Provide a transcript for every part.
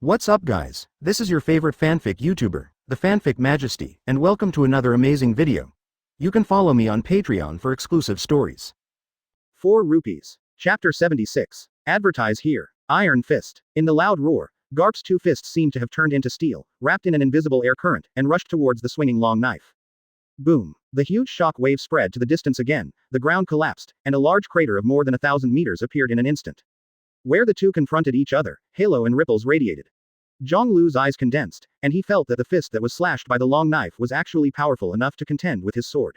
What's up guys, this is your favorite fanfic YouTuber, the Fanfic Majesty, and welcome to another amazing video. You can follow me on Patreon for exclusive stories. 4 rupees. Chapter 76. Advertise here. Iron Fist. In the loud roar, Garp's two fists seemed to have turned into steel, wrapped in an invisible air current, and rushed towards the swinging long knife. Boom. The huge shock wave spread to the distance again, the ground collapsed, and a large crater of more than 1,000 meters appeared in an instant. Where the two confronted each other, halo and ripples radiated. Jangl Liú's eyes condensed, and he felt that the fist that was slashed by the long knife was actually powerful enough to contend with his sword.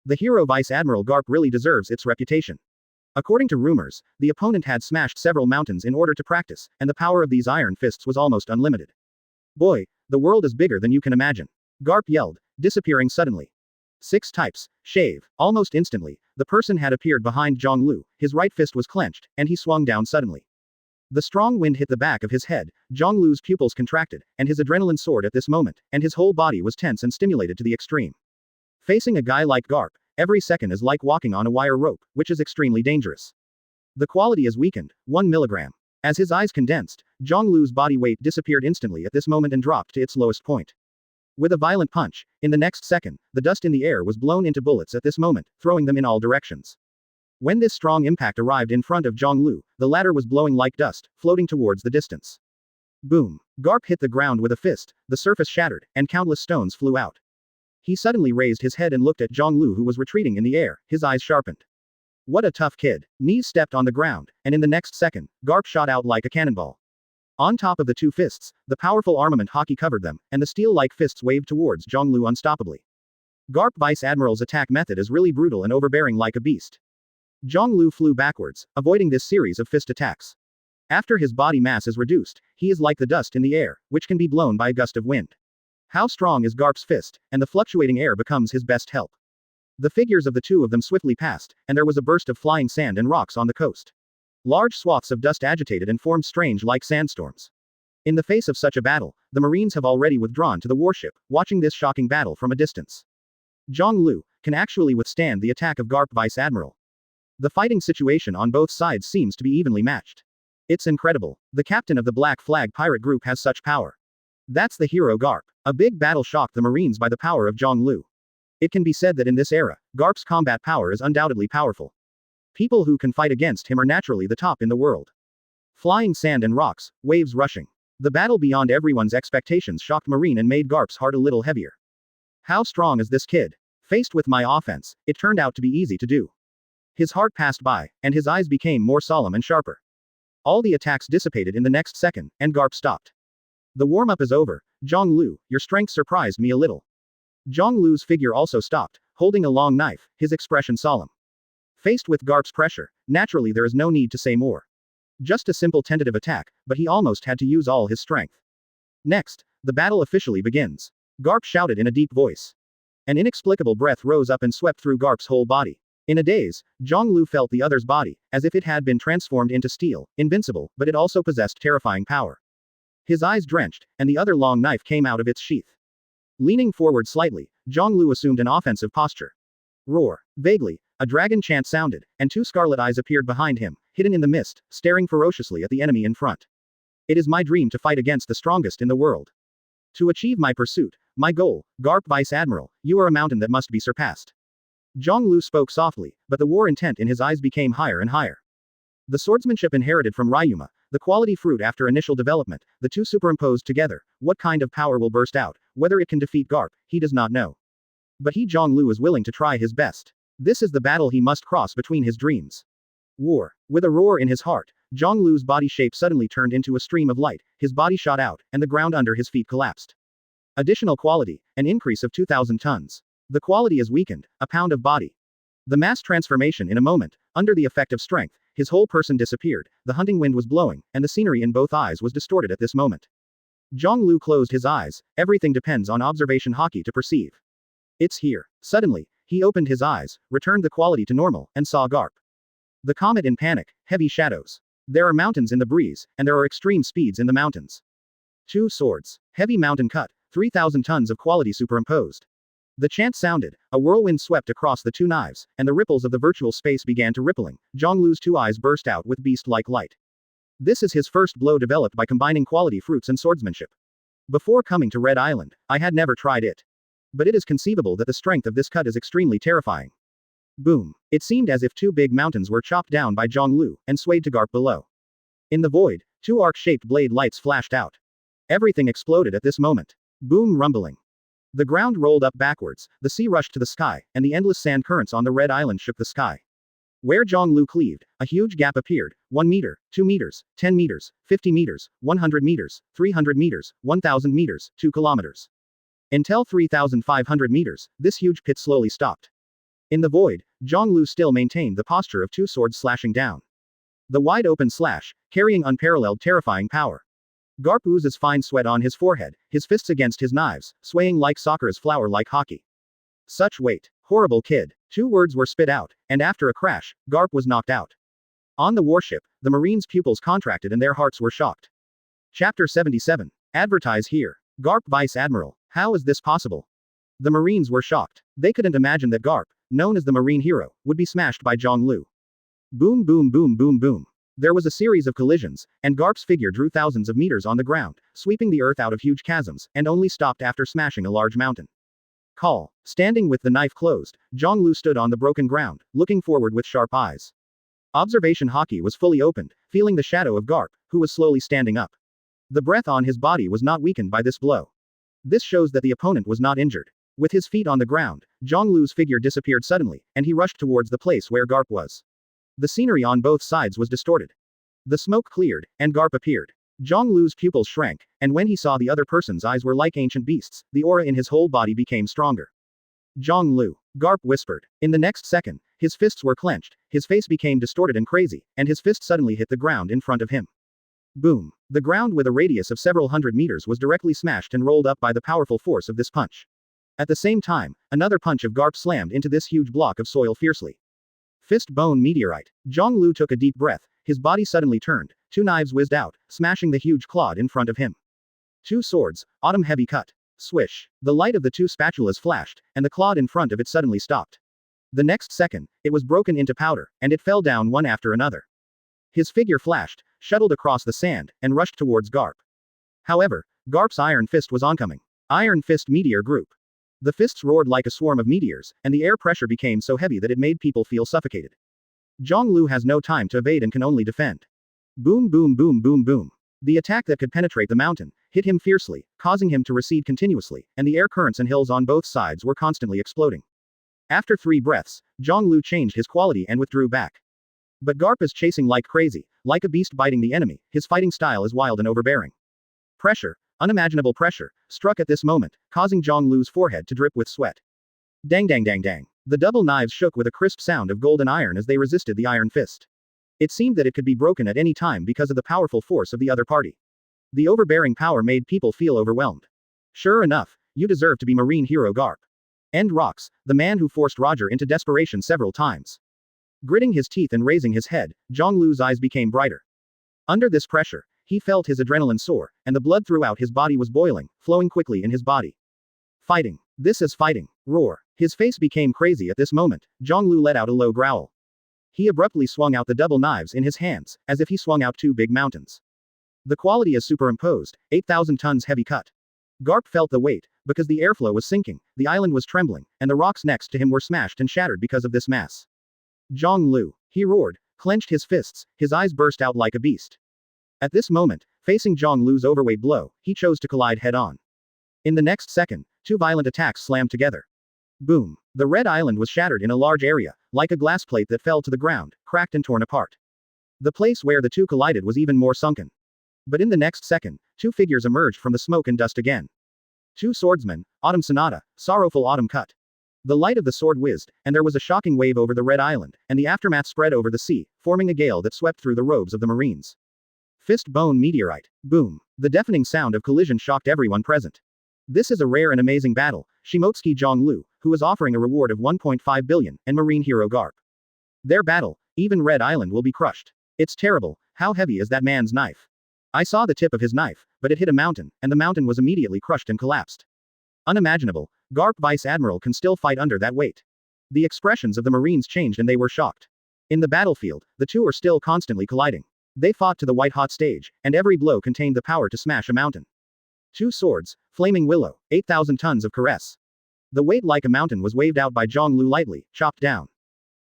The hero Vice Admiral Garp really deserves its reputation. According to rumors, the opponent had smashed several mountains in order to practice, and the power of these iron fists was almost unlimited. Boy, the world is bigger than you can imagine. Garp yelled, disappearing suddenly. 6 types. Shave. Almost instantly, the person had appeared behind Jangl Liú, his right fist was clenched, and he swung down suddenly. The strong wind hit the back of his head, Jangl Liú's pupils contracted, and his adrenaline soared at this moment, and his whole body was tense and stimulated to the extreme. Facing a guy like Garp, every second is like walking on a wire rope, which is extremely dangerous. The quality is weakened, 1 milligram. As his eyes condensed, Jangl Liú's body weight disappeared instantly at this moment and dropped to its lowest point. With a violent punch, in the next second, the dust in the air was blown into bullets at this moment, throwing them in all directions. When this strong impact arrived in front of Jangl Liú, the latter was blowing like dust, floating towards the distance. Boom. Garp hit the ground with a fist, the surface shattered, and countless stones flew out. He suddenly raised his head and looked at Jangl Liú, who was retreating in the air, his eyes sharpened. What a tough kid. Knees stepped on the ground, and in the next second, Garp shot out like a cannonball. On top of the two fists, the powerful armament hockey covered them, and the steel-like fists waved towards Jangl Liú unstoppably. Garp Vice Admiral's attack method is really brutal and overbearing like a beast. Jangl Liú flew backwards, avoiding this series of fist attacks. After his body mass is reduced, he is like the dust in the air, which can be blown by a gust of wind. How strong is Garp's fist, and the fluctuating air becomes his best help. The figures of the two of them swiftly passed, and there was a burst of flying sand and rocks on the coast. Large swaths of dust agitated and formed strange like sandstorms. In the face of such a battle, the Marines have already withdrawn to the warship, watching this shocking battle from a distance. Jangl Liú can actually withstand the attack of Garp Vice Admiral. The fighting situation on both sides seems to be evenly matched. It's incredible. The captain of the Black Flag pirate group has such power. That's the hero Garp. A big battle shocked the Marines by the power of Jangl Liú. It can be said that in this era, Garp's combat power is undoubtedly powerful. People who can fight against him are naturally the top in the world. Flying sand and rocks, waves rushing. The battle beyond everyone's expectations shocked Marine and made Garp's heart a little heavier. How strong is this kid? Faced with my offense, it turned out to be easy to do. His heart passed by, and his eyes became more solemn and sharper. All the attacks dissipated in the next second, and Garp stopped. The warm-up is over. Jangl Liú, your strength surprised me a little. Jangl Liú's figure also stopped, holding a long knife, his expression solemn. Faced with Garp's pressure, naturally there is no need to say more. Just a simple tentative attack, but he almost had to use all his strength. Next, the battle officially begins. Garp shouted in a deep voice. An inexplicable breath rose up and swept through Garp's whole body. In a daze, Jangl Liú felt the other's body, as if it had been transformed into steel, invincible, but it also possessed terrifying power. His eyes drenched, and the other long knife came out of its sheath. Leaning forward slightly, Jangl Liú assumed an offensive posture. Roar. Vaguely, a dragon chant sounded, and 2 scarlet eyes appeared behind him, hidden in the mist, staring ferociously at the enemy in front. It is my dream to fight against the strongest in the world. To achieve my pursuit, my goal, Garp Vice Admiral, you are a mountain that must be surpassed. Jangl Liú spoke softly, but the war intent in his eyes became higher and higher. The swordsmanship inherited from Ryuma, the quality fruit after initial development, the two superimposed together, what kind of power will burst out, whether it can defeat Garp, he does not know. But he Jangl Liú is willing to try his best. This is the battle he must cross between his dreams. War. With a roar in his heart, Jangl Liú's body shape suddenly turned into a stream of light, his body shot out, and the ground under his feet collapsed. Additional quality, an increase of 2,000 tons. The quality is weakened, a pound of body. The mass transformation in a moment, under the effect of strength, his whole person disappeared, the hunting wind was blowing, and the scenery in both eyes was distorted at this moment. Jangl Liú closed his eyes, everything depends on observation hockey to perceive. It's here. Suddenly, he opened his eyes, returned the quality to normal, and saw Garp. The comet in panic, heavy shadows. There are mountains in the breeze, and there are extreme speeds in the mountains. 2 swords. Heavy mountain cut, 3,000 tons of quality superimposed. The chant sounded, a whirlwind swept across the 2 knives, and the ripples of the virtual space began to rippling. Jangl Liú's 2 eyes burst out with beast-like light. This is his first blow developed by combining quality fruits and swordsmanship. Before coming to Red Island, I had never tried it. But it is conceivable that the strength of this cut is extremely terrifying. Boom. It seemed as if two big mountains were chopped down by Jangl Liú, and swayed to Garp below. In the void, two arc-shaped blade lights flashed out. Everything exploded at this moment. Boom rumbling. The ground rolled up backwards, the sea rushed to the sky, and the endless sand currents on the Red Island shook the sky. Where Jangl Liú cleaved, a huge gap appeared, 1 meter, 2 meters, 10 meters, 50 meters, 100 meters, 300 meters, 1000 meters, 2 kilometers. Until 3,500 meters, this huge pit slowly stopped. In the void, Jangl Liú still maintained the posture of two swords slashing down. The wide open slash, carrying unparalleled terrifying power. Garp oozes fine sweat on his forehead, his fists against his knives, swaying like soccer's flower like hockey. Such weight. Horrible kid. 2 words were spit out, and after a crash, Garp was knocked out. On the warship, the Marines' pupils contracted and their hearts were shocked. Chapter 77. Advertise here. Garp Vice Admiral. How is this possible? The Marines were shocked. They couldn't imagine that Garp, known as the Marine hero, would be smashed by Jangl Liú. Boom boom boom boom boom. There was a series of collisions, and Garp's figure drew thousands of meters on the ground, sweeping the earth out of huge chasms, and only stopped after smashing a large mountain. Call. Standing with the knife closed, Jangl Liú stood on the broken ground, looking forward with sharp eyes. Observation hockey was fully opened, feeling the shadow of Garp, who was slowly standing up. The breath on his body was not weakened by this blow. This shows that the opponent was not injured. With his feet on the ground, Jangl Liú's figure disappeared suddenly, and he rushed towards the place where Garp was. The scenery on both sides was distorted. The smoke cleared, and Garp appeared. Jangl Liú's pupils shrank, and when he saw the other person's eyes were like ancient beasts, the aura in his whole body became stronger. Jangl Liú. Garp whispered. In the next second, his fists were clenched, his face became distorted and crazy, and his fist suddenly hit the ground in front of him. Boom. The ground with a radius of several hundred meters was directly smashed and rolled up by the powerful force of this punch. At the same time, another punch of Garp slammed into this huge block of soil fiercely. Fist bone meteorite. Jangl Liú took a deep breath, his body suddenly turned, 2 knives whizzed out, smashing the huge clod in front of him. 2 swords, autumn heavy cut. Swish. The light of the 2 spatulas flashed, and the clod in front of it suddenly stopped. The next second, it was broken into powder, and it fell down one after another. His figure flashed, shuttled across the sand, and rushed towards Garp. However, Garp's iron fist was oncoming. Iron fist meteor group. The fists roared like a swarm of meteors, and the air pressure became so heavy that it made people feel suffocated. Jangl Liú has no time to evade and can only defend. Boom boom boom boom boom. The attack that could penetrate the mountain hit him fiercely, causing him to recede continuously, and the air currents and hills on both sides were constantly exploding. After 3 breaths, Jangl Liú changed his quality and withdrew back. But Garp is chasing like crazy, like a beast biting the enemy. His fighting style is wild and overbearing. Pressure, unimaginable pressure, struck at this moment, causing Jangl Liú's forehead to drip with sweat. Dang dang dang dang. The double knives shook with a crisp sound of golden iron as they resisted the iron fist. It seemed that it could be broken at any time because of the powerful force of the other party. The overbearing power made people feel overwhelmed. Sure enough, you deserve to be Marine hero Garp. End rocks, the man who forced Roger into desperation several times. Gritting his teeth and raising his head, Jangl Liú's eyes became brighter. Under this pressure, he felt his adrenaline soar, and the blood throughout his body was boiling, flowing quickly in his body. Fighting. This is fighting. Roar. His face became crazy at this moment. Jangl Liú let out a low growl. He abruptly swung out the double knives in his hands, as if he swung out 2 big mountains. The quality is superimposed, 8,000 tons heavy cut. Garp felt the weight, because the airflow was sinking, the island was trembling, and the rocks next to him were smashed and shattered because of this mass. Jangl Liú. He roared, clenched his fists, his eyes burst out like a beast. At this moment, facing Jangl Liú's overweight blow, he chose to collide head-on. In the next second, 2 violent attacks slammed together. Boom. The Red Island was shattered in a large area, like a glass plate that fell to the ground, cracked and torn apart. The place where the 2 collided was even more sunken. But in the next second, 2 figures emerged from the smoke and dust again. 2 swordsmen, autumn sonata, sorrowful autumn cut. The light of the sword whizzed, and there was a shocking wave over the Red Island, and the aftermath spread over the sea, forming a gale that swept through the robes of the Marines. Fist bone meteorite. Boom. The deafening sound of collision shocked everyone present. This is a rare and amazing battle, Shimotsuki Jiāng Liú, who is offering a reward of 1.5 billion, and Marine hero Garp. Their battle, even Red Island will be crushed. It's terrible, how heavy is that man's knife? I saw the tip of his knife, but it hit a mountain, and the mountain was immediately crushed and collapsed. Unimaginable, Garp Vice Admiral can still fight under that weight. The expressions of the Marines changed and they were shocked. In the battlefield, the 2 are still constantly colliding. They fought to the white-hot stage, and every blow contained the power to smash a mountain. 2 swords, flaming willow, 8,000 tons of caress. The weight like a mountain was waved out by Jangl Liú lightly, chopped down.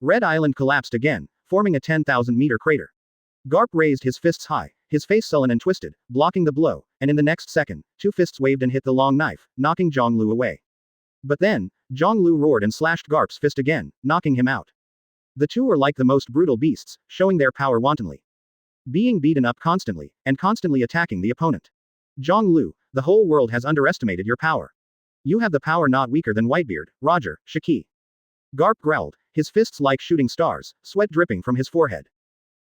Red Island collapsed again, forming a 10,000-meter crater. Garp raised his fists high, his face sullen and twisted, blocking the blow, and in the next second, 2 fists waved and hit the long knife, knocking Jangl Liú away. But then, Jangl Liú roared and slashed Garp's fist again, knocking him out. The two were like the most brutal beasts, showing their power wantonly. Being beaten up constantly, and constantly attacking the opponent. Jangl Liú, the whole world has underestimated your power. You have the power not weaker than Whitebeard, Roger, Shiki. Garp growled, his fists like shooting stars, sweat dripping from his forehead.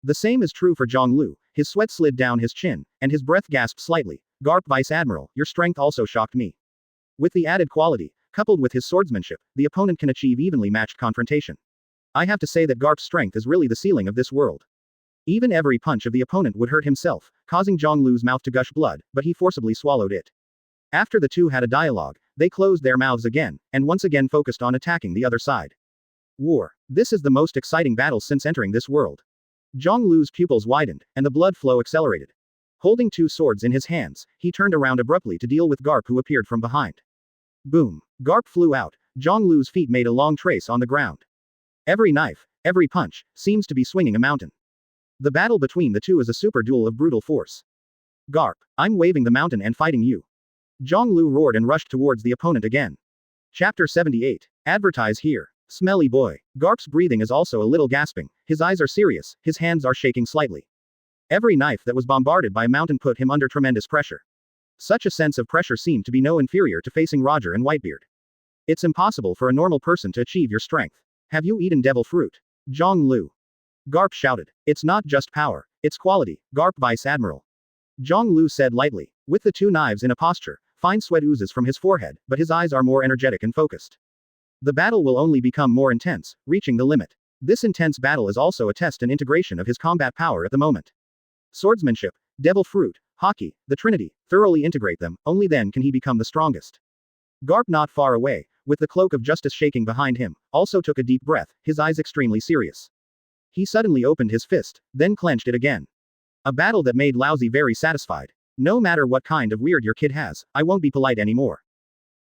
The same is true for Jangl Liú, his sweat slid down his chin, and his breath gasped slightly. Garp Vice Admiral, your strength also shocked me. With the added quality, coupled with his swordsmanship, the opponent can achieve evenly matched confrontation. I have to say that Garp's strength is really the ceiling of this world. Even every punch of the opponent would hurt himself, causing Jangl Liú's mouth to gush blood, but he forcibly swallowed it. After the two had a dialogue, they closed their mouths again, and once again focused on attacking the other side. War. This is the most exciting battle since entering this world. Jangl Liú's pupils widened, and the blood flow accelerated. Holding 2 swords in his hands, he turned around abruptly to deal with Garp, who appeared from behind. Boom. Garp flew out. Jangl Liú's feet made a long trace on the ground. Every knife, every punch, seems to be swinging a mountain. The battle between the two is a super duel of brutal force. Garp, I'm waving the mountain and fighting you. Jangl Liú roared and rushed towards the opponent again. Chapter 78. Advertise here. Smelly boy. Garp's breathing is also a little gasping, his eyes are serious, his hands are shaking slightly. Every knife that was bombarded by a mountain put him under tremendous pressure. Such a sense of pressure seemed to be no inferior to facing Roger and Whitebeard. It's impossible for a normal person to achieve your strength. Have you eaten devil fruit? Jangl Liú. Garp shouted. It's not just power, it's quality, Garp Vice Admiral. Jangl Liú said lightly. With the 2 knives in a posture, fine sweat oozes from his forehead, but his eyes are more energetic and focused. The battle will only become more intense, reaching the limit. This intense battle is also a test and integration of his combat power at the moment. Swordsmanship, devil fruit, hockey, the Trinity, thoroughly integrate them, only then can he become the strongest. Garp, not far away, with the cloak of justice shaking behind him, also took a deep breath, his eyes extremely serious. He suddenly opened his fist, then clenched it again. A battle that made Lousy very satisfied. No matter what kind of weird your kid has, I won't be polite anymore.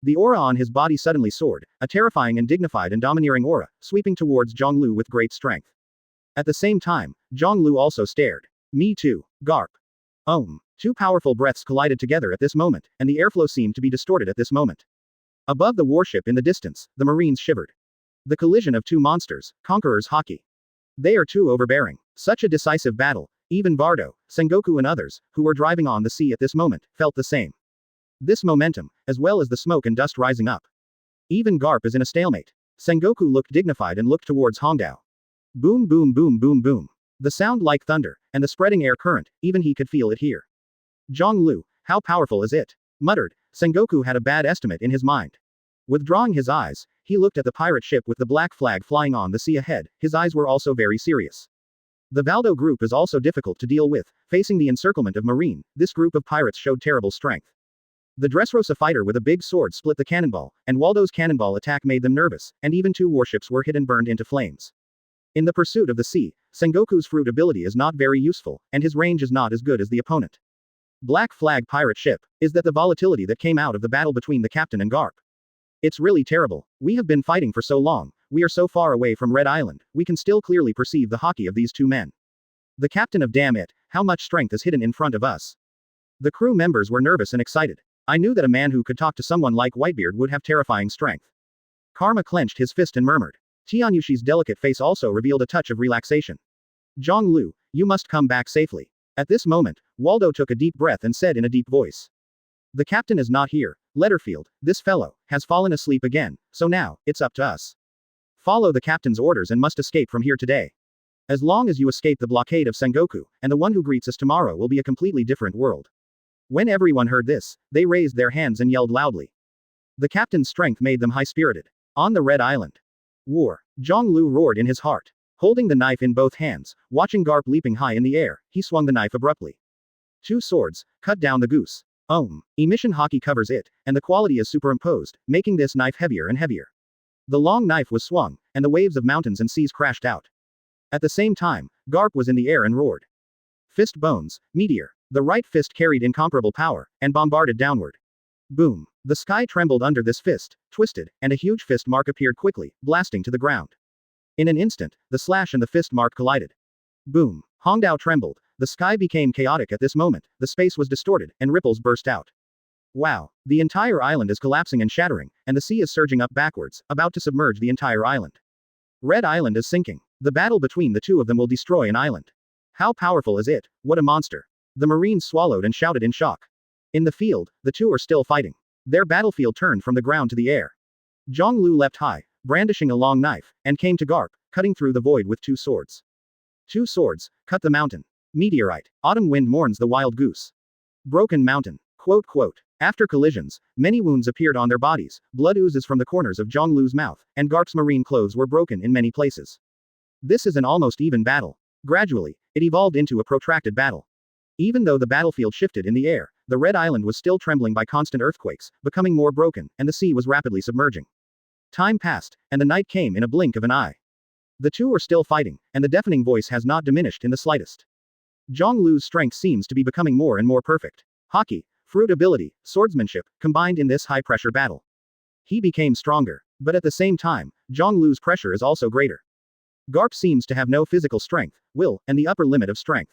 The aura on his body suddenly soared, a terrifying and dignified and domineering aura, sweeping towards Jangl Liú with great strength. At the same time, Jangl Liú also stared. Me too, Garp. 2 powerful breaths collided together at this moment, and the airflow seemed to be distorted at this moment. Above the warship in the distance, the Marines shivered. The collision of 2 monsters, conquerors hockey. They are too overbearing. Such a decisive battle, even Bardo, Sengoku and others, who were driving on the sea at this moment, felt the same. This momentum, as well as the smoke and dust rising up. Even Garp is in a stalemate. Sengoku looked dignified and looked towards Hongdao. Boom boom boom boom boom. The sound like thunder, and the spreading air current, even he could feel it here. Jangl Liú, how powerful is it? Muttered. Sengoku had a bad estimate in his mind. Withdrawing his eyes, he looked at the pirate ship with the black flag flying on the sea ahead, his eyes were also very serious. The Valdo group is also difficult to deal with, facing the encirclement of Marine, this group of pirates showed terrible strength. The Dressrosa fighter with a big sword split the cannonball, and Waldo's cannonball attack made them nervous, and even 2 warships were hit and burned into flames. In the pursuit of the sea, Sengoku's fruit ability is not very useful, and his range is not as good as the opponent. Black flag pirate ship, is that the volatility that came out of the battle between the captain and Garp? It's really terrible. We have been fighting for so long, we are so far away from Red Island, we can still clearly perceive the hockey of these 2 men. The captain of damn it, how much strength is hidden in front of us. The crew members were nervous and excited. I knew that a man who could talk to someone like Whitebeard would have terrifying strength. Karma clenched his fist and murmured. Tianyushi's delicate face also revealed a touch of relaxation. Jangl Liú, you must come back safely. At this moment, Waldo took a deep breath and said in a deep voice. The captain is not here, Letterfield, this fellow, has fallen asleep again, so now, it's up to us. Follow the captain's orders and must escape from here today. As long as you escape the blockade of Sengoku, and the one who greets us tomorrow will be a completely different world. When everyone heard this, they raised their hands and yelled loudly. The captain's strength made them high-spirited. On the Red Island. War. Jangl Liú roared in his heart. Holding the knife in both hands, watching Garp leaping high in the air, he swung the knife abruptly. 2 swords, cut down the goose. Emission hockey covers it, and the quality is superimposed, making this knife heavier and heavier. The long knife was swung, and the waves of mountains and seas crashed out. At the same time, Garp was in the air and roared. Fist bones, meteor. The right fist carried incomparable power, and bombarded downward. Boom. The sky trembled under this fist, twisted, and a huge fist mark appeared quickly, blasting to the ground. In an instant, the slash and the fist mark collided. Boom. Hongdao trembled. The sky became chaotic at this moment, the space was distorted, and ripples burst out. Wow. The entire island is collapsing and shattering, and the sea is surging up backwards, about to submerge the entire island. Red Island is sinking. The battle between the two of them will destroy an island. How powerful is it? What a monster. The Marines swallowed and shouted in shock. In the field, the two are still fighting. Their battlefield turned from the ground to the air. Jangl Liú leapt high, brandishing a long knife, and came to Garp, cutting through the void with 2 swords. 2 swords, cut the mountain. Meteorite, autumn wind mourns the wild goose. Broken mountain. Quote. After collisions, many wounds appeared on their bodies, blood oozes from the corners of Jangl Liú's mouth, and Garp's marine clothes were broken in many places. This is an almost even battle. Gradually, it evolved into a protracted battle. Even though the battlefield shifted in the air, the Red Island was still trembling by constant earthquakes, becoming more broken, and the sea was rapidly submerging. Time passed, and the night came in a blink of an eye. The two are still fighting, and the deafening voice has not diminished in the slightest. Jangl Liú's strength seems to be becoming more and more perfect. Hockey, fruit ability, swordsmanship, combined in this high-pressure battle. He became stronger. But at the same time, Jangl Liú's pressure is also greater. Garp seems to have no physical strength, will, and the upper limit of strength.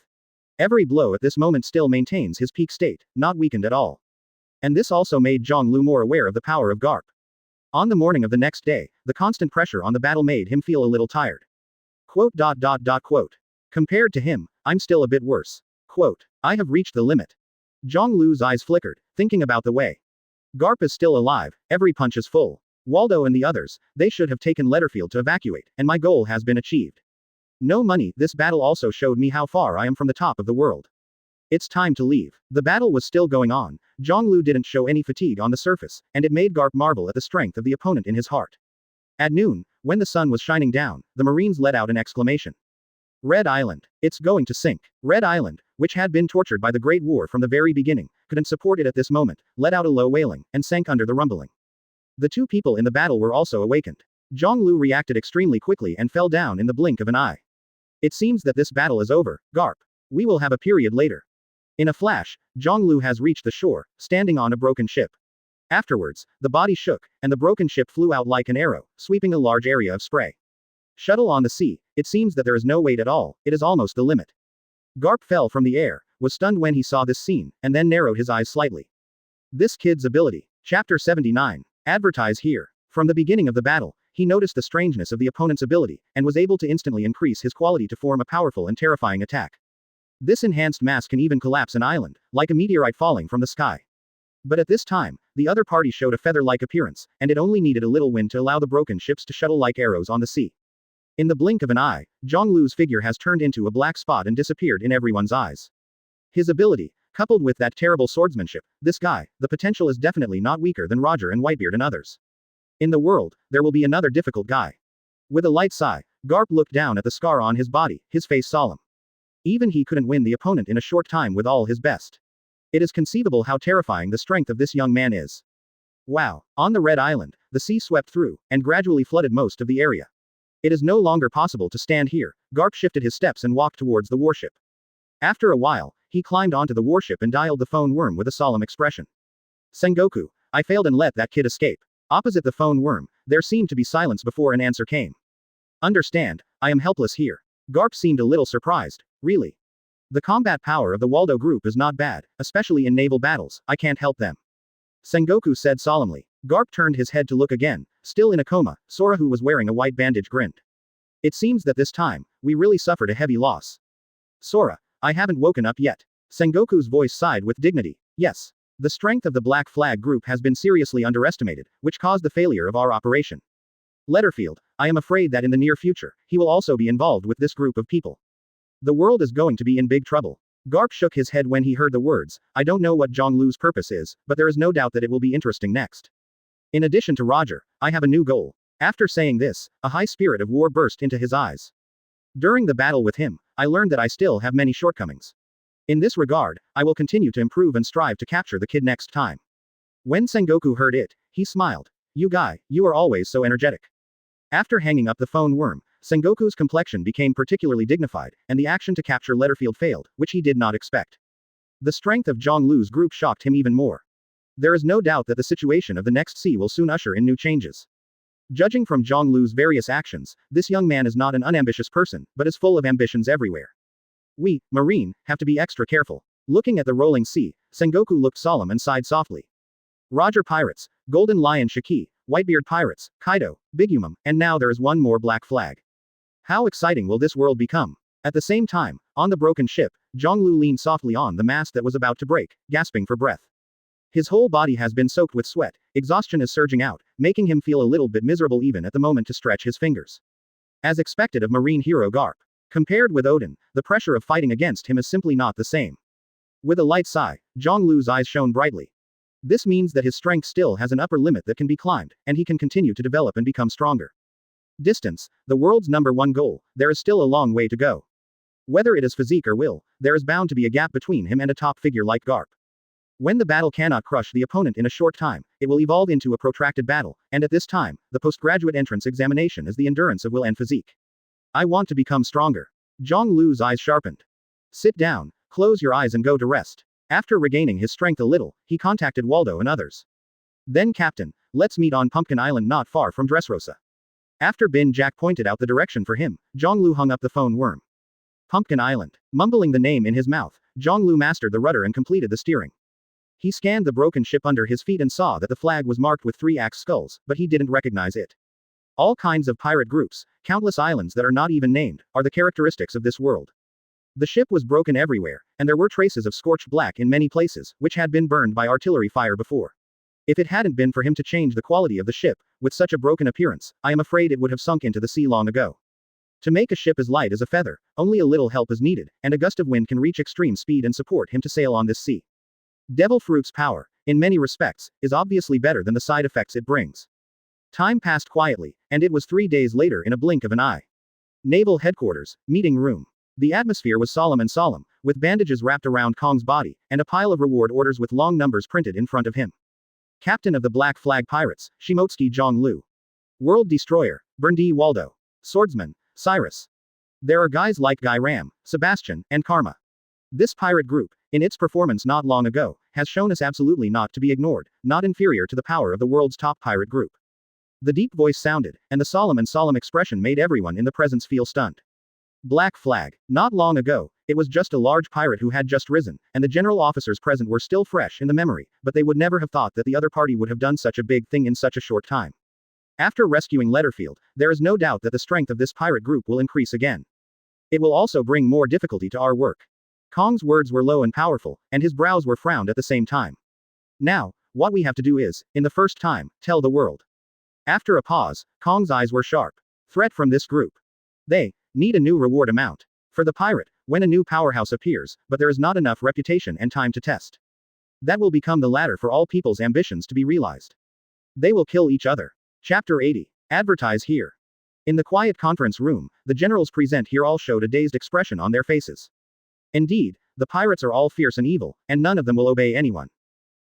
Every blow at this moment still maintains his peak state, not weakened at all. And this also made Jangl Liú more aware of the power of Garp. On the morning of the next day, the constant pressure on the battle made him feel a little tired. Quote. Compared to him, I'm still a bit worse. Quote. I have reached the limit. Jangl Liú's eyes flickered, thinking about the way. Garp is still alive, every punch is full. Waldo and the others, they should have taken Letterfield to evacuate, and my goal has been achieved. No money, this battle also showed me how far I am from the top of the world. It's time to leave. The battle was still going on, Jangl Liú didn't show any fatigue on the surface, and it made Garp marvel at the strength of the opponent in his heart. At noon, when the sun was shining down, the Marines let out an exclamation. Red Island. It's going to sink. Red Island, which had been tortured by the Great War from the very beginning, couldn't support it at this moment, let out a low wailing, and sank under the rumbling. The two people in the battle were also awakened. Jangl Liú reacted extremely quickly and fell down in the blink of an eye. It seems that this battle is over, Garp. We will have a period later. In a flash, Jangl Liú has reached the shore, standing on a broken ship. Afterwards, the body shook, and the broken ship flew out like an arrow, sweeping a large area of spray. Shuttle on the sea, it seems that there is no weight at all, it is almost the limit. Garp fell from the air, was stunned when he saw this scene, and then narrowed his eyes slightly. This kid's ability. Chapter 79. Advertise here. From the beginning of the battle, he noticed the strangeness of the opponent's ability, and was able to instantly increase his quality to form a powerful and terrifying attack. This enhanced mass can even collapse an island, like a meteorite falling from the sky. But at this time, the other party showed a feather-like appearance, and it only needed a little wind to allow the broken ships to shuttle like arrows on the sea. In the blink of an eye, Jangl Liú's figure has turned into a black spot and disappeared in everyone's eyes. His ability, coupled with that terrible swordsmanship, this guy, the potential is definitely not weaker than Roger and Whitebeard and others. In the world, there will be another difficult guy. With a light sigh, Garp looked down at the scar on his body, his face solemn. Even he couldn't win the opponent in a short time with all his best. It is conceivable how terrifying the strength of this young man is. Wow. On the Red Island, the sea swept through, and gradually flooded most of the area. It is no longer possible to stand here. Garp shifted his steps and walked towards the warship. After a while, he climbed onto the warship and dialed the phone worm with a solemn expression. Sengoku, I failed and let that kid escape. Opposite the phone worm, there seemed to be silence before an answer came. Understand, I am helpless here. Garp seemed a little surprised. Really? The combat power of the Waldo group is not bad, especially in naval battles, I can't help them. Sengoku said solemnly. Garp turned his head to look again. Still in a coma, Sora, who was wearing a white bandage, grinned. It seems that this time, we really suffered a heavy loss. Sora, I haven't woken up yet. Sengoku's voice sighed with dignity. Yes. The strength of the Black Flag group has been seriously underestimated, which caused the failure of our operation. Letterfield, I am afraid that in the near future, he will also be involved with this group of people. The world is going to be in big trouble. Garp shook his head when he heard the words. I don't know what Jangl Liú's purpose is, but there is no doubt that it will be interesting next. In addition to Roger, I have a new goal. After saying this, a high spirit of war burst into his eyes. During the battle with him, I learned that I still have many shortcomings. In this regard, I will continue to improve and strive to capture the kid next time. When Sengoku heard it, he smiled. You guy, you are always so energetic. After hanging up the phone worm, Sengoku's complexion became particularly dignified, and the action to capture Letterfield failed, which he did not expect. The strength of Jangl Liú's group shocked him even more. There is no doubt that the situation of the next sea will soon usher in new changes. Judging from Jangl Liú's various actions, this young man is not an unambitious person, but is full of ambitions everywhere. We, Marine, have to be extra careful. Looking at the rolling sea, Sengoku looked solemn and sighed softly. Roger Pirates, Golden Lion Shiki, Whitebeard Pirates, Kaido, Big Umum, and now there is one more black flag. How exciting will this world become? At the same time, on the broken ship, Jangl Liú leaned softly on the mast that was about to break, gasping for breath. His whole body has been soaked with sweat, exhaustion is surging out, making him feel a little bit miserable even at the moment to stretch his fingers. As expected of marine hero Garp. Compared with Odin, the pressure of fighting against him is simply not the same. With a light sigh, Jangl Liú's eyes shone brightly. This means that his strength still has an upper limit that can be climbed, and he can continue to develop and become stronger. Distance, the world's #1 goal, there is still a long way to go. Whether it is physique or will, there is bound to be a gap between him and a top figure like Garp. When the battle cannot crush the opponent in a short time, it will evolve into a protracted battle, and at this time, the postgraduate entrance examination is the endurance of will and physique. I want to become stronger. Jangl Liú's eyes sharpened. Sit down, close your eyes and go to rest. After regaining his strength a little, he contacted Waldo and others. Then Captain, let's meet on Pumpkin Island not far from Dressrosa. After Bin Jack pointed out the direction for him, Jangl Liú hung up the phone worm. Pumpkin Island. Mumbling the name in his mouth, Jangl Liú mastered the rudder and completed the steering. He scanned the broken ship under his feet and saw that the flag was marked with 3 axe skulls, but he didn't recognize it. All kinds of pirate groups, countless islands that are not even named, are the characteristics of this world. The ship was broken everywhere, and there were traces of scorched black in many places, which had been burned by artillery fire before. If it hadn't been for him to change the quality of the ship, with such a broken appearance, I am afraid it would have sunk into the sea long ago. To make a ship as light as a feather, only a little help is needed, and a gust of wind can reach extreme speed and support him to sail on this sea. Devil Fruit's power, in many respects, is obviously better than the side effects it brings. Time passed quietly, and it was 3 days later in a blink of an eye. Naval Headquarters, Meeting Room. The atmosphere was solemn, with bandages wrapped around Kong's body, and a pile of reward orders with long numbers printed in front of him. Captain of the Black Flag Pirates, Shimotsuki Jiāng Liú. World Destroyer, Berndi Waldo. Swordsman, Cyrus. There are guys like Guy Ram, Sebastian, and Karma. This pirate group, in its performance not long ago, has shown us absolutely not to be ignored, not inferior to the power of the world's top pirate group. The deep voice sounded, and the solemn expression made everyone in the presence feel stunned. Black Flag. Not long ago, it was just a large pirate who had just risen, and the general officers present were still fresh in the memory, but they would never have thought that the other party would have done such a big thing in such a short time. After rescuing Letterfield, there is no doubt that the strength of this pirate group will increase again. It will also bring more difficulty to our work. Kong's words were low and powerful, and his brows were frowned at the same time. Now, what we have to do is, in the first time, tell the world. After a pause, Kong's eyes were sharp. Threat from this group. They need a new reward amount. For the pirate, when a new powerhouse appears, but there is not enough reputation and time to test. That will become the ladder for all people's ambitions to be realized. They will kill each other. Chapter 80. Advertise here. In the quiet conference room, the generals present here all showed a dazed expression on their faces. Indeed, the pirates are all fierce and evil, and none of them will obey anyone.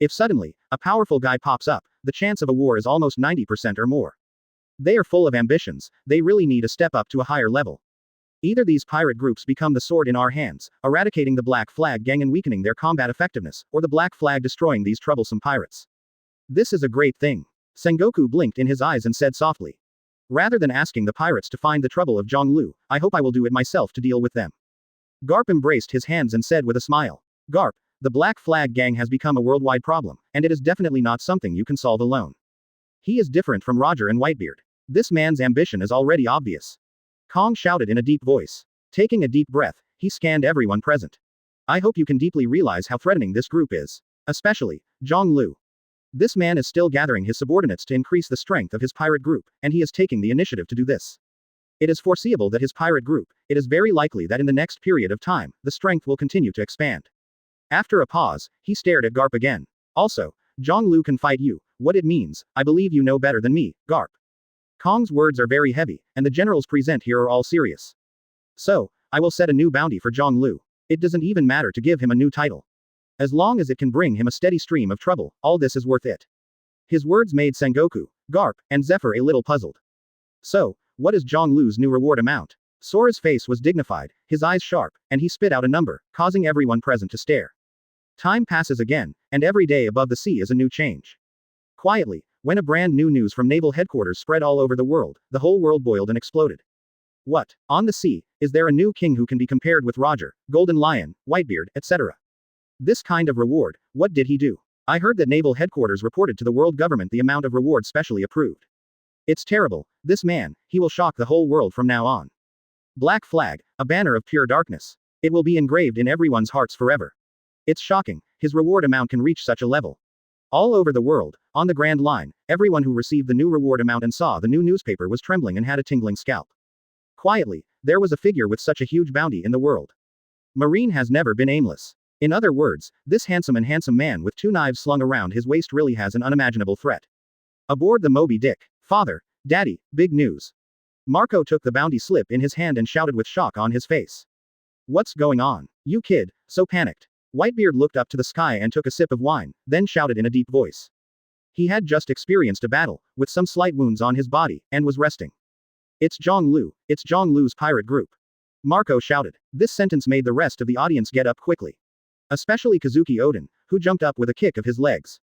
If suddenly, a powerful guy pops up, the chance of a war is almost 90% or more. They are full of ambitions, they really need a step up to a higher level. Either these pirate groups become the sword in our hands, eradicating the Black Flag gang and weakening their combat effectiveness, or the Black Flag destroying these troublesome pirates. This is a great thing. Sengoku blinked in his eyes and said softly. Rather than asking the pirates to find the trouble of Jangl Liú, I hope I will do it myself to deal with them. Garp embraced his hands and said with a smile. Garp, the Black Flag gang has become a worldwide problem, and it is definitely not something you can solve alone. He is different from Roger and Whitebeard. This man's ambition is already obvious. Kong shouted in a deep voice. Taking a deep breath, he scanned everyone present. I hope you can deeply realize how threatening this group is. Especially, Jangl Liú. This man is still gathering his subordinates to increase the strength of his pirate group, and he is taking the initiative to do this. It is foreseeable that his pirate group, it is very likely that in the next period of time, the strength will continue to expand. After a pause, he stared at Garp again. Also, Jangl Liú can fight you, what it means, I believe you know better than me, Garp. Kong's words are very heavy, and the generals present here are all serious. So, I will set a new bounty for Jangl Liú. It doesn't even matter to give him a new title. As long as it can bring him a steady stream of trouble, all this is worth it. His words made Sengoku, Garp, and Zephyr a little puzzled. So, what is Jangl Liú's new reward amount? Sora's face was dignified, his eyes sharp, and he spit out a number, causing everyone present to stare. Time passes again, and every day above the sea is a new change. Quietly, when a brand new news from naval headquarters spread all over the world, the whole world boiled and exploded. What? On the sea, is there a new king who can be compared with Roger, Golden Lion, Whitebeard, etc.? This kind of reward, what did he do? I heard that naval headquarters reported to the world government the amount of reward specially approved. It's terrible, this man, he will shock the whole world from now on. Black flag, a banner of pure darkness. It will be engraved in everyone's hearts forever. It's shocking, his reward amount can reach such a level. All over the world, on the Grand Line, everyone who received the new reward amount and saw the new newspaper was trembling and had a tingling scalp. Quietly, there was a figure with such a huge bounty in the world. Marine has never been aimless. In other words, this handsome man with 2 knives slung around his waist really has an unimaginable threat. Aboard the Moby Dick. Father, Daddy, big news. Marco took the bounty slip in his hand and shouted with shock on his face. What's going on? You kid, so panicked. Whitebeard looked up to the sky and took a sip of wine, then shouted in a deep voice. He had just experienced a battle, with some slight wounds on his body, and was resting. It's Jangl Liú, it's Jangl Liú's pirate group. Marco shouted. This sentence made the rest of the audience get up quickly. Especially Kazuki Oden, who jumped up with a kick of his legs.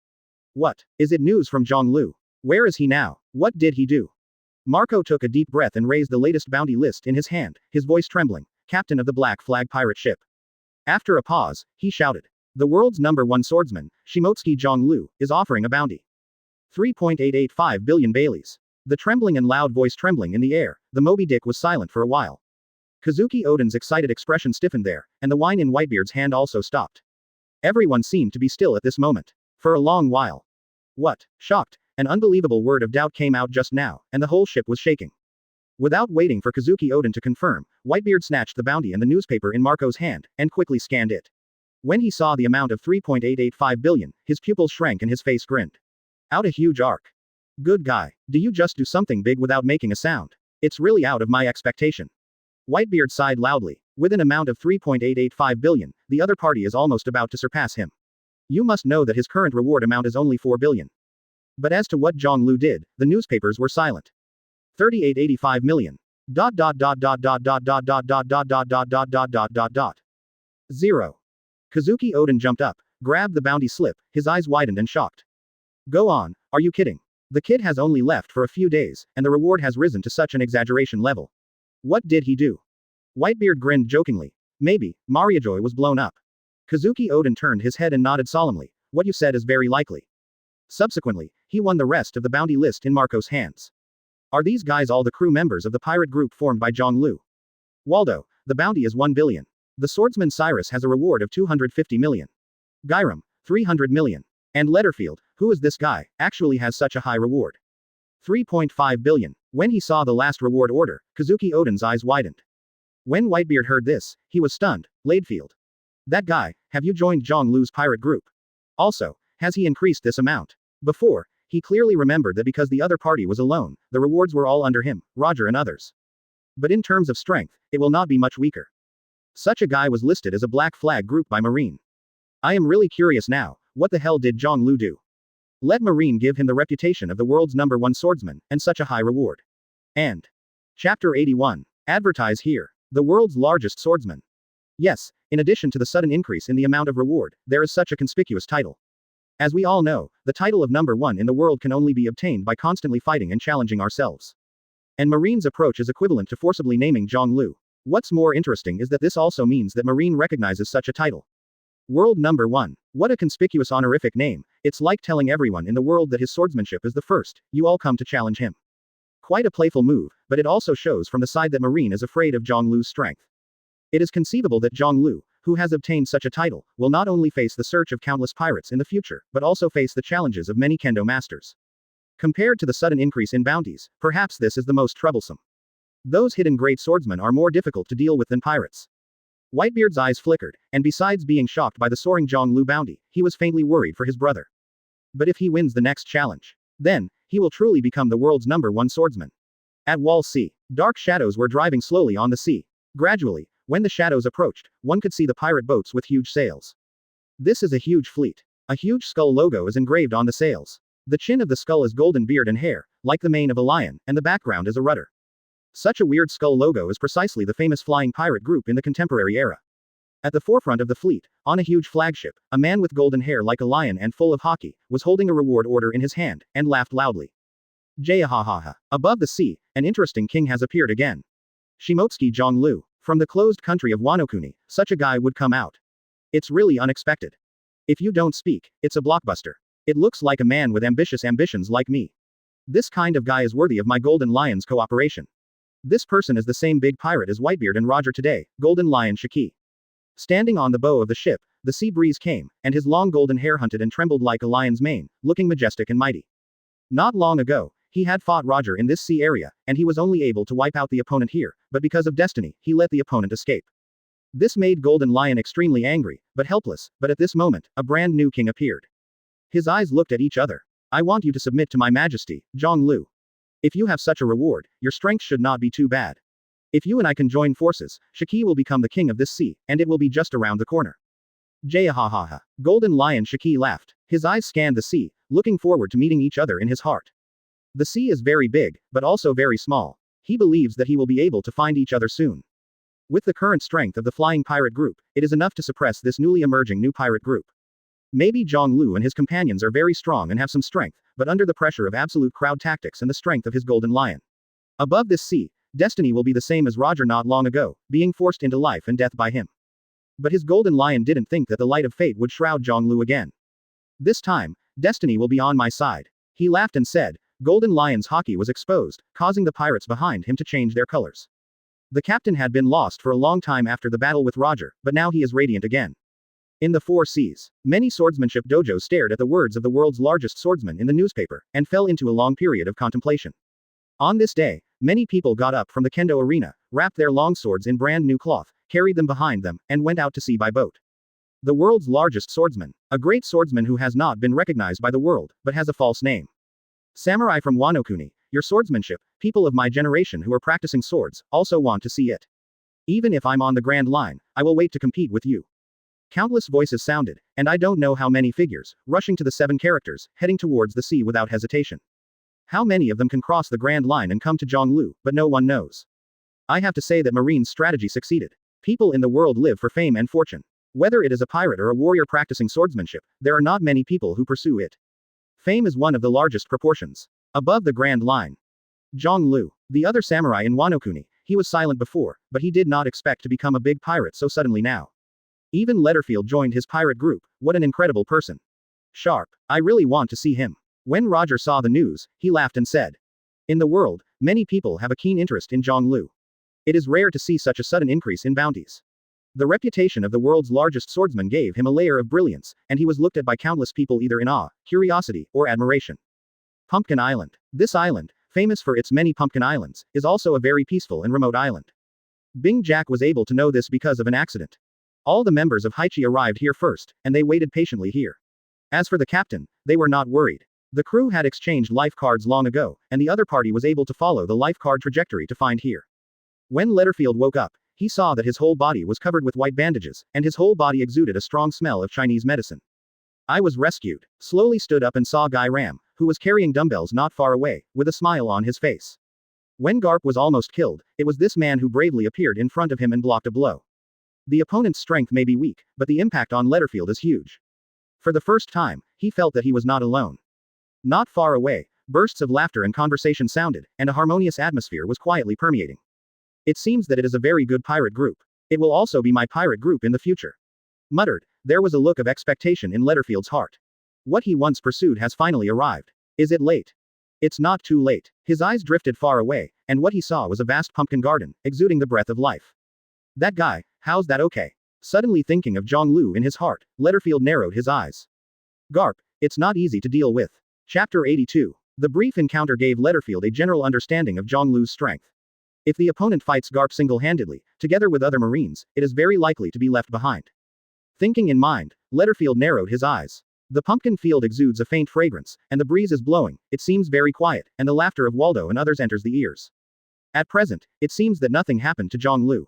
What? Is it news from Jangl Liú? Where is he now? What did he do? Marco took a deep breath and raised the latest bounty list in his hand, his voice trembling. Captain of the Black Flag pirate ship. After a pause, he shouted. The world's #1 swordsman, Shimotsuki Jiāng Liú, is offering a bounty. 3.885 billion Baileys. The trembling and loud voice trembling in the air, the Moby Dick was silent for a while. Kazuki Oden's excited expression stiffened there, and the wine in Whitebeard's hand also stopped. Everyone seemed to be still at this moment. For a long while. What? Shocked, an unbelievable word of doubt came out just now, and the whole ship was shaking. Without waiting for Kazuki Oden to confirm, Whitebeard snatched the bounty and the newspaper in Marco's hand, and quickly scanned it. When he saw the amount of 3.885 billion, his pupils shrank and his face grinned. Out a huge arc. Good guy, do you just do something big without making a sound? It's really out of my expectation. Whitebeard sighed loudly. With an amount of 3.885 billion, the other party is almost about to surpass him. You must know that his current reward amount is only 4 billion. But as to what Jangl Liú did, the newspapers were silent. 3885 million. 0. Kazuki Oden jumped up, grabbed the bounty slip, his eyes widened and shocked. Go on, are you kidding? The kid has only left for a few days, and the reward has risen to such an exaggeration level. What did he do? Whitebeard grinned jokingly. Maybe, Mariajoy was blown up. Kazuki Oden turned his head and nodded solemnly. What you said is very likely. Subsequently, he won the rest of the bounty list in Marco's hands. Are these guys all the crew members of the pirate group formed by Jangl Liú? Waldo, the bounty is 1 billion. The swordsman Cyrus has a reward of 250 million. Gyram, 300 million. And Letterfield, who is this guy, actually has such a high reward. 3.5 billion. When he saw the last reward order, Kazuki Oden's eyes widened. When Whitebeard heard this, he was stunned. Laidfield. That guy, have you joined Jangl Liú's pirate group? Also, has he increased this amount? Before, he clearly remembered that because the other party was alone, the rewards were all under him, Roger and others. But in terms of strength, it will not be much weaker. Such a guy was listed as a black flag group by Marine. I am really curious now, what the hell did Jangl Liú do? Let Marine give him the reputation of the world's #1 swordsman, and such a high reward. And. Chapter 81. Advertise here. The world's largest swordsman. Yes, in addition to the sudden increase in the amount of reward, there is such a conspicuous title. As we all know, the title of #1 in the world can only be obtained by constantly fighting and challenging ourselves. And Marine's approach is equivalent to forcibly naming Jangl Liú. What's more interesting is that this also means that Marine recognizes such a title. World #1. What a conspicuous honorific name, it's like telling everyone in the world that his swordsmanship is the first, you all come to challenge him. Quite a playful move, but it also shows from the side that Marine is afraid of Jangl Liú's strength. It is conceivable that Jangl Liú, who has obtained such a title, will not only face the search of countless pirates in the future, but also face the challenges of many kendo masters. Compared to the sudden increase in bounties, perhaps this is the most troublesome. Those hidden great swordsmen are more difficult to deal with than pirates. Whitebeard's eyes flickered, and besides being shocked by the soaring Jangl Liú bounty, he was faintly worried for his brother. But if he wins the next challenge, then, he will truly become the world's #1 swordsman. At Wall Sea, dark shadows were driving slowly on the sea. Gradually, when the shadows approached, one could see the pirate boats with huge sails. This is a huge fleet. A huge skull logo is engraved on the sails. The chin of the skull is golden beard and hair, like the mane of a lion, and the background is a rudder. Such a weird skull logo is precisely the famous flying pirate group in the contemporary era. At the forefront of the fleet, on a huge flagship, a man with golden hair like a lion and full of haki, was holding a reward order in his hand, and laughed loudly. Jahahaha. Above the sea, an interesting king has appeared again. Shimotsuki Jiāng Liú. From the closed country of Wanokuni, such a guy would come out. It's really unexpected. If you don't speak, it's a blockbuster. It looks like a man with ambitious ambitions like me. This kind of guy is worthy of my Golden Lion's cooperation. This person is the same big pirate as Whitebeard and Roger today, Golden Lion Shiki. Standing on the bow of the ship, the sea breeze came, and his long golden hair hunted and trembled like a lion's mane, looking majestic and mighty. Not long ago, he had fought Roger in this sea area, and he was only able to wipe out the opponent here, but because of destiny, he let the opponent escape. This made Golden Lion extremely angry, but helpless, but at this moment, a brand new king appeared. His eyes looked at each other. I want you to submit to my majesty, Jiāng Liú. If you have such a reward, your strength should not be too bad. If you and I can join forces, Shiki will become the king of this sea, and it will be just around the corner. Jahahaha. Golden Lion Shiki laughed. His eyes scanned the sea, looking forward to meeting each other in his heart. The sea is very big, but also very small. He believes that he will be able to find each other soon. With the current strength of the flying pirate group, it is enough to suppress this newly emerging new pirate group. Maybe Jiāng Liú and his companions are very strong and have some strength, but under the pressure of absolute crowd tactics and the strength of his Golden Lion. Above this sea, destiny will be the same as Roger not long ago, being forced into life and death by him. But his Golden Lion didn't think that the light of fate would shroud Jiāng Liú again. This time, destiny will be on my side. He laughed and said. Golden Lion's haki was exposed, causing the pirates behind him to change their colors. The captain had been lost for a long time after the battle with Roger, but now he is radiant again. In the four seas, many swordsmanship dojos stared at the words of the world's largest swordsman in the newspaper, and fell into a long period of contemplation. On this day, many people got up from the kendo arena, wrapped their long swords in brand new cloth, carried them behind them, and went out to sea by boat. The world's largest swordsman, a great swordsman who has not been recognized by the world, but has a false name. Samurai from Wanokuni, your swordsmanship, people of my generation who are practicing swords, also want to see it. Even if I'm on the grand line, I will wait to compete with you. Countless voices sounded, and I don't know how many figures, rushing to the 7 characters, heading towards the sea without hesitation. How many of them can cross the grand line and come to Jiāng Liú, but no one knows. I have to say that Marine's strategy succeeded. People in the world live for fame and fortune. Whether it is a pirate or a warrior practicing swordsmanship, there are not many people who pursue it. Fame is one of the largest proportions. Above the grand line. Jiāng Liú, the other samurai in Wanokuni, he was silent before, but he did not expect to become a big pirate so suddenly now. Even Letterfield joined his pirate group. What an incredible person. Sharp. I really want to see him. When Roger saw the news, he laughed and said. In the world, many people have a keen interest in Jiāng Liú. It is rare to see such a sudden increase in bounties. The reputation of the world's largest swordsman gave him a layer of brilliance, and he was looked at by countless people either in awe, curiosity, or admiration. Pumpkin Island. This island, famous for its many pumpkin islands, is also a very peaceful and remote island. Bing Jack was able to know this because of an accident. All the members of Haichi arrived here first, and they waited patiently here. As for the captain, they were not worried. The crew had exchanged life cards long ago, and the other party was able to follow the life card trajectory to find here. When Letterfield woke up, he saw that his whole body was covered with white bandages, and his whole body exuded a strong smell of Chinese medicine. I was rescued. Slowly stood up and saw Guy Ram, who was carrying dumbbells not far away, with a smile on his face. When Garp was almost killed, it was this man who bravely appeared in front of him and blocked a blow. The opponent's strength may be weak, but the impact on Letterfield is huge. For the first time, he felt that he was not alone. Not far away, bursts of laughter and conversation sounded, and a harmonious atmosphere was quietly permeating. It seems that it is a very good pirate group. It will also be my pirate group in the future. Muttered, there was a look of expectation in Letterfield's heart. What he once pursued has finally arrived. Is it late? It's not too late. His eyes drifted far away, and what he saw was a vast pumpkin garden, exuding the breath of life. That guy, how's that okay? Suddenly thinking of Jiāng Liú in his heart, Letterfield narrowed his eyes. Garp, it's not easy to deal with. Chapter 82. The brief encounter gave Letterfield a general understanding of Jiāng Liú's strength. If the opponent fights Garp single-handedly, together with other marines, it is very likely to be left behind. Thinking in mind, Letterfield narrowed his eyes. The pumpkin field exudes a faint fragrance, and the breeze is blowing, it seems very quiet, and the laughter of Waldo and others enters the ears. At present, it seems that nothing happened to Jiāng Liú.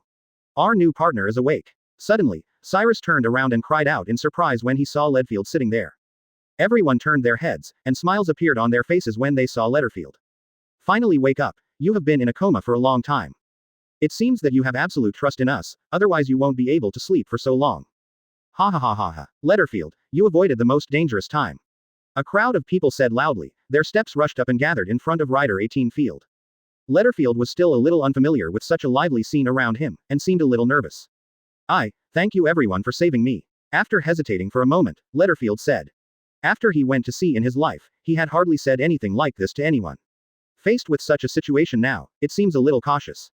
Our new partner is awake. Suddenly, Cyrus turned around and cried out in surprise when he saw Letterfield sitting there. Everyone turned their heads, and smiles appeared on their faces when they saw Letterfield. Finally wake up, You have been in a coma for a long time. It seems that you have absolute trust in us, otherwise you won't be able to sleep for so long. Ha ha ha ha ha. Letterfield, you avoided the most dangerous time. A crowd of people said loudly, their steps rushed up and gathered in front of Rider 18 Field. Letterfield was still a little unfamiliar with such a lively scene around him, and seemed a little nervous. Thank you everyone for saving me. After hesitating for a moment, Letterfield said. After he went to sea in his life, he had hardly said anything like this to anyone. Faced with such a situation now, it seems a little cautious.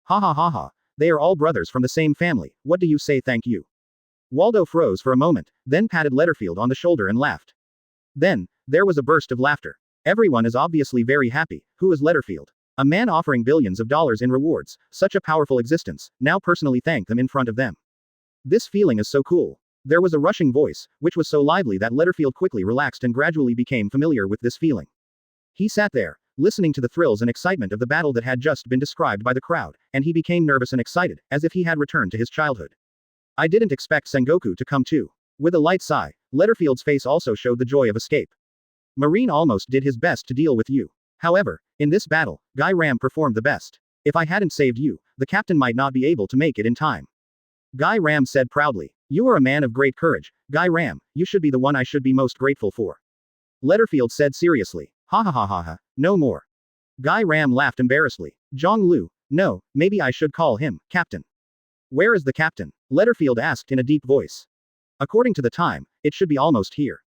Ha ha ha ha, they are all brothers from the same family, what do you say thank you? Waldo froze for a moment, then patted Letterfield on the shoulder and laughed. Then, there was a burst of laughter. Everyone is obviously very happy. Who is Letterfield? A man offering billions of dollars in rewards, such a powerful existence, now personally thank them in front of them. This feeling is so cool. There was a rushing voice, which was so lively that Letterfield quickly relaxed and gradually became familiar with this feeling. He sat there, listening to the thrills and excitement of the battle that had just been described by the crowd, and he became nervous and excited, as if he had returned to his childhood. I didn't expect Sengoku to come too. With a light sigh, Letterfield's face also showed the joy of escape. Marine almost did his best to deal with you. However, in this battle, Guy Ram performed the best. If I hadn't saved you, the captain might not be able to make it in time. Guy Ram said proudly. You are a man of great courage, Guy Ram, you should be the one I should be most grateful for. Letterfield said seriously. Ha ha ha ha ha, no more. Guy Ram laughed embarrassedly. Jangl Liú, no, maybe I should call him, Captain. Where is the captain? Letterfield asked in a deep voice. According to the time, it should be almost here.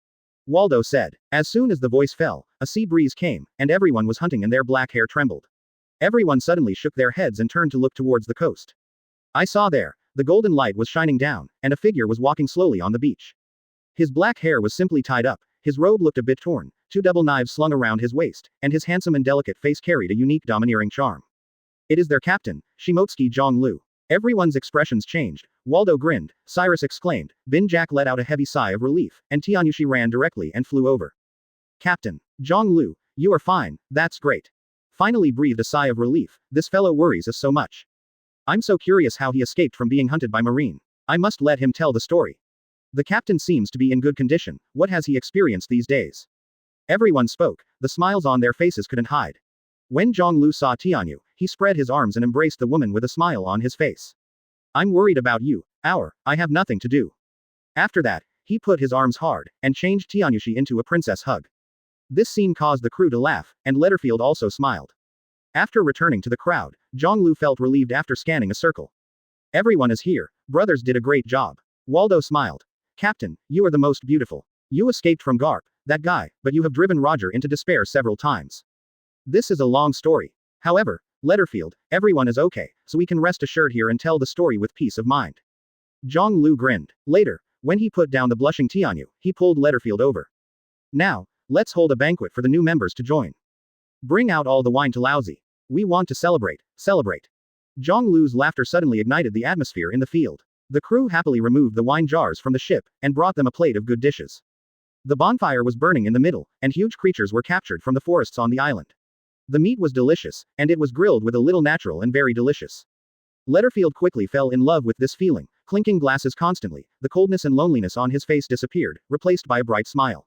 Waldo said. As soon as the voice fell, a sea breeze came, and everyone was hunting and their black hair trembled. Everyone suddenly shook their heads and turned to look towards the coast. I saw there, the golden light was shining down, and a figure was walking slowly on the beach. His black hair was simply tied up, his robe looked a bit torn, two double knives slung around his waist, and his handsome and delicate face carried a unique domineering charm. It is their captain, Shimotsuki Jiāng Liú. Everyone's expressions changed. Waldo grinned, Cyrus exclaimed, Bin Jack let out a heavy sigh of relief, and Tianyushi ran directly and flew over. Captain. Jangl Liú, you are fine, that's great. Finally breathed a sigh of relief, this fellow worries us so much. I'm so curious how he escaped from being hunted by Marine. I must let him tell the story. The captain seems to be in good condition, what has he experienced these days? Everyone spoke, the smiles on their faces couldn't hide. When Jangl Liú saw Tianyu, he spread his arms and embraced the woman with a smile on his face. I'm worried about you, I have nothing to do. After that, he put his arms hard, and changed Tianyushi into a princess hug. This scene caused the crew to laugh, and Letterfield also smiled. After returning to the crowd, Jangl Liú felt relieved after scanning a circle. Everyone is here, brothers did a great job. Waldo smiled. Captain, you are the most beautiful. You escaped from Garp, that guy, but you have driven Roger into despair several times. This is a long story. However, Letterfield, everyone is okay, so we can rest assured here and tell the story with peace of mind. Jangl Liú grinned. Later, when he put down the blushing Tianyu, he pulled Letterfield over. Now, let's hold a banquet for the new members to join. Bring out all the wine to Lousy. We want to celebrate. Jangl Liú's laughter suddenly ignited the atmosphere in the field. The crew happily removed the wine jars from the ship, and brought them a plate of good dishes. The bonfire was burning in the middle, and huge creatures were captured from the forests on the island. The meat was delicious, and it was grilled with a little natural and very delicious. Letterfield quickly fell in love with this feeling, clinking glasses constantly, the coldness and loneliness on his face disappeared, replaced by a bright smile.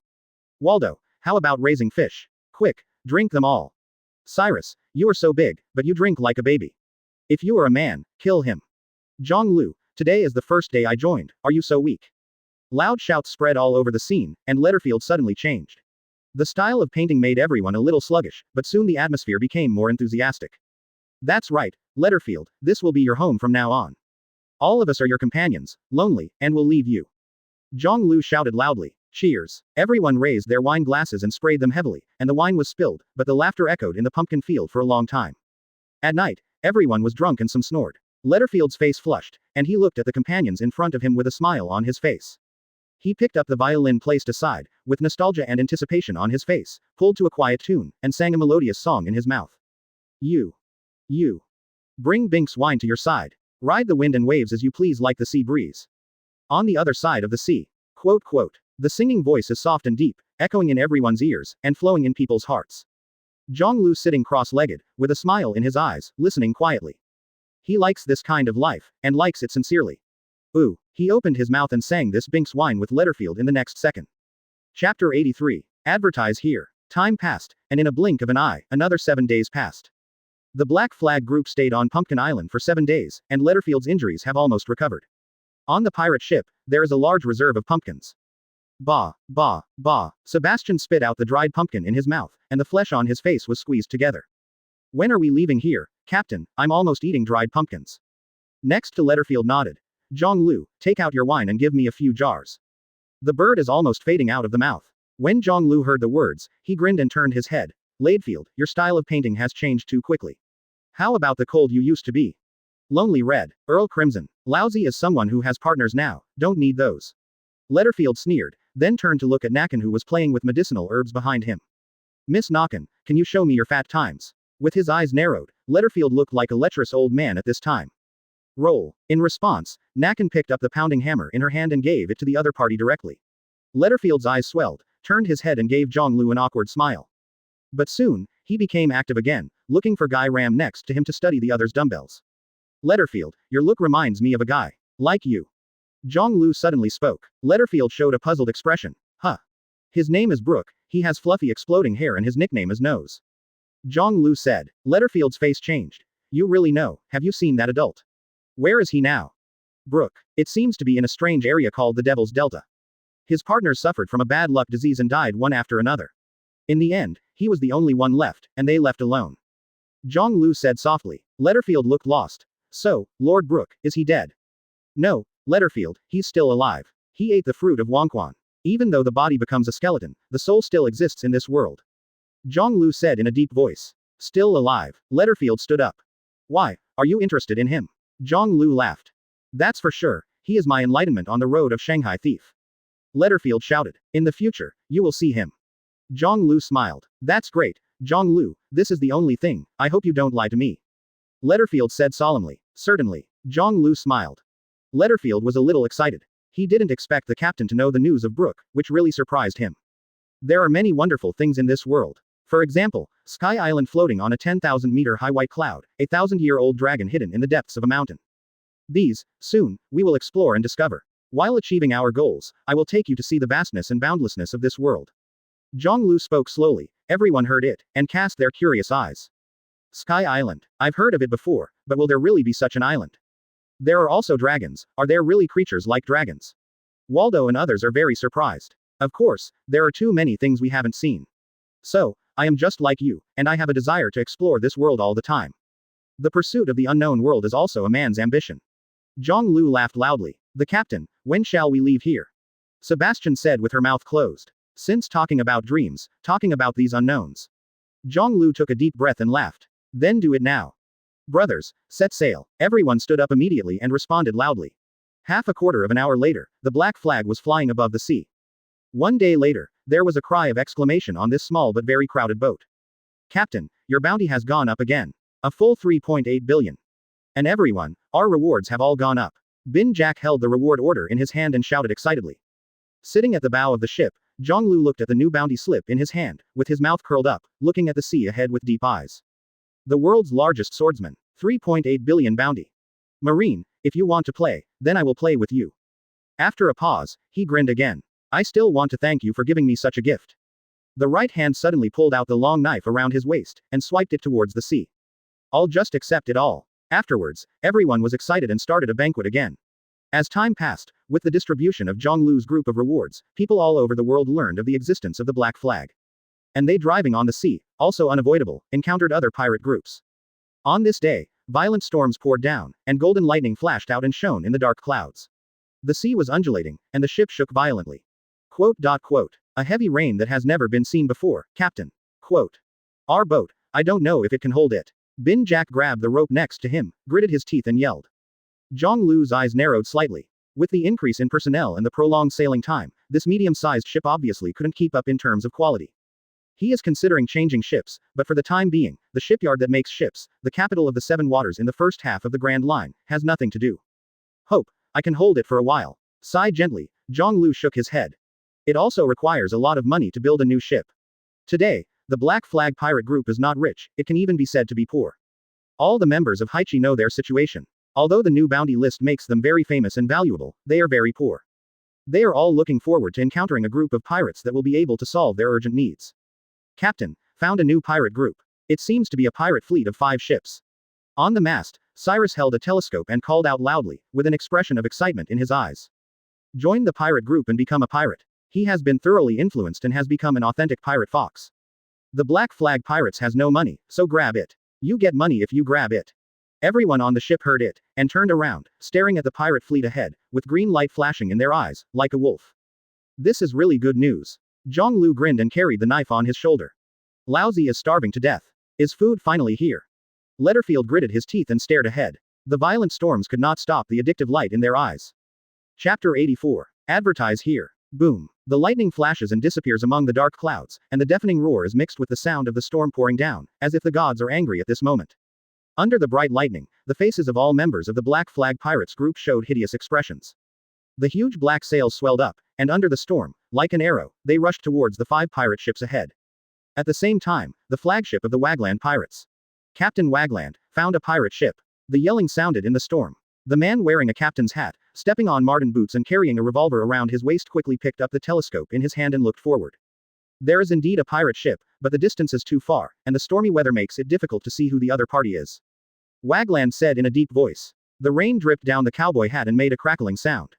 Waldo, how about raising fish? Quick, drink them all. Cyrus, you are so big, but you drink like a baby. If you are a man, kill him. Jangl Liú, today is the first day I joined, are you so weak? Loud shouts spread all over the scene, and Letterfield suddenly changed. The style of painting made everyone a little sluggish, but soon the atmosphere became more enthusiastic. That's right, Letterfield, this will be your home from now on. All of us are your companions, lonely, and will leave you. Jangl Liú shouted loudly. Cheers. Everyone raised their wine glasses and sprayed them heavily, and the wine was spilled, but the laughter echoed in the pumpkin field for a long time. At night, everyone was drunk and some snored. Letterfield's face flushed, and he looked at the companions in front of him with a smile on his face. He picked up the violin placed aside, with nostalgia and anticipation on his face, pulled to a quiet tune, and sang a melodious song in his mouth. You. Bring Bink's wine to your side. Ride the wind and waves as you please like the sea breeze. On the other side of the sea. Quote. The singing voice is soft and deep, echoing in everyone's ears, and flowing in people's hearts. Jangl Liú sitting cross-legged, with a smile in his eyes, listening quietly. He likes this kind of life, and likes it sincerely. He opened his mouth and sang this Bink's wine with Letterfield in the next second. Chapter 83. Advertise here. Time passed, and in a blink of an eye, another 7 days passed. The Black Flag group stayed on Pumpkin Island for 7 days, and Letterfield's injuries have almost recovered. On the pirate ship, there is a large reserve of pumpkins. Bah, bah, bah. Sebastian spit out the dried pumpkin in his mouth, and the flesh on his face was squeezed together. When are we leaving here, Captain? I'm almost eating dried pumpkins. Next to Letterfield nodded. Jiāng Liú, take out your wine and give me a few jars. The bird is almost fading out of the mouth. When Jiāng Liú heard the words, he grinned and turned his head. Letterfield, your style of painting has changed too quickly. How about the cold you used to be? Lonely red, Earl Crimson. Lousy as someone who has partners now, don't need those. Letterfield sneered, then turned to look at Nakan, who was playing with medicinal herbs behind him. Miss Nakan, can you show me your fat times? With his eyes narrowed, Letterfield looked like a lecherous old man at this time. Roll. In response, Nakan picked up the pounding hammer in her hand and gave it to the other party directly. Letterfield's eyes swelled, turned his head and gave Jiāng Liú an awkward smile. But soon, he became active again, looking for Guy Ram next to him to study the other's dumbbells. Letterfield, your look reminds me of a guy. Like you. Jiāng Liú suddenly spoke. Letterfield showed a puzzled expression. Huh. His name is Brook, he has fluffy exploding hair and his nickname is Nose. Jiāng Liú said. Letterfield's face changed. You really know, have you seen that adult? Where is he now? Brook. It seems to be in a strange area called the Devil's Delta. His partners suffered from a bad luck disease and died one after another. In the end, he was the only one left, and they left alone. Jiāng Liú said softly. Letterfield looked lost. So, Lord Brook, is he dead? No, Letterfield, he's still alive. He ate the fruit of Wanokuni. Even though the body becomes a skeleton, the soul still exists in this world. Jiāng Liú said in a deep voice. Still alive. Letterfield stood up. Why, are you interested in him? Jiāng Liú laughed. That's for sure, he is my enlightenment on the road of Shanghai thief. Letterfield shouted. In the future, you will see him. Jiāng Liú smiled. That's great, Jiāng Liú, this is the only thing, I hope you don't lie to me. Letterfield said solemnly. Certainly. Jiāng Liú smiled. Letterfield was a little excited. He didn't expect the captain to know the news of Brook, which really surprised him. There are many wonderful things in this world. For example, Sky Island floating on a 10,000-meter high white cloud, a 1,000-year-old dragon hidden in the depths of a mountain. These, soon, we will explore and discover. While achieving our goals, I will take you to see the vastness and boundlessness of this world. Jiāng Liú spoke slowly, everyone heard it, and cast their curious eyes. Sky Island. I've heard of it before, but will there really be such an island? There are also dragons, are there really creatures like dragons? Waldo and others are very surprised. Of course, there are too many things we haven't seen. So, I am just like you, and I have a desire to explore this world all the time. The pursuit of the unknown world is also a man's ambition. Jiāng Liú laughed loudly. The captain, when shall we leave here? Sebastian said with her mouth closed. Since talking about dreams, talking about these unknowns. Jiāng Liú took a deep breath and laughed. Then do it now. Brothers, set sail. Everyone stood up immediately and responded loudly. Half a quarter of an hour later, the black flag was flying above the sea. 1 day later, there was a cry of exclamation on this small but very crowded boat. Captain, your bounty has gone up again. A full 3.8 billion. And everyone, our rewards have all gone up. Bin Jack held the reward order in his hand and shouted excitedly. Sitting at the bow of the ship, Jiāng Liú looked at the new bounty slip in his hand, with his mouth curled up, looking at the sea ahead with deep eyes. The world's largest swordsman. 3.8 billion bounty. Marine, if you want to play, then I will play with you. After a pause, he grinned again. I still want to thank you for giving me such a gift. The right hand suddenly pulled out the long knife around his waist, and swiped it towards the sea. I'll just accept it all. Afterwards, everyone was excited and started a banquet again. As time passed, with the distribution of Jiāng Liú's group of rewards, people all over the world learned of the existence of the Black Flag. And they driving on the sea, also unavoidable, encountered other pirate groups. On this day, violent storms poured down, and golden lightning flashed out and shone in the dark clouds. The sea was undulating, and the ship shook violently. Quote. A heavy rain that has never been seen before, Captain. Quote. Our boat, I don't know if it can hold it. Bin Jack grabbed the rope next to him, gritted his teeth and yelled. Jiāng Liú's eyes narrowed slightly. With the increase in personnel and the prolonged sailing time, this medium-sized ship obviously couldn't keep up in terms of quality. He is considering changing ships, but for the time being, the shipyard that makes ships, the capital of the Seven Waters in the first half of the Grand Line, has nothing to do. Hope, I can hold it for a while. Sigh gently, Jiāng Liú shook his head. It also requires a lot of money to build a new ship. Today, the Black Flag pirate group is not rich, it can even be said to be poor. All the members of Haichi know their situation. Although the new bounty list makes them very famous and valuable, they are very poor. They are all looking forward to encountering a group of pirates that will be able to solve their urgent needs. Captain, found a new pirate group. It seems to be a pirate fleet of 5 ships. On the mast, Cyrus held a telescope and called out loudly, with an expression of excitement in his eyes. Join the pirate group and become a pirate. He has been thoroughly influenced and has become an authentic pirate fox. The Black Flag Pirates has no money, so grab it. You get money if you grab it. Everyone on the ship heard it, and turned around, staring at the pirate fleet ahead, with green light flashing in their eyes, like a wolf. This is really good news. Jangl Liú grinned and carried the knife on his shoulder. Laozi is starving to death. Is food finally here? Letterfield gritted his teeth and stared ahead. The violent storms could not stop the addictive light in their eyes. Chapter 84. Advertise here. Boom. The lightning flashes and disappears among the dark clouds, and the deafening roar is mixed with the sound of the storm pouring down, as if the gods are angry at this moment. Under the bright lightning, the faces of all members of the Black Flag Pirates group showed hideous expressions. The huge black sails swelled up, and under the storm, like an arrow, they rushed towards the 5 pirate ships ahead. At the same time, the flagship of the Wagland pirates, Captain Wagland, found a pirate ship. The yelling sounded in the storm. The man wearing a captain's hat, stepping on marten boots and carrying a revolver around his waist quickly picked up the telescope in his hand and looked forward. There is indeed a pirate ship, but the distance is too far, and the stormy weather makes it difficult to see who the other party is. Wagland said in a deep voice. The rain dripped down the cowboy hat and made a crackling sound.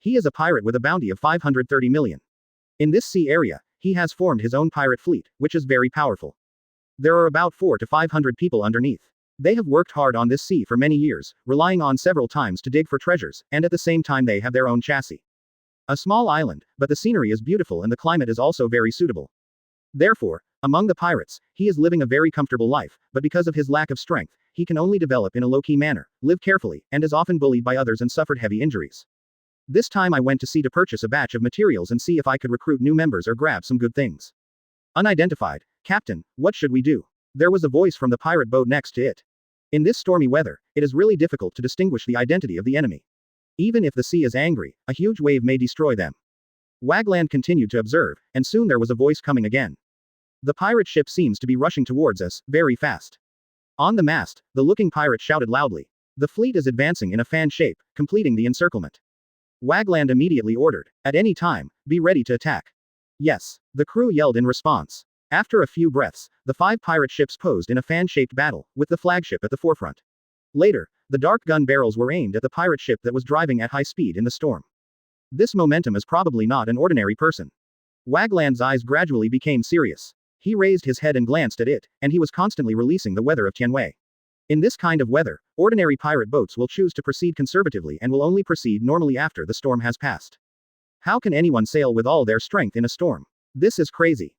He is a pirate with a bounty of 530 million. In this sea area, he has formed his own pirate fleet, which is very powerful. There are about 400 to 500 people underneath. They have worked hard on this sea for many years, relying on several times to dig for treasures, and at the same time they have their own chassis. A small island, but the scenery is beautiful and the climate is also very suitable. Therefore, among the pirates, he is living a very comfortable life, but because of his lack of strength, he can only develop in a low-key manner, live carefully, and is often bullied by others and suffered heavy injuries. This time I went to sea to purchase a batch of materials and see if I could recruit new members or grab some good things. Unidentified. Captain, what should we do? There was a voice from the pirate boat next to it. In this stormy weather, it is really difficult to distinguish the identity of the enemy. Even if the sea is angry, a huge wave may destroy them. Wagland continued to observe, and soon there was a voice coming again. The pirate ship seems to be rushing towards us, very fast. On the mast, the looking pirate shouted loudly. The fleet is advancing in a fan shape, completing the encirclement. Wagland immediately ordered, at any time, be ready to attack. Yes, the crew yelled in response. After a few breaths, the 5 pirate ships posed in a fan-shaped battle, with the flagship at the forefront. Later, the dark gun barrels were aimed at the pirate ship that was driving at high speed in the storm. This momentum is probably not an ordinary person. Wagland's eyes gradually became serious. He raised his head and glanced at it, and he was constantly releasing the weather of Tianwei. In this kind of weather, ordinary pirate boats will choose to proceed conservatively and will only proceed normally after the storm has passed. How can anyone sail with all their strength in a storm? This is crazy.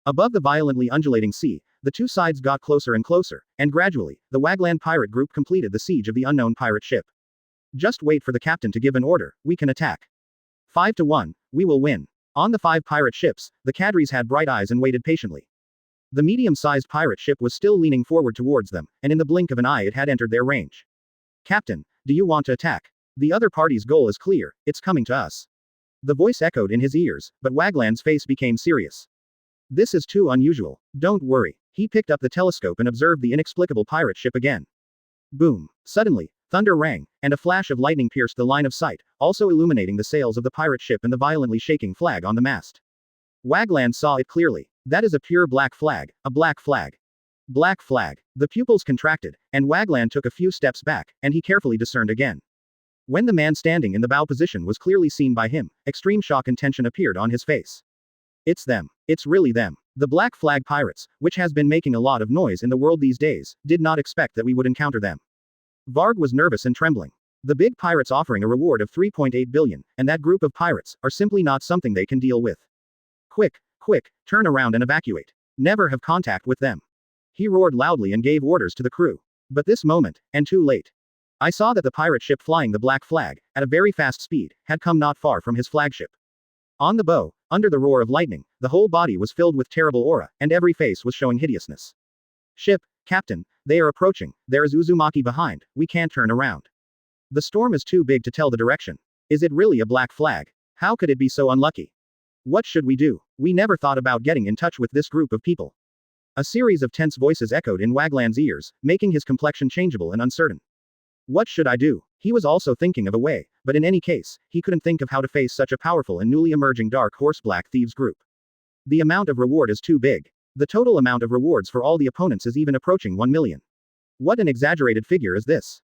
Above the violently undulating sea, the 2 sides got closer and closer, and gradually, the Wagland pirate group completed the siege of the unknown pirate ship. Just wait for the captain to give an order, we can attack. 5-1, we will win. On the 5 pirate ships, the cadres had bright eyes and waited patiently. The medium-sized pirate ship was still leaning forward towards them, and in the blink of an eye it had entered their range. Captain, do you want to attack? The other party's goal is clear, it's coming to us. The voice echoed in his ears, but Wagland's face became serious. This is too unusual. Don't worry. He picked up the telescope and observed the inexplicable pirate ship again. Boom. Suddenly, thunder rang, and a flash of lightning pierced the line of sight, also illuminating the sails of the pirate ship and the violently shaking flag on the mast. Wagland saw it clearly. That is a pure black flag, a black flag. Black flag. The pupils contracted, and Wagland took a few steps back, and he carefully discerned again. When the man standing in the bow position was clearly seen by him, extreme shock and tension appeared on his face. It's them. It's really them. The Black Flag Pirates, which has been making a lot of noise in the world these days, did not expect that we would encounter them. Varg was nervous and trembling. The big pirates offering a reward of 3.8 billion, and that group of pirates, are simply not something they can deal with. Quick, quick, turn around and evacuate. Never have contact with them. He roared loudly and gave orders to the crew. But this moment, and too late. I saw that the pirate ship flying the black flag, at a very fast speed, had come not far from his flagship. On the bow, under the roar of lightning, the whole body was filled with terrible aura, and every face was showing hideousness. Ship, Captain, they are approaching, there is Uzumaki behind, we can't turn around. The storm is too big to tell the direction. Is it really a black flag? How could it be so unlucky? What should we do? We never thought about getting in touch with this group of people. A series of tense voices echoed in Wagland's ears, making his complexion changeable and uncertain. What should I do? He was also thinking of a way, but in any case, he couldn't think of how to face such a powerful and newly emerging dark horse black thieves group. The amount of reward is too big. The total amount of rewards for all the opponents is even approaching 1 million. What an exaggerated figure is this?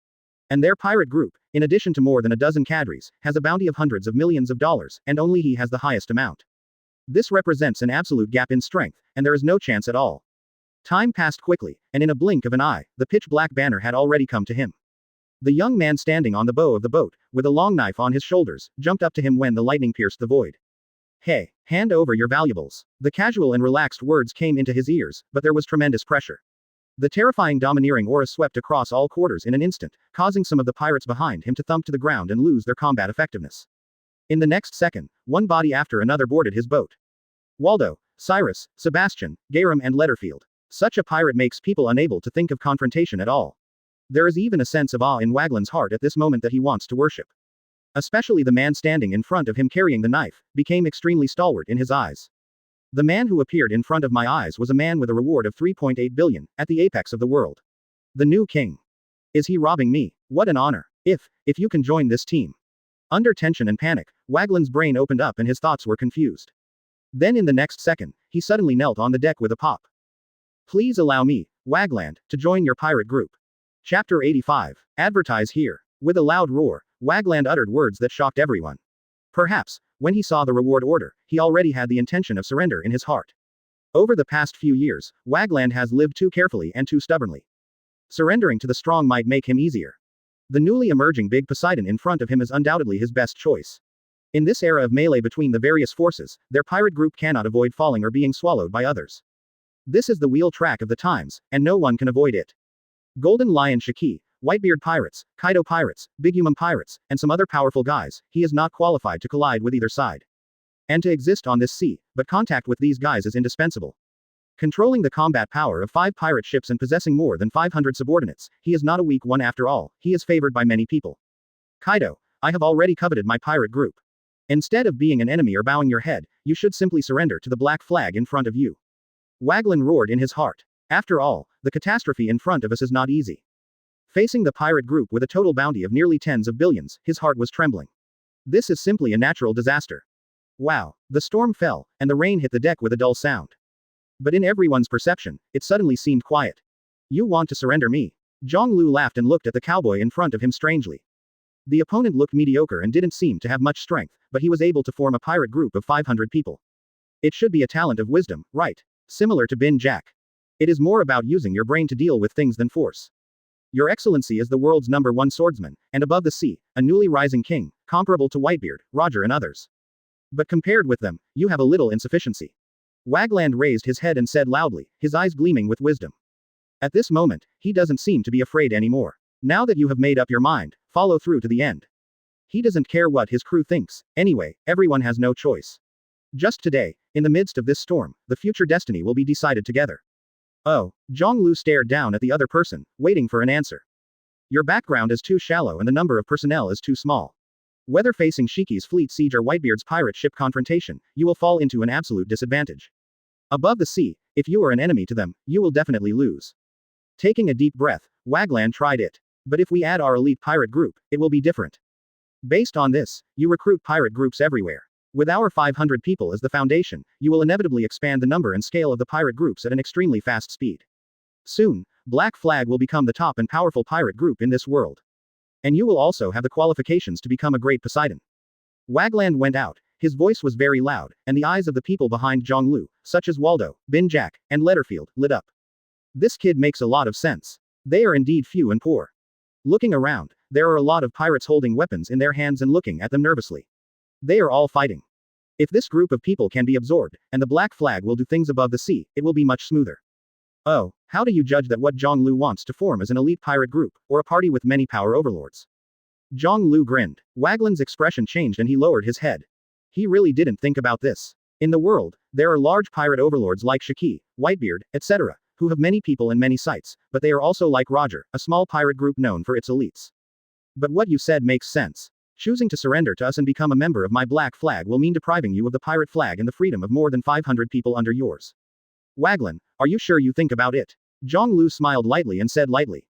And their pirate group, in addition to more than a dozen cadres, has a bounty of hundreds of millions of dollars, and only he has the highest amount. This represents an absolute gap in strength, and there is no chance at all. Time passed quickly, and in a blink of an eye, the pitch-black banner had already come to him. The young man standing on the bow of the boat, with a long knife on his shoulders, jumped up to him when the lightning pierced the void. Hey, hand over your valuables. The casual and relaxed words came into his ears, but there was tremendous pressure. The terrifying domineering aura swept across all quarters in an instant, causing some of the pirates behind him to thump to the ground and lose their combat effectiveness. In the next second, one body after another boarded his boat. Waldo, Cyrus, Sebastian, Garum and Letterfield. Such a pirate makes people unable to think of confrontation at all. There is even a sense of awe in Wagland's heart at this moment that he wants to worship. Especially the man standing in front of him carrying the knife, became extremely stalwart in his eyes. The man who appeared in front of my eyes was a man with a reward of 3.8 billion, at the apex of the world. The new king. Is he robbing me? What an honor. If you can join this team. Under tension and panic, Wagland's brain opened up and his thoughts were confused. Then in the next second, he suddenly knelt on the deck with a pop. Please allow me, Wagland, to join your pirate group. Chapter 85. Advertise here. With a loud roar, Wagland uttered words that shocked everyone. Perhaps, when he saw the reward order, he already had the intention of surrender in his heart. Over the past few years, Wagland has lived too carefully and too stubbornly. Surrendering to the strong might make him easier. The newly emerging Big Poseidon in front of him is undoubtedly his best choice. In this era of melee between the various forces, their pirate group cannot avoid falling or being swallowed by others. This is the wheel track of the times, and no one can avoid it. Golden Lion Shiki, Whitebeard pirates, Kaido pirates, Big Humum pirates, and some other powerful guys, he is not qualified to collide with either side. And to exist on this sea, but contact with these guys is indispensable. Controlling the combat power of 5 pirate ships and possessing more than 500 subordinates, he is not a weak one after all, he is favored by many people. Kaido, I have already coveted my pirate group. Instead of being an enemy or bowing your head, you should simply surrender to the black flag in front of you. Wagland roared in his heart. After all, the catastrophe in front of us is not easy. Facing the pirate group with a total bounty of nearly tens of billions, his heart was trembling. This is simply a natural disaster. Wow. The storm fell, and the rain hit the deck with a dull sound. But in everyone's perception, it suddenly seemed quiet. You want to surrender me? Jangl Liú laughed and looked at the cowboy in front of him strangely. The opponent looked mediocre and didn't seem to have much strength, but he was able to form a pirate group of 500 people. It should be a talent of wisdom, right? Similar to Bin Jack. It is more about using your brain to deal with things than force. Your Excellency is the world's #1 swordsman, and above the sea, a newly rising king, comparable to Whitebeard, Roger and others. But compared with them, you have a little insufficiency. Wagland raised his head and said loudly, his eyes gleaming with wisdom. At this moment, he doesn't seem to be afraid anymore. Now that you have made up your mind, follow through to the end. He doesn't care what his crew thinks, anyway, everyone has no choice. Just today, in the midst of this storm, the future destiny will be decided together. Oh, Jangl Liú stared down at the other person, waiting for an answer. Your background is too shallow and the number of personnel is too small. Whether facing Shiki's fleet siege or Whitebeard's pirate ship confrontation, you will fall into an absolute disadvantage. Above the sea, if you are an enemy to them, you will definitely lose. Taking a deep breath, Wagland tried it. But if we add our elite pirate group, it will be different. Based on this, you recruit pirate groups everywhere. With our 500 people as the foundation, you will inevitably expand the number and scale of the pirate groups at an extremely fast speed. Soon, Black Flag will become the top and powerful pirate group in this world. And you will also have the qualifications to become a great Poseidon. Wagland went out, his voice was very loud, and the eyes of the people behind Jangl Liú, such as Waldo, Bin Jack, and Letterfield, lit up. This kid makes a lot of sense. They are indeed few and poor. Looking around, there are a lot of pirates holding weapons in their hands and looking at them nervously. They are all fighting. If this group of people can be absorbed, and the Black Flag will do things above the sea, it will be much smoother. Oh, how do you judge that what Jangl Liú wants to form as an elite pirate group, or a party with many power overlords? Jangl Liú grinned. Wagland's expression changed and he lowered his head. He really didn't think about this. In the world, there are large pirate overlords like Shiki, Whitebeard, etc., who have many people and many sites, but they are also like Roger, a small pirate group known for its elites. But what you said makes sense. Choosing to surrender to us and become a member of my Black Flag will mean depriving you of the pirate flag and the freedom of more than 500 people under yours. Wagland, are you sure you think about it? Jangl Liú smiled lightly and said lightly.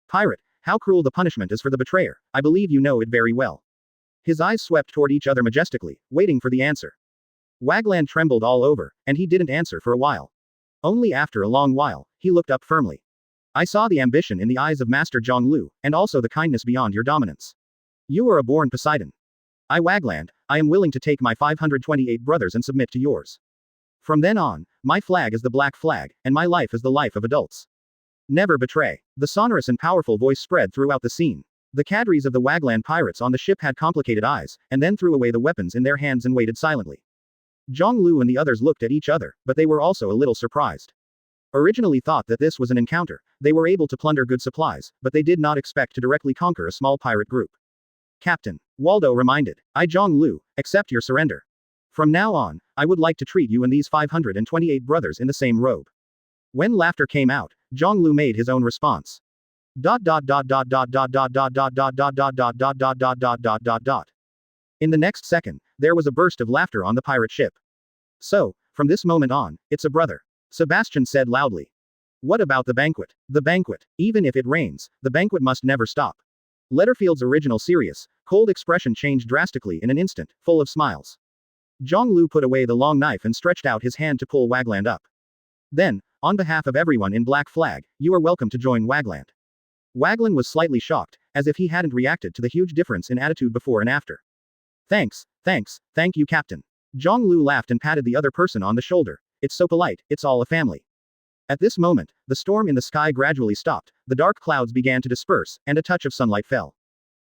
Pirate, how cruel the punishment is for the betrayer, I believe you know it very well. His eyes swept toward each other majestically, waiting for the answer. Wagland trembled all over, and he didn't answer for a while. Only after a long while, he looked up firmly. I saw the ambition in the eyes of Master Jangl Liú, and also the kindness beyond your dominance. You are a born Poseidon. Wagland, I am willing to take my 528 brothers and submit to yours. From then on, my flag is the black flag, and my life is the life of adults. Never betray. The sonorous and powerful voice spread throughout the scene. The cadres of the Wagland pirates on the ship had complicated eyes, and then threw away the weapons in their hands and waited silently. Jangl Liú and the others looked at each other, but they were also a little surprised. Originally thought that this was an encounter, they were able to plunder good supplies, but they did not expect to directly conquer a small pirate group. Captain, Waldo reminded, I Jangl Liú, accept your surrender. From now on, I would like to treat you and these 528 brothers in the same robe. When laughter came out, Jangl Liú made his own response. In the next second, there was a burst of laughter on the pirate ship. So, from this moment on, it's a brother. Sebastian said loudly. What about the banquet? The banquet. Even if it rains, the banquet must never stop. Letterfield's original serious, cold expression changed drastically in an instant, full of smiles. Jangl Liú put away the long knife and stretched out his hand to pull Wagland up. Then, on behalf of everyone in Black Flag, you are welcome to join Wagland. Wagland was slightly shocked, as if he hadn't reacted to the huge difference in attitude before and after. Thank you Captain. Jangl Liú laughed and patted the other person on the shoulder. It's so polite, it's all a family. At this moment, the storm in the sky gradually stopped, the dark clouds began to disperse, and a touch of sunlight fell.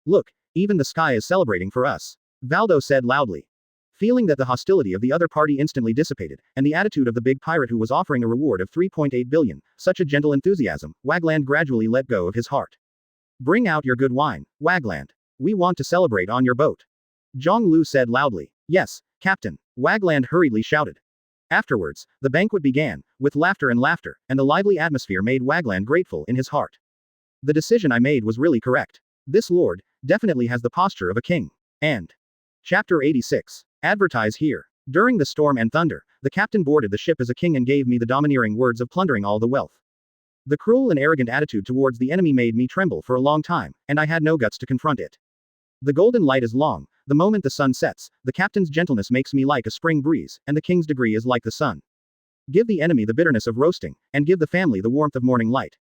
Look, even the sky is celebrating for us. Valdo said loudly. Feeling that the hostility of the other party instantly dissipated, and the attitude of the big pirate who was offering a reward of 3.8 billion, such a gentle enthusiasm, Wagland gradually let go of his heart. Bring out your good wine, Wagland. We want to celebrate on your boat. Jangl Liú said loudly. Yes, Captain. Wagland hurriedly shouted. Afterwards, the banquet began, with laughter, and the lively atmosphere made Wagland grateful in his heart. The decision I made was really correct. This lord definitely has the posture of a king. And Chapter 86. Advertise here. During the storm and thunder, the captain boarded the ship as a king and gave me the domineering words of plundering all the wealth. The cruel and arrogant attitude towards the enemy made me tremble for a long time, and I had no guts to confront it. The golden light is long, the moment the sun sets, the captain's gentleness makes me like a spring breeze, and the king's degree is like the sun. Give the enemy the bitterness of roasting, and give the family the warmth of morning light.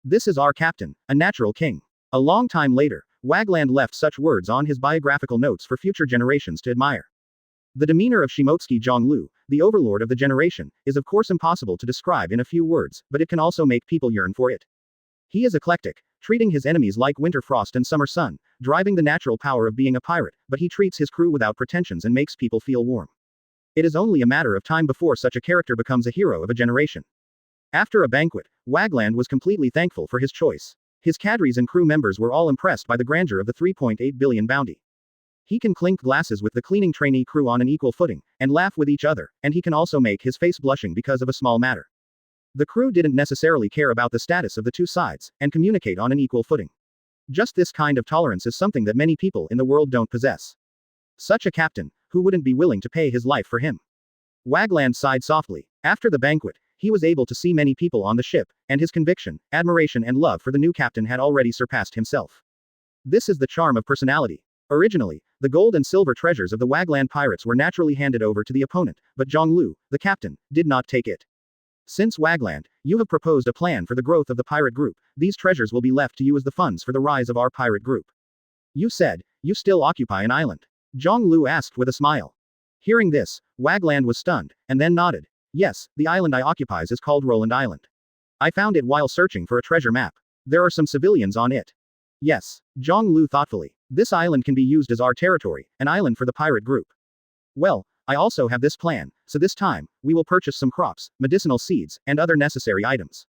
This is our captain, a natural king. A long time later, Wagland left such words on his biographical notes for future generations to admire. The demeanor of Shimotsuki Jiāng Liú, the overlord of the generation, is of course impossible to describe in a few words, but it can also make people yearn for it. He is eclectic, treating his enemies like winter frost and summer sun, driving the natural power of being a pirate, but he treats his crew without pretensions and makes people feel warm. It is only a matter of time before such a character becomes a hero of a generation. After a banquet, Wagland was completely thankful for his choice. His cadres and crew members were all impressed by the grandeur of the 3.8 billion bounty. He can clink glasses with the cleaning trainee crew on an equal footing, and laugh with each other, and he can also make his face blushing because of a small matter. The crew didn't necessarily care about the status of the two sides, and communicate on an equal footing. Just this kind of tolerance is something that many people in the world don't possess. Such a captain, who wouldn't be willing to pay his life for him? Wagland sighed softly. After the banquet, he was able to see many people on the ship, and his conviction, admiration and love for the new captain had already surpassed himself. This is the charm of personality. Originally, the gold and silver treasures of the Wagland pirates were naturally handed over to the opponent, but Jangl Liú, the captain, did not take it. Since Wagland, you have proposed a plan for the growth of the pirate group, these treasures will be left to you as the funds for the rise of our pirate group. You said, you still occupy an island. Jangl Liú asked with a smile. Hearing this, Wagland was stunned, and then nodded. Yes, the island I occupies is called Roland Island. I found it while searching for a treasure map. There are some civilians on it. Yes, Jangl Liú thoughtfully. This island can be used as our territory, an island for the pirate group. Well, I also have this plan, so this time, we will purchase some crops, medicinal seeds, and other necessary items.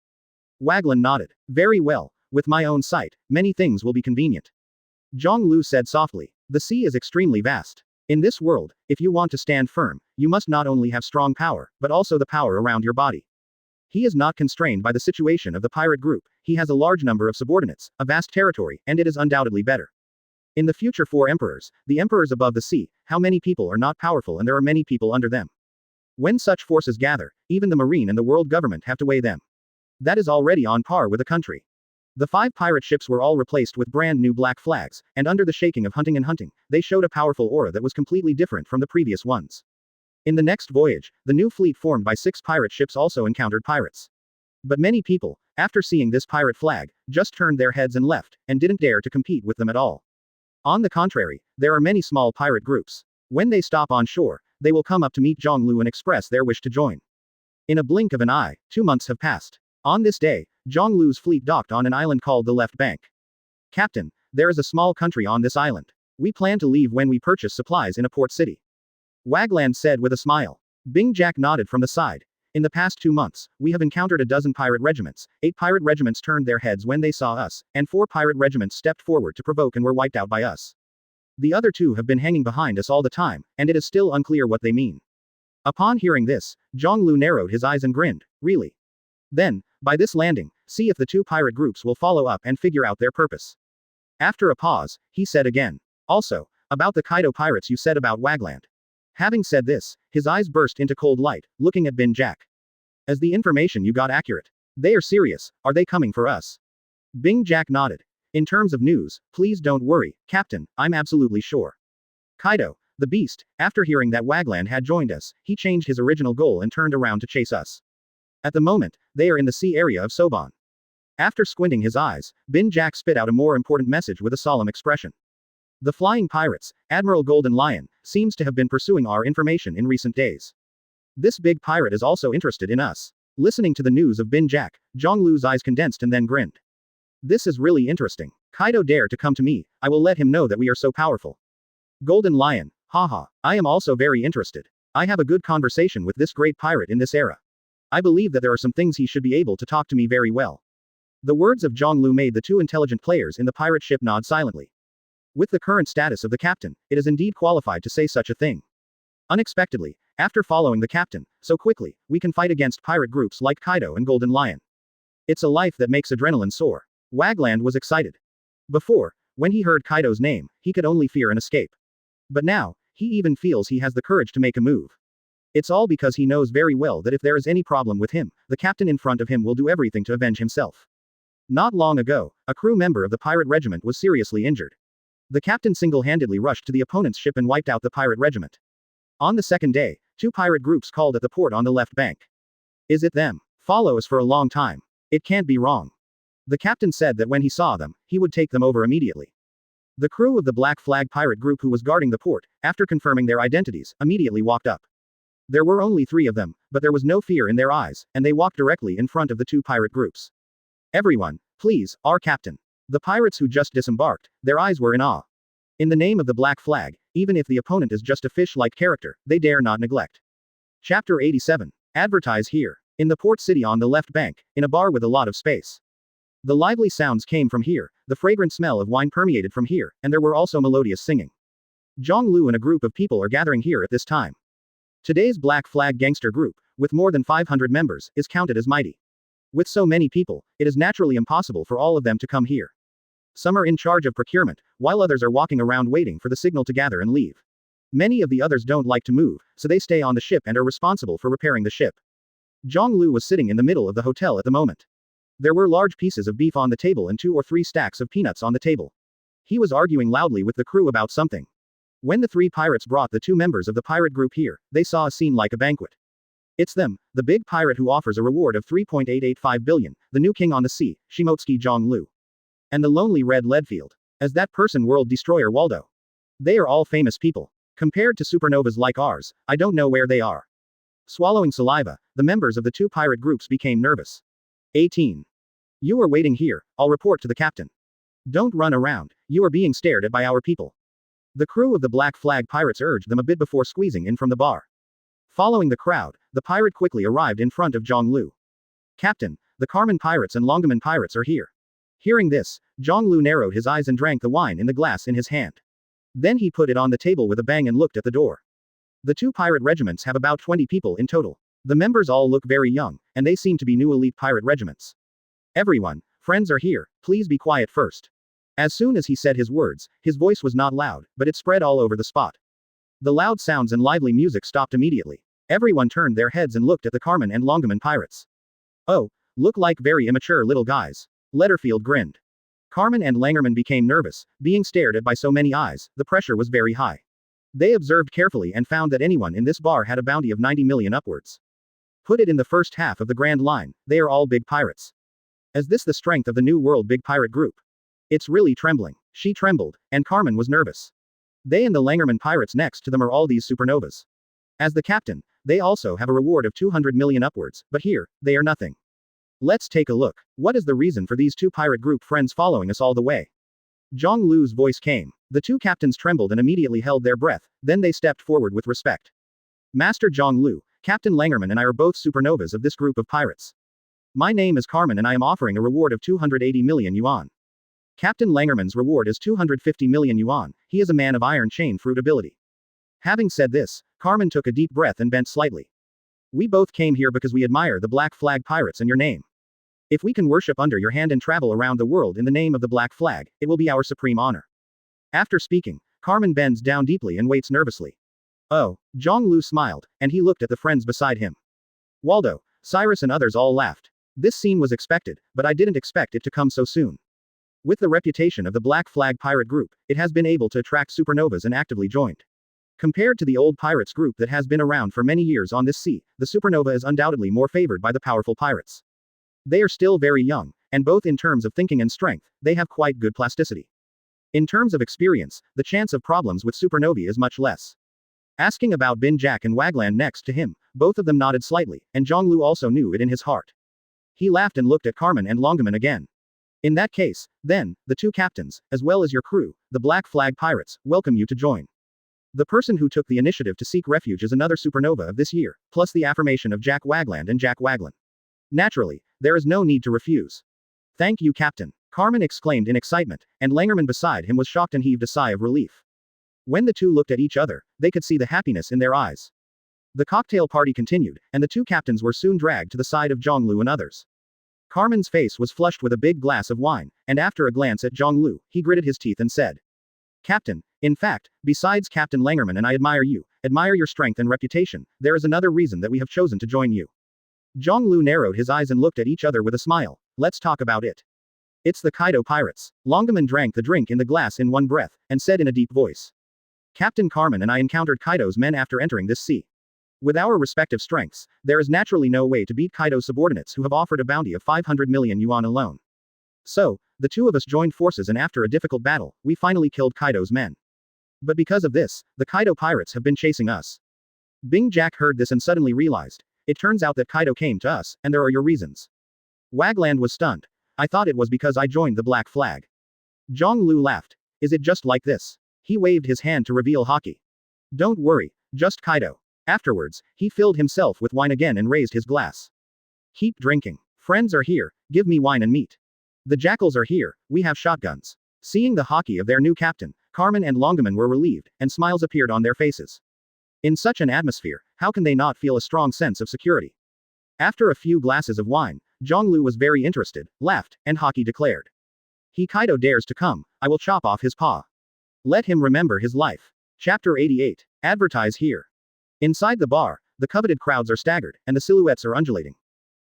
Wagland nodded. Very well, with my own sight, many things will be convenient. Jangl Liú said softly. The sea is extremely vast. In this world, if you want to stand firm, you must not only have strong power, but also the power around your body. He is not constrained by the situation of the pirate group, he has a large number of subordinates, a vast territory, and it is undoubtedly better. In the future 4 emperors, the emperors above the sea, how many people are not powerful and there are many people under them. When such forces gather, even the marine and the world government have to weigh them. That is already on par with a country. The 5 pirate ships were all replaced with brand new black flags, and under the shaking of hunting, they showed a powerful aura that was completely different from the previous ones. In the next voyage, the new fleet formed by 6 pirate ships also encountered pirates. But many people, after seeing this pirate flag, just turned their heads and left, and didn't dare to compete with them at all. On the contrary, there are many small pirate groups. When they stop on shore, they will come up to meet Jiāng Liú and express their wish to join. In a blink of an eye, 2 months have passed. On this day, Jiāng Liú's fleet docked on an island called the Left Bank. Captain, there is a small country on this island. We plan to leave when we purchase supplies in a port city. Wagland said with a smile. Bing Jack nodded from the side. In the past 2 months, we have encountered a dozen pirate regiments. 8 pirate regiments turned their heads when they saw us, and 4 pirate regiments stepped forward to provoke and were wiped out by us. The other 2 have been hanging behind us all the time, and it is still unclear what they mean. Upon hearing this, Jiāng Liú narrowed his eyes and grinned. Really? Then, by this landing, see if the 2 pirate groups will follow up and figure out their purpose. After a pause, he said again. Also, about the Kaido pirates you said about Wagland. Having said this, his eyes burst into cold light, looking at Bin Jack. Is the information you got accurate? They are serious, are they coming for us? Bing Jack nodded. In terms of news, please don't worry, Captain, I'm absolutely sure. Kaido, the beast, after hearing that Wagland had joined us, he changed his original goal and turned around to chase us. At the moment, they are in the sea area of Soban. After squinting his eyes, Bin Jack spit out a more important message with a solemn expression. The flying pirates, Admiral Golden Lion, seems to have been pursuing our information in recent days. This big pirate is also interested in us. Listening to the news of Bin Jack, Jiāng Liú's eyes condensed and then grinned. This is really interesting. Kaido dare to come to me, I will let him know that we are so powerful. Golden Lion, haha, I am also very interested. I have a good conversation with this great pirate in this era. I believe that there are some things he should be able to talk to me very well. The words of Jiāng Liú made the 2 intelligent players in the pirate ship nod silently. With the current status of the captain, it is indeed qualified to say such a thing. Unexpectedly, after following the captain so quickly, we can fight against pirate groups like Kaido and Golden Lion. It's a life that makes adrenaline soar. Wagland was excited. Before, when he heard Kaido's name, he could only fear an escape. But now, he even feels he has the courage to make a move. It's all because he knows very well that if there is any problem with him, the captain in front of him will do everything to avenge himself. Not long ago, a crew member of the pirate regiment was seriously injured. The captain single-handedly rushed to the opponent's ship and wiped out the pirate regiment. On the second day, 2 pirate groups called at the port on the left bank. Is it them? Follow us for a long time. It can't be wrong. The captain said that when he saw them, he would take them over immediately. The crew of the Black Flag pirate group who was guarding the port, after confirming their identities, immediately walked up. There were only 3 of them, but there was no fear in their eyes, and they walked directly in front of the 2 pirate groups. Everyone, please, our captain. The pirates who just disembarked, their eyes were in awe. In the name of the Black Flag, even if the opponent is just a fish-like character, they dare not neglect. Chapter 87. Advertise here. In the port city on the left bank, in a bar with a lot of space. The lively sounds came from here, the fragrant smell of wine permeated from here, and there were also melodious singing. Jiāng Liú and a group of people are gathering here at this time. Today's Black Flag gangster group, with more than 500 members, is counted as mighty. With so many people, it is naturally impossible for all of them to come here. Some are in charge of procurement, while others are walking around waiting for the signal to gather and leave. Many of the others don't like to move, so they stay on the ship and are responsible for repairing the ship. Jiāng Liú was sitting in the middle of the hotel at the moment. There were large pieces of beef on the table and 2 or 3 stacks of peanuts on the table. He was arguing loudly with the crew about something. When the 3 pirates brought the 2 members of the pirate group here, they saw a scene like a banquet. It's them, the big pirate who offers a reward of 3.885 billion, the new king on the sea, Shimotsuki Jiāng Liú. And the lonely red Leadfield. As that person world destroyer Waldo. They are all famous people. Compared to supernovas like ours, I don't know where they are. Swallowing saliva, the members of the 2 pirate groups became nervous. 18. You are waiting here, I'll report to the captain. Don't run around, you are being stared at by our people. The crew of the Black Flag pirates urged them a bit before squeezing in from the bar. Following the crowd, the pirate quickly arrived in front of Jiāng Liú. Captain, the Carmen pirates and Longaman pirates are here. Hearing this, Jiāng Liú narrowed his eyes and drank the wine in the glass in his hand. Then he put it on the table with a bang and looked at the door. The 2 pirate regiments have about 20 people in total. The members all look very young, and they seem to be new elite pirate regiments. Everyone, friends are here, please be quiet first. As soon as he said his words, his voice was not loud, but it spread all over the spot. The loud sounds and lively music stopped immediately. Everyone turned their heads and looked at the Carmen and Longaman pirates. Oh, look like very immature little guys. Leatherfield grinned. Carmen and Langerman became nervous, being stared at by so many eyes, the pressure was very high. They observed carefully and found that anyone in this bar had a bounty of 90 million upwards. Put it in the first half of the Grand Line, they are all big pirates. Is this the strength of the New World Big Pirate Group? It's really trembling. She trembled, and Carmen was nervous. They and the Langerman pirates next to them are all these supernovas. As the captain, they also have a reward of 200 million upwards, but here, they are nothing. Let's take a look. What is the reason for these two pirate group friends following us all the way? Jangl Liú's voice came. The two captains trembled and immediately held their breath, then they stepped forward with respect. Master Jangl Liú, Captain Langerman and I are both supernovas of this group of pirates. My name is Carmen and I am offering a reward of 280 million yuan. Captain Langerman's reward is 250 million yuan, he is a man of iron chain fruit ability. Having said this, Carmen took a deep breath and bent slightly. We both came here because we admire the Black Flag pirates and your name. If we can worship under your hand and travel around the world in the name of the Black Flag, it will be our supreme honor. After speaking, Carmen bends down deeply and waits nervously. Oh, Jangl Liú smiled, and he looked at the friends beside him. Waldo, Cyrus and others all laughed. This scene was expected, but I didn't expect it to come so soon. With the reputation of the Black Flag pirate group, it has been able to attract supernovas and actively joined. Compared to the old pirates group that has been around for many years on this sea, the supernova is undoubtedly more favored by the powerful pirates. They are still very young, and both in terms of thinking and strength, they have quite good plasticity. In terms of experience, the chance of problems with supernovae is much less. Asking about Bin Jack and Wagland next to him, both of them nodded slightly, and Jangl Liú also knew it in his heart. He laughed and looked at Carmen and Longaman again. In that case, then, the two captains, as well as your crew, the Black Flag pirates, welcome you to join. The person who took the initiative to seek refuge is another supernova of this year, plus the affirmation of Jack Wagland and Jack Wagland. Naturally, there is no need to refuse. Thank you, Captain, Carmen exclaimed in excitement, and Langerman beside him was shocked and heaved a sigh of relief. When the two looked at each other, they could see the happiness in their eyes. The cocktail party continued, and the two captains were soon dragged to the side of Jangl Liú and others. Carmen's face was flushed with a big glass of wine, and after a glance at Jangl Liú, he gritted his teeth and said, Captain, in fact, besides Captain Langerman and I admire your strength and reputation, there is another reason that we have chosen to join you. Jangl Liú narrowed his eyes and looked at each other with a smile. Let's talk about it. It's the Kaido pirates. Longaman drank the drink in the glass in one breath, and said in a deep voice. Captain Carmen and I encountered Kaido's men after entering this sea. With our respective strengths, there is naturally no way to beat Kaido's subordinates who have offered a bounty of 500 million yuan alone. So, the two of us joined forces and after a difficult battle, we finally killed Kaido's men. But because of this, the Kaido pirates have been chasing us. Bing Jack heard this and suddenly realized. It turns out that Kaido came to us, and there are your reasons. Wagland was stunned. I thought it was because I joined the Black Flag. Jangl Liú laughed. Is it just like this? He waved his hand to reveal Haki. Don't worry, just Kaido. Afterwards, he filled himself with wine again and raised his glass. Keep drinking. Friends are here, give me wine and meat. The jackals are here, we have shotguns. Seeing the Haki of their new captain, Carmen and Longaman were relieved, and smiles appeared on their faces. In such an atmosphere, how can they not feel a strong sense of security? After a few glasses of wine, Jangl Liú was very interested, laughed, and Haki declared. He Kaido dares to come, I will chop off his paw. Let him remember his life. Chapter 88. Advertise here. Inside the bar, the coveted crowds are staggered, and the silhouettes are undulating.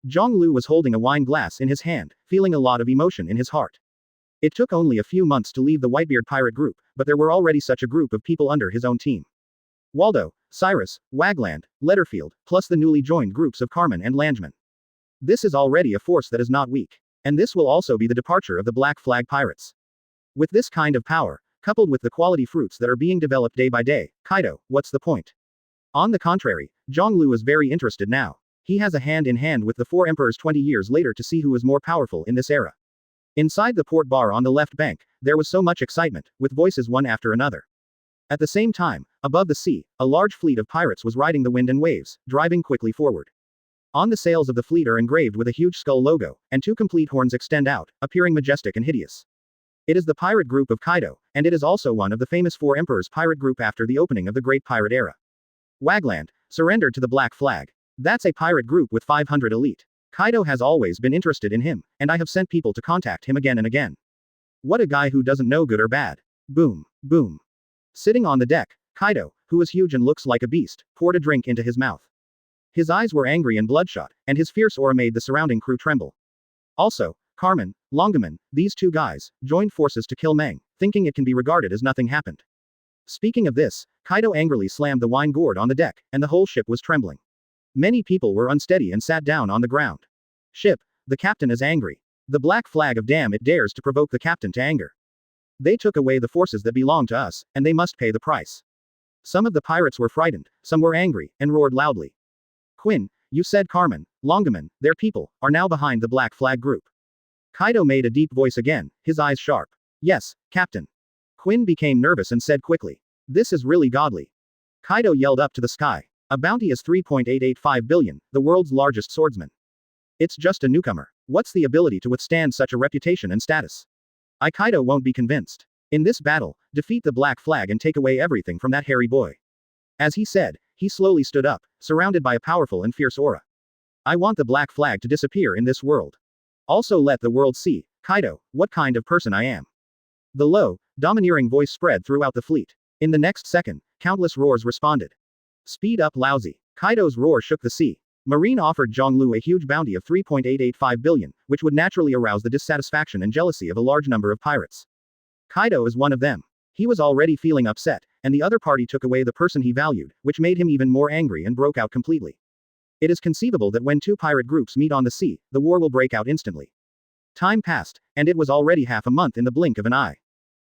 Jangl Liú was holding a wine glass in his hand, feeling a lot of emotion in his heart. It took only a few months to leave the Whitebeard pirate group, but there were already such a group of people under his own team. Waldo, Cyrus, Wagland, Letterfield, plus the newly joined groups of Carmen and Langeman. This is already a force that is not weak. And this will also be the departure of the Black Flag pirates. With this kind of power, coupled with the quality fruits that are being developed day by day, Kaido, what's the point? On the contrary, Jangl Liú is very interested now. He has a hand in hand with the four emperors 20 years later to see who is more powerful in this era. Inside the port bar on the left bank, there was so much excitement, with voices one after another. At the same time, above the sea, a large fleet of pirates was riding the wind and waves, driving quickly forward. On the sails of the fleet are engraved with a huge skull logo, and two complete horns extend out, appearing majestic and hideous. It is the pirate group of Kaido, and it is also one of the famous four emperors pirate group after the opening of the Great Pirate Era. Wagland, surrendered to the Black Flag. That's a pirate group with 500 elite. Kaido has always been interested in him, and I have sent people to contact him again and again. What a guy who doesn't know good or bad. Boom, boom. Sitting on the deck, Kaido, who is huge and looks like a beast, poured a drink into his mouth. His eyes were angry and bloodshot, and his fierce aura made the surrounding crew tremble. Also, Carmen, Longaman, these two guys, joined forces to kill Meng, thinking it can be regarded as nothing happened. Speaking of this, Kaido angrily slammed the wine gourd on the deck, and the whole ship was trembling. Many people were unsteady and sat down on the ground. Ship, the captain is angry. The black flag of damn it dares to provoke the captain to anger. They took away the forces that belong to us, and they must pay the price. Some of the pirates were frightened, some were angry, and roared loudly. Quinn, you said Carmen, Longaman, their people, are now behind the black flag group. Kaido made a deep voice again, his eyes sharp. Yes, Captain. Quinn became nervous and said quickly. This is really godly. Kaido yelled up to the sky. A bounty is 3.885 billion, the world's largest swordsman. It's just a newcomer. What's the ability to withstand such a reputation and status? Kaido won't be convinced. In this battle, defeat the black flag and take away everything from that hairy boy. As he said, he slowly stood up, surrounded by a powerful and fierce aura. I want the black flag to disappear in this world. Also let the world see, Kaido, what kind of person I am. The low, domineering voice spread throughout the fleet. In the next second, countless roars responded. Speed up lousy. Kaido's roar shook the sea. Marine offered Jangl a huge bounty of 3.885 billion, which would naturally arouse the dissatisfaction and jealousy of a large number of pirates. Kaido is one of them. He was already feeling upset, and the other party took away the person he valued, which made him even more angry and broke out completely. It is conceivable that when two pirate groups meet on the sea, the war will break out instantly. Time passed, and it was already half a month in the blink of an eye.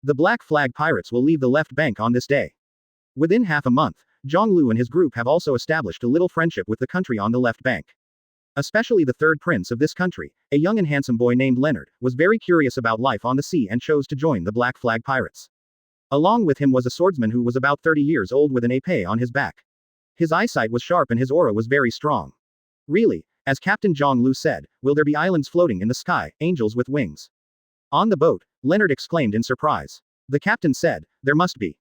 The Black Flag pirates will leave the left bank on this day. Within half a month, Jangl and his group have also established a little friendship with the country on the left bank. Especially the third prince of this country, a young and handsome boy named Leonard, was very curious about life on the sea and chose to join the Black Flag pirates. Along with him was a swordsman who was about 30 years old with an épée on his back. His eyesight was sharp and his aura was very strong. Really, as Captain Jangl said, will there be islands floating in the sky, angels with wings? On the boat, Leonard exclaimed in surprise. The captain said, there must be.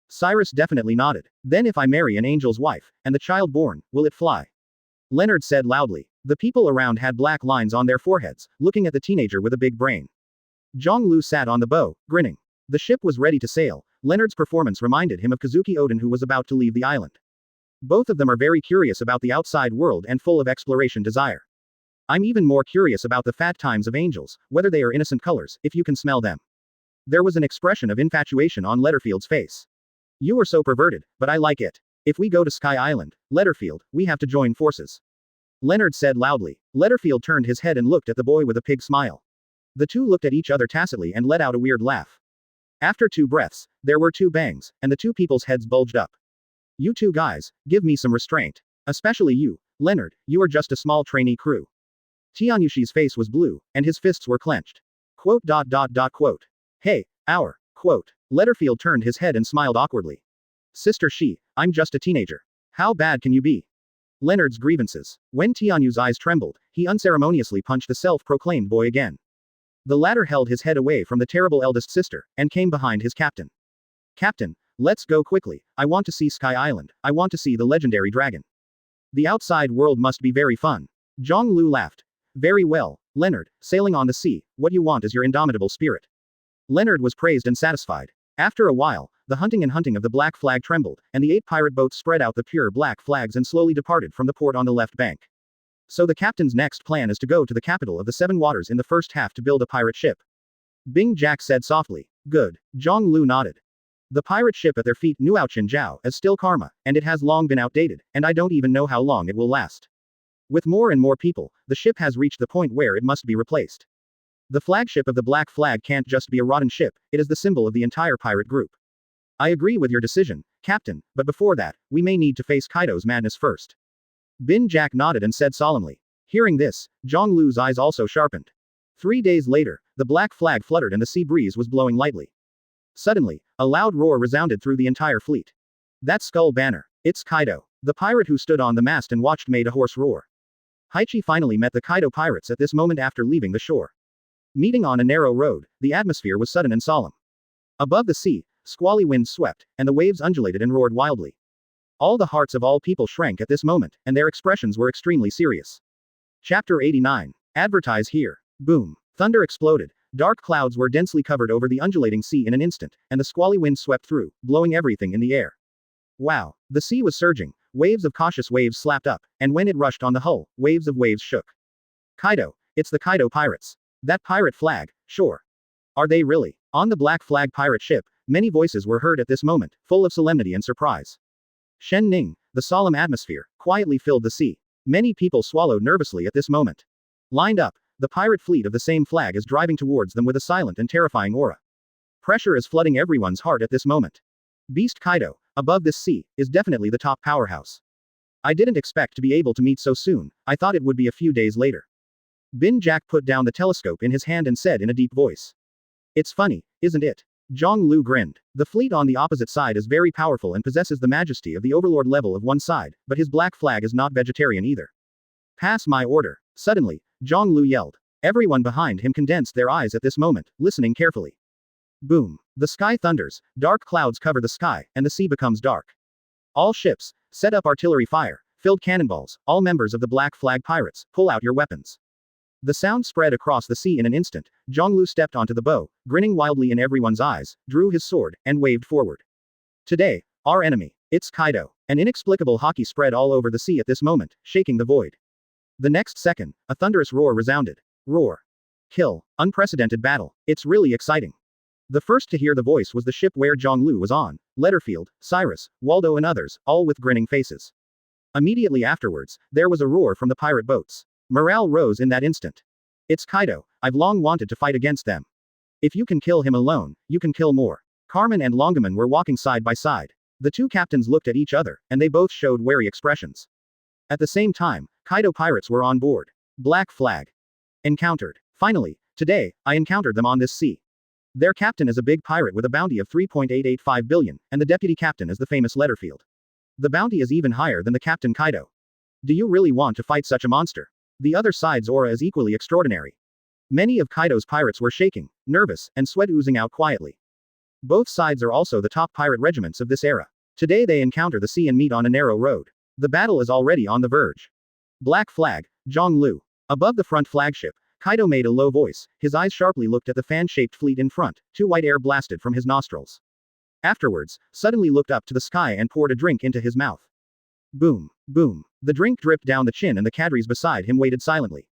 Cyrus definitely nodded. Then if I marry an angel's wife, and the child born, will it fly? Leonard said loudly. The people around had black lines on their foreheads, looking at the teenager with a big brain. Jangl sat on the bow, grinning. The ship was ready to sail. Leonard's performance reminded him of Kazuki Oden, who was about to leave the island. Both of them are very curious about the outside world and full of exploration desire. I'm even more curious about the fat times of angels, whether they are innocent colors, if you can smell them. There was an expression of infatuation on Letterfield's face. You are so perverted, but I like it. If we go to Sky Island, Letterfield, we have to join forces. Leonard said loudly. Letterfield turned his head and looked at the boy with a pig smile. The two looked at each other tacitly and let out a weird laugh. After 2 breaths, there were 2 bangs, and the 2 people's heads bulged up. You 2 guys, give me some restraint. Especially you, Leonard, you are just a small trainee crew. Tianyushi's face was blue, and his fists were clenched. Quote. Hey, our, quote. Letterfield turned his head and smiled awkwardly. Sister Shi, I'm just a teenager. How bad can you be? Leonard's grievances. When Tianyu's eyes trembled, he unceremoniously punched the self-proclaimed boy again. The latter held his head away from the terrible eldest sister, and came behind his captain. Captain, let's go quickly, I want to see Sky Island, I want to see the legendary dragon. The outside world must be very fun. Jangl laughed. Very well, Leonard, sailing on the sea, what you want is your indomitable spirit. Leonard was praised and satisfied. After a while, the hunting of the Black Flag trembled, and the 8 pirate boats spread out the pure black flags and slowly departed from the port on the left bank. So the captain's next plan is to go to the capital of the 7 waters in the first half to build a pirate ship. Bing Jack said softly. Good. Jangl nodded. The pirate ship at their feet, Nuauchin Jiao, is still Karma, and it has long been outdated, and I don't even know how long it will last. With more and more people, the ship has reached the point where it must be replaced. The flagship of the Black Flag can't just be a rotten ship, it is the symbol of the entire pirate group. I agree with your decision, Captain, but before that, we may need to face Kaido's madness first. Bin Jack nodded and said solemnly. Hearing this, Jangl's eyes also sharpened. 3 days later, the Black Flag fluttered and the sea breeze was blowing lightly. Suddenly, a loud roar resounded through the entire fleet. That skull banner. It's Kaido. The pirate who stood on the mast and watched made a hoarse roar. Haichi finally met the Kaido pirates at this moment after leaving the shore. Meeting on a narrow road, the atmosphere was sudden and solemn. Above the sea, squally winds swept, and the waves undulated and roared wildly. All the hearts of all people shrank at this moment, and their expressions were extremely serious. Chapter 89. Advertise here. Boom. Thunder exploded. Dark clouds were densely covered over the undulating sea in an instant, and the squally wind swept through, blowing everything in the air. Wow. The sea was surging, waves of cautious waves slapped up, and when it rushed on the hull, waves of waves shook. Kaido. It's the Kaido pirates. That pirate flag, sure. Are they really? On the Black Flag pirate ship, Many voices were heard at this moment, full of solemnity and surprise. Shen Ning, the solemn atmosphere, quietly filled the sea. Many people swallowed nervously at this moment. Lined up, the pirate fleet of the same flag is driving towards them with a silent and terrifying aura. Pressure is flooding everyone's heart at this moment. Beast Kaido, above this sea, is definitely the top powerhouse. I didn't expect to be able to meet so soon, I thought it would be a few days later. Bin Jack put down the telescope in his hand and said in a deep voice. It's funny, isn't it? Jangl Liú grinned. The fleet on the opposite side is very powerful and possesses the majesty of the overlord level of one side, but his black flag is not vegetarian either. Pass my order. Suddenly, Jangl Liú yelled. Everyone behind him condensed their eyes at this moment, listening carefully. Boom. The sky thunders, dark clouds cover the sky, and the sea becomes dark. All ships, set up artillery fire, filled cannonballs, all members of the Black Flag pirates, pull out your weapons. The sound spread across the sea in an instant. Jangl Liú stepped onto the bow, grinning wildly in everyone's eyes, drew his sword, and waved forward. Today, our enemy, it's Kaido. An inexplicable haki spread all over the sea at this moment, shaking the void. The next second, a thunderous roar resounded. Roar. Kill. Unprecedented battle. It's really exciting. The first to hear the voice was the ship where Jangl Liú was on, Letterfield, Cyrus, Waldo and others, all with grinning faces. Immediately afterwards, there was a roar from the pirate boats. Morale rose in that instant. It's Kaido, I've long wanted to fight against them. If you can kill him alone, you can kill more. Carmen and Longaman were walking side by side. The two captains looked at each other, and they both showed wary expressions. At the same time, Kaido pirates were on board. Black Flag. Encountered. Finally, today, I encountered them on this sea. Their captain is a big pirate with a bounty of 3.885 billion, and the deputy captain is the famous Letterfield. The bounty is even higher than the captain Kaido. Do you really want to fight such a monster? The other side's aura is equally extraordinary. Many of Kaido's pirates were shaking, nervous, and sweat oozing out quietly. Both sides are also the top pirate regiments of this era. Today they encounter the sea and meet on a narrow road. The battle is already on the verge. Black Flag, Jangl Liú. Above the front flagship, Kaido made a low voice, his eyes sharply looked at the fan-shaped fleet in front, two white air blasted from his nostrils. Afterwards, suddenly looked up to the sky and poured a drink into his mouth. Boom, boom. The drink dripped down the chin and the cadres beside him waited silently.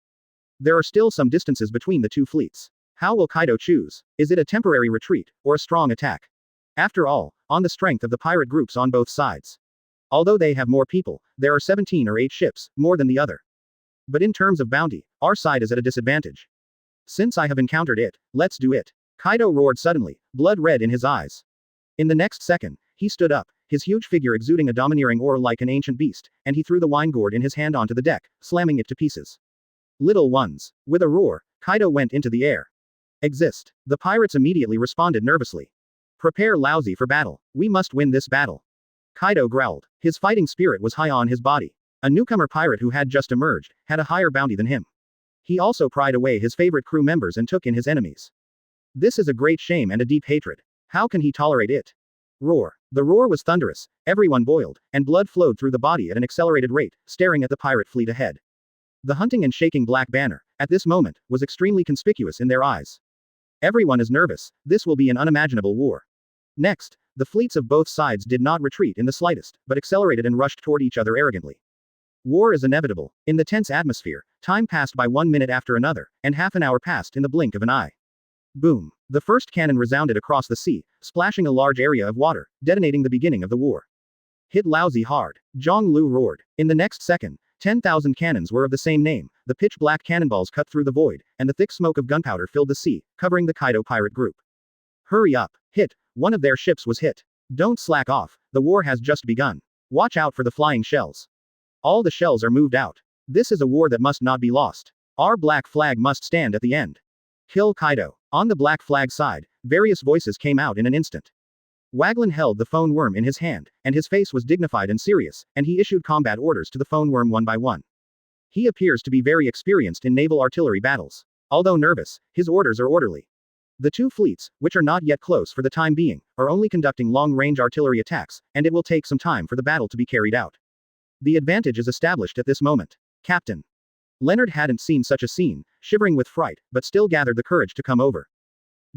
There are still some distances between the two fleets. How will Kaido choose? Is it a temporary retreat, or a strong attack? After all, on the strength of the pirate groups on both sides. Although they have more people, there are 17 or 8 ships, more than the other. But in terms of bounty, our side is at a disadvantage. Since I have encountered it, let's do it. Kaido roared suddenly, blood red in his eyes. In the next second, he stood up, his huge figure exuding a domineering aura like an ancient beast, and he threw the wine gourd in his hand onto the deck, slamming it to pieces. Little ones. With a roar, Kaido went into the air. Exist. The pirates immediately responded nervously. Prepare lousy for battle. We must win this battle. Kaido growled. His fighting spirit was high on his body. A newcomer pirate who had just emerged, had a higher bounty than him. He also pried away his favorite crew members and took in his enemies. This is a great shame and a deep hatred. How can he tolerate it? Roar. The roar was thunderous, everyone boiled, and blood flowed through the body at an accelerated rate, staring at the pirate fleet ahead. The hunting and shaking black banner, at this moment, was extremely conspicuous in their eyes. Everyone is nervous, this will be an unimaginable war. Next, the fleets of both sides did not retreat in the slightest, but accelerated and rushed toward each other arrogantly. War is inevitable. In the tense atmosphere, time passed by 1 minute after another, and half an hour passed in the blink of an eye. Boom. The first cannon resounded across the sea, splashing a large area of water, detonating the beginning of the war. Hit lousy hard. Jangl Liú roared. In the next second, 10,000 cannons were of the same name, the pitch-black cannonballs cut through the void, and the thick smoke of gunpowder filled the sea, covering the Kaido pirate group. Hurry up. Hit. One of their ships was hit. Don't slack off, the war has just begun. Watch out for the flying shells. All the shells are moved out. This is a war that must not be lost. Our black flag must stand at the end. Kill Kaido. On the black flag side, various voices came out in an instant. Wagland held the phone worm in his hand, and his face was dignified and serious, and he issued combat orders to the phone worm one by one. He appears to be very experienced in naval artillery battles. Although nervous, his orders are orderly. The two fleets, which are not yet close for the time being, are only conducting long-range artillery attacks, and it will take some time for the battle to be carried out. The advantage is established at this moment. Captain. Leonard hadn't seen such a scene, shivering with fright, but still gathered the courage to come over.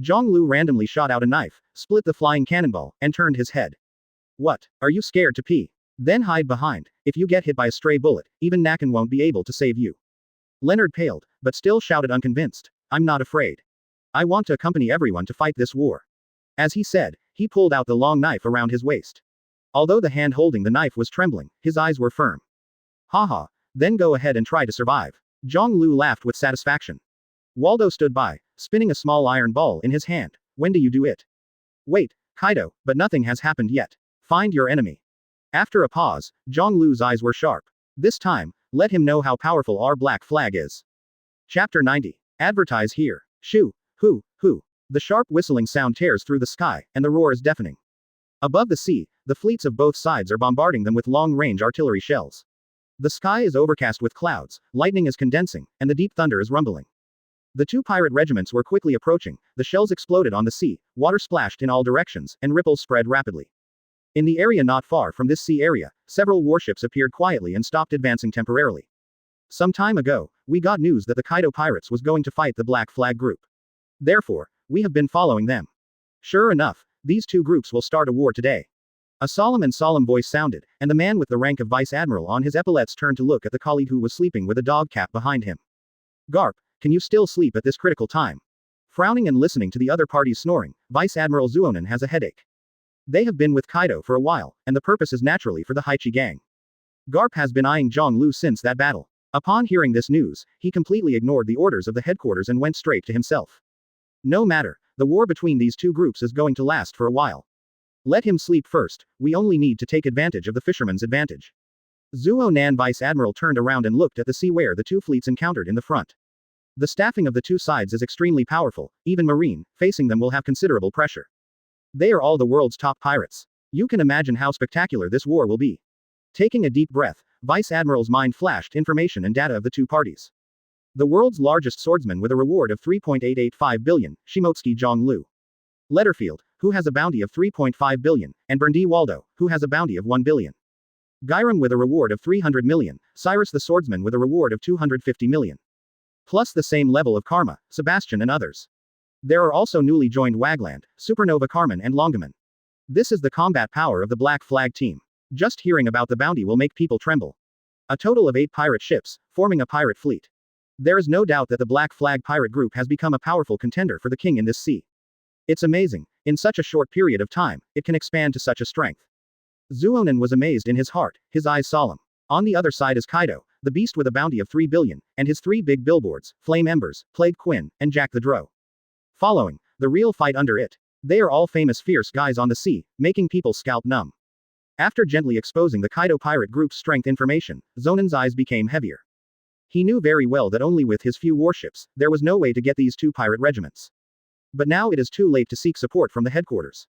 Jangl Liú randomly shot out a knife, split the flying cannonball, and turned his head. What? Are you scared to pee? Then hide behind. If you get hit by a stray bullet, even Nakan won't be able to save you. Leonard paled, but still shouted unconvinced. I'm not afraid. I want to accompany everyone to fight this war. As he said, he pulled out the long knife around his waist. Although the hand holding the knife was trembling, his eyes were firm. Haha, then go ahead and try to survive. Jangl Liú laughed with satisfaction. Waldo stood by, spinning a small iron ball in his hand. When do you do it? Wait, Kaido, but nothing has happened yet. Find your enemy. After a pause, Jangl Liú's eyes were sharp. This time, let him know how powerful our black flag is. Chapter 90. Advertise here. Shoo, hoo, hoo. The sharp whistling sound tears through the sky, and the roar is deafening. Above the sea, the fleets of both sides are bombarding them with long-range artillery shells. The sky is overcast with clouds, lightning is condensing, and the deep thunder is rumbling. The two pirate regiments were quickly approaching, the shells exploded on the sea, water splashed in all directions, and ripples spread rapidly. In the area not far from this sea area, several warships appeared quietly and stopped advancing temporarily. Some time ago, we got news that the Kaido pirates was going to fight the Black Flag group. Therefore, we have been following them. Sure enough, these two groups will start a war today. A solemn voice sounded, and the man with the rank of vice admiral on his epaulets turned to look at the colleague who was sleeping with a dog cap behind him. Garp, can you still sleep at this critical time? Frowning and listening to the other party's snoring, Vice Admiral Zuonin has a headache. They have been with Kaido for a while, and the purpose is naturally for the Haichi gang. Garp has been eyeing Jangl Liú since that battle. Upon hearing this news, he completely ignored the orders of the headquarters and went straight to himself. No matter, the war between these two groups is going to last for a while. Let him sleep first, we only need to take advantage of the fisherman's advantage. Zuo Nan Vice Admiral turned around and looked at the sea where the two fleets encountered in the front. The staffing of the two sides is extremely powerful, even marine, facing them will have considerable pressure. They are all the world's top pirates. You can imagine how spectacular this war will be. Taking a deep breath, Vice Admiral's mind flashed information and data of the two parties. The world's largest swordsman with a reward of 3.885 billion, Shimotsuki Jiāng Liú. Letterfield, who has a bounty of 3.5 billion, and Berndi Waldo, who has a bounty of 1 billion. Gyram with a reward of 300 million, Cyrus the swordsman with a reward of 250 million. Plus the same level of Karma, Sebastian and others. There are also newly joined Wagland, Supernova Carmen and Longaman. This is the combat power of the Black Flag team. Just hearing about the bounty will make people tremble. A total of 8 pirate ships, forming a pirate fleet. There is no doubt that the Black Flag pirate group has become a powerful contender for the king in this sea. It's amazing, in such a short period of time, it can expand to such a strength. Zuonin was amazed in his heart, his eyes solemn. On the other side is Kaido, the beast with a bounty of 3 billion, and his 3 big billboards, Flame Embers, Plague Quinn, and Jack the Drow. Following, the real fight under it. They are all famous fierce guys on the sea, making people scalp numb. After gently exposing the Kaido pirate group's strength information, Zonin's eyes became heavier. He knew very well that only with his few warships, there was no way to get these 2 pirate regiments. But now it is too late to seek support from the headquarters.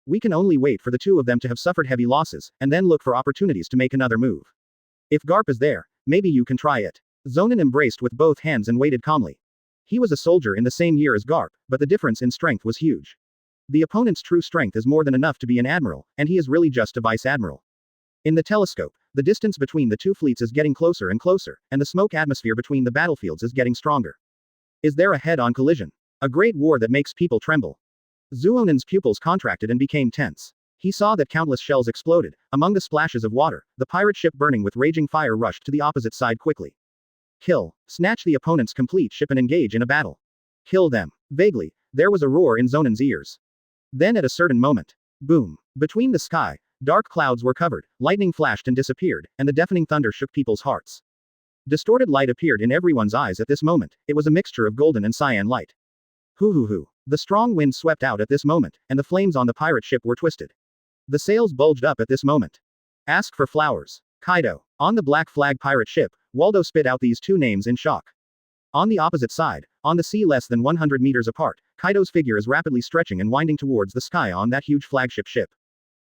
We can only wait for the 2 of them to have suffered heavy losses, and then look for opportunities to make another move. If Garp is there, maybe you can try it. Zonin embraced with both hands and waited calmly. He was a soldier in the same year as Garp, but the difference in strength was huge. The opponent's true strength is more than enough to be an admiral, and he is really just a vice admiral. In the telescope, the distance between the two fleets is getting closer and closer, and the smoke atmosphere between the battlefields is getting stronger. Is there a head-on collision? A great war that makes people tremble. Zuonin's pupils contracted and became tense. He saw that countless shells exploded. Among the splashes of water, the pirate ship burning with raging fire rushed to the opposite side quickly. Kill. Snatch the opponent's complete ship and engage in a battle. Kill them. Vaguely, there was a roar in Zonin's ears. Then at a certain moment, boom. Between the sky, dark clouds were covered, lightning flashed and disappeared, and the deafening thunder shook people's hearts. Distorted light appeared in everyone's eyes at this moment. It was a mixture of golden and cyan light. Hoo. The strong wind swept out at this moment, and the flames on the pirate ship were twisted. The sails bulged up at this moment. Ask for flowers. Kaido. On the Black Flag pirate ship, Waldo spit out these 2 names in shock. On the opposite side, on the sea less than 100 meters apart, Kaido's figure is rapidly stretching and winding towards the sky on that huge flagship ship.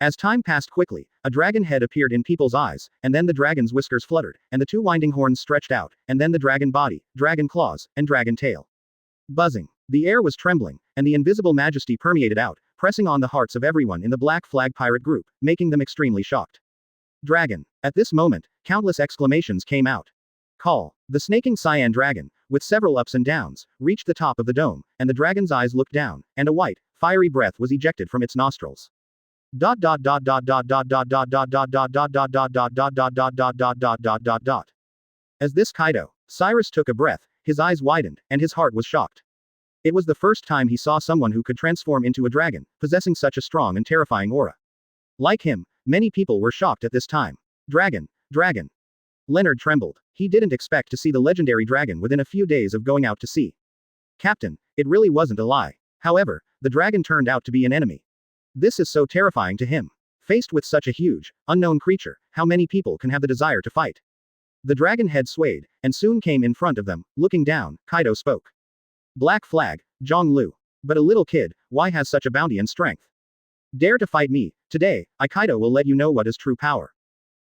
As time passed quickly, a dragon head appeared in people's eyes, and then the dragon's whiskers fluttered, and the 2 winding horns stretched out, and then the dragon body, dragon claws, and dragon tail. Buzzing. The air was trembling, and the invisible majesty permeated out, pressing on the hearts of everyone in the Black Flag pirate group, making them extremely shocked. Dragon. At this moment, countless exclamations came out. Call. The snaking cyan dragon, with several ups and downs, reached the top of the dome, and the dragon's eyes looked down, and a white, fiery breath was ejected from its nostrils. As this Kaido, Cyrus took a breath, his eyes widened, and his heart was shocked. It was the first time he saw someone who could transform into a dragon, possessing such a strong and terrifying aura. Like him, many people were shocked at this time. Dragon, dragon. Leonard trembled. He didn't expect to see the legendary dragon within a few days of going out to sea. Captain, it really wasn't a lie. However, the dragon turned out to be an enemy. This is so terrifying to him. Faced with such a huge, unknown creature, how many people can have the desire to fight? The dragon head swayed, and soon came in front of them. Looking down, Kaido spoke. Black flag, Jangl Liú. But a little kid, why has such a bounty and strength? Dare to fight me, today, Kaido will let you know what is true power.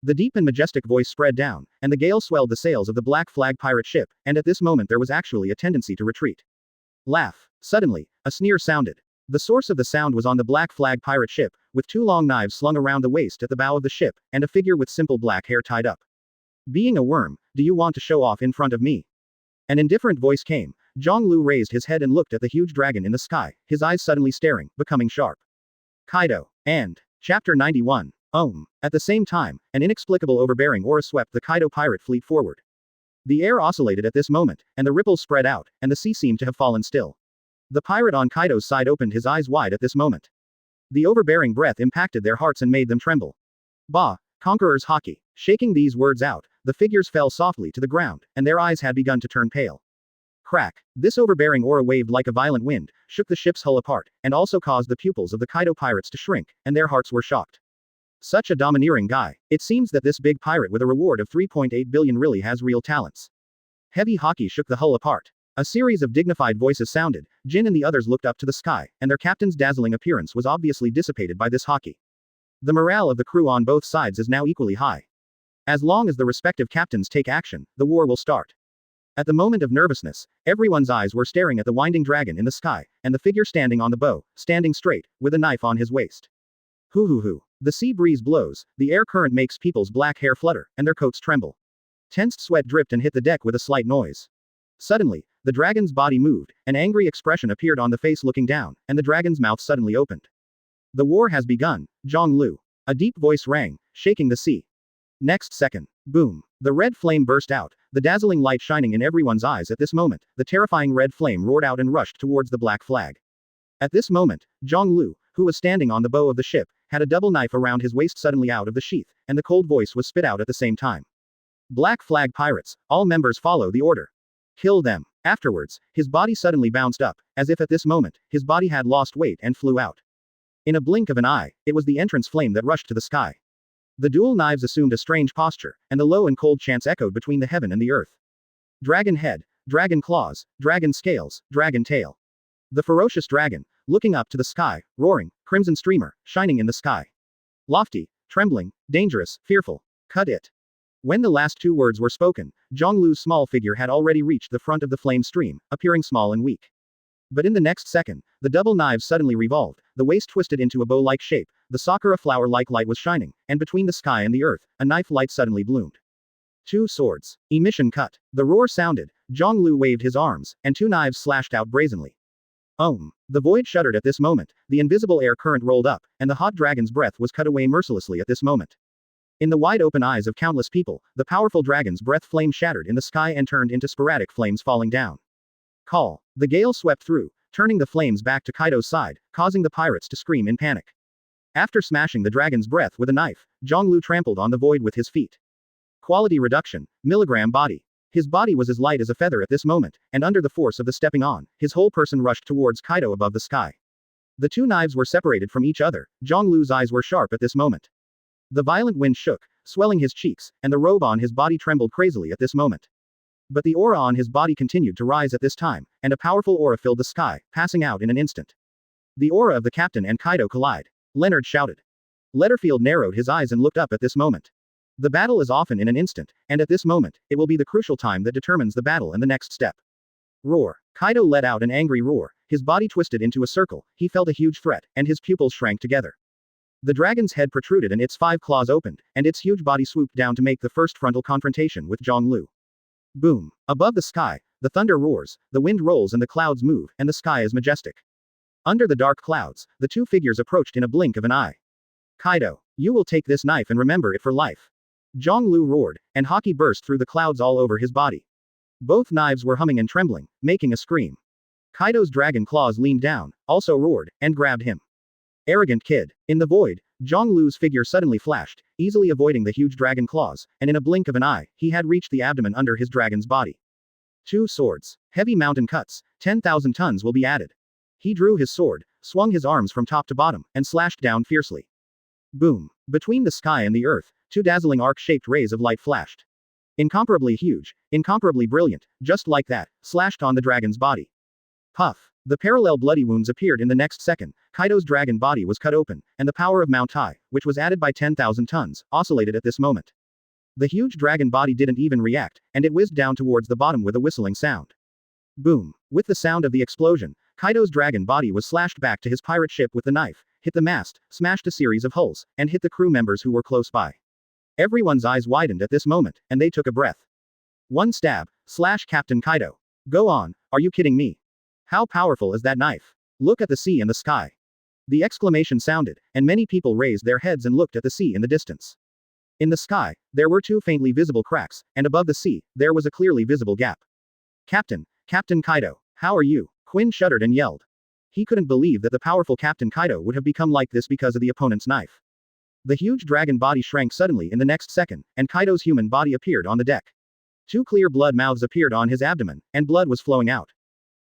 The deep and majestic voice spread down, and the gale swelled the sails of the black flag pirate ship, and at this moment there was actually a tendency to retreat. Laugh. Suddenly, a sneer sounded. The source of the sound was on the black flag pirate ship, with two long knives slung around the waist at the bow of the ship, and a figure with simple black hair tied up. Being a worm, do you want to show off in front of me? An indifferent voice came. Jangl Liú raised his head and looked at the huge dragon in the sky, his eyes suddenly staring, becoming sharp. Kaido. And. Chapter 91. At the same time, an inexplicable overbearing aura swept the Kaido pirate fleet forward. The air oscillated at this moment, and the ripples spread out, and the sea seemed to have fallen still. The pirate on Kaido's side opened his eyes wide at this moment. The overbearing breath impacted their hearts and made them tremble. Bah, conqueror's haki. Shaking these words out, the figures fell softly to the ground, and their eyes had begun to turn pale. Crack. This overbearing aura waved like a violent wind, shook the ship's hull apart, and also caused the pupils of the Kaido pirates to shrink, and their hearts were shocked. Such a domineering guy. It seems that this big pirate with a reward of 3.8 billion really has real talents. Heavy haki shook the hull apart. A series of dignified voices sounded. Jin and the others looked up to the sky, and their captain's dazzling appearance was obviously dissipated by this haki. The morale of the crew on both sides is now equally high. As long as the respective captains take action, the war will start. At the moment of nervousness, everyone's eyes were staring at the winding dragon in the sky, and the figure standing on the bow, standing straight, with a knife on his waist. Hoo. The sea breeze blows, the air current makes people's black hair flutter, and their coats tremble. Tensed sweat dripped and hit the deck with a slight noise. Suddenly, the dragon's body moved, an angry expression appeared on the face looking down, and the dragon's mouth suddenly opened. The war has begun, Jangl Liú. A deep voice rang, shaking the sea. Next second. Boom. The red flame burst out, the dazzling light shining in everyone's eyes at this moment, the terrifying red flame roared out and rushed towards the black flag. At this moment, Jangl Liú, who was standing on the bow of the ship, had a double knife around his waist suddenly out of the sheath, and the cold voice was spit out at the same time. Black flag pirates, all members follow the order. Kill them. Afterwards, his body suddenly bounced up, as if at this moment, his body had lost weight and flew out. In a blink of an eye, it was the entrance flame that rushed to the sky. The dual knives assumed a strange posture, and the low and cold chants echoed between the heaven and the earth. Dragon head, dragon claws, dragon scales, dragon tail. The ferocious dragon, looking up to the sky, roaring, crimson streamer, shining in the sky. Lofty, trembling, dangerous, fearful. Cut it. When the last two words were spoken, Jangl Liú's small figure had already reached the front of the flame stream, appearing small and weak. But in the next second, the double knives suddenly revolved, the waist twisted into a bow-like shape, the sakura flower-like light was shining, and between the sky and the earth, a knife light suddenly bloomed. Two swords. Emission cut. The roar sounded, Jangl Liú waved his arms, and two knives slashed out brazenly. The void shuddered at this moment, the invisible air current rolled up, and the hot dragon's breath was cut away mercilessly at this moment. In the wide-open eyes of countless people, the powerful dragon's breath flame shattered in the sky and turned into sporadic flames falling down. Call. The gale swept through, turning the flames back to Kaido's side, causing the pirates to scream in panic. After smashing the dragon's breath with a knife, Jangl Liú trampled on the void with his feet. Quality reduction, milligram body. His body was as light as a feather at this moment, and under the force of the stepping on, his whole person rushed towards Kaido above the sky. The two knives were separated from each other, Jangl Liú's eyes were sharp at this moment. The violent wind shook, swelling his cheeks, and the robe on his body trembled crazily at this moment. But the aura on his body continued to rise at this time, and a powerful aura filled the sky, passing out in an instant. The aura of the captain and Kaido collide. Leonard shouted. Letterfield narrowed his eyes and looked up at this moment. The battle is often in an instant, and at this moment, it will be the crucial time that determines the battle and the next step. Roar. Kaido let out an angry roar, his body twisted into a circle, he felt a huge threat, and his pupils shrank together. The dragon's head protruded and its 5 claws opened, and its huge body swooped down to make the first frontal confrontation with Jangl Liú. Boom. Above the sky, the thunder roars, the wind rolls and the clouds move, and the sky is majestic. Under the dark clouds, the two figures approached in a blink of an eye. Kaido, you will take this knife and remember it for life. Jangl Liú roared, and haki burst through the clouds all over his body. Both knives were humming and trembling, making a scream. Kaido's dragon claws leaned down, also roared, and grabbed him. Arrogant kid. In the void, Jangl Liú's figure suddenly flashed, easily avoiding the huge dragon claws, and in a blink of an eye, he had reached the abdomen under his dragon's body. 2 swords. Heavy mountain cuts, 10,000 tons will be added. He drew his sword, swung his arms from top to bottom, and slashed down fiercely. Boom. Between the sky and the earth, 2 dazzling arc-shaped rays of light flashed. Incomparably huge, incomparably brilliant, just like that, slashed on the dragon's body. Puff. The parallel bloody wounds appeared in the next second. Kaido's dragon body was cut open, and the power of Mount Tai, which was added by 10,000 tons, oscillated at this moment. The huge dragon body didn't even react, and it whizzed down towards the bottom with a whistling sound. Boom. With the sound of the explosion, Kaido's dragon body was slashed back to his pirate ship with the knife, hit the mast, smashed a series of hulls, and hit the crew members who were close by. Everyone's eyes widened at this moment, and they took a breath. One stab, slash Captain Kaido. Go on, are you kidding me? How powerful is that knife? Look at the sea and the sky. The exclamation sounded, and many people raised their heads and looked at the sea in the distance. In the sky, there were 2 faintly visible cracks, and above the sea, there was a clearly visible gap. Captain Kaido, how are you? Quinn shuddered and yelled. He couldn't believe that the powerful Captain Kaido would have become like this because of the opponent's knife. The huge dragon body shrank suddenly in the next second, and Kaido's human body appeared on the deck. 2 clear blood mouths appeared on his abdomen, and blood was flowing out.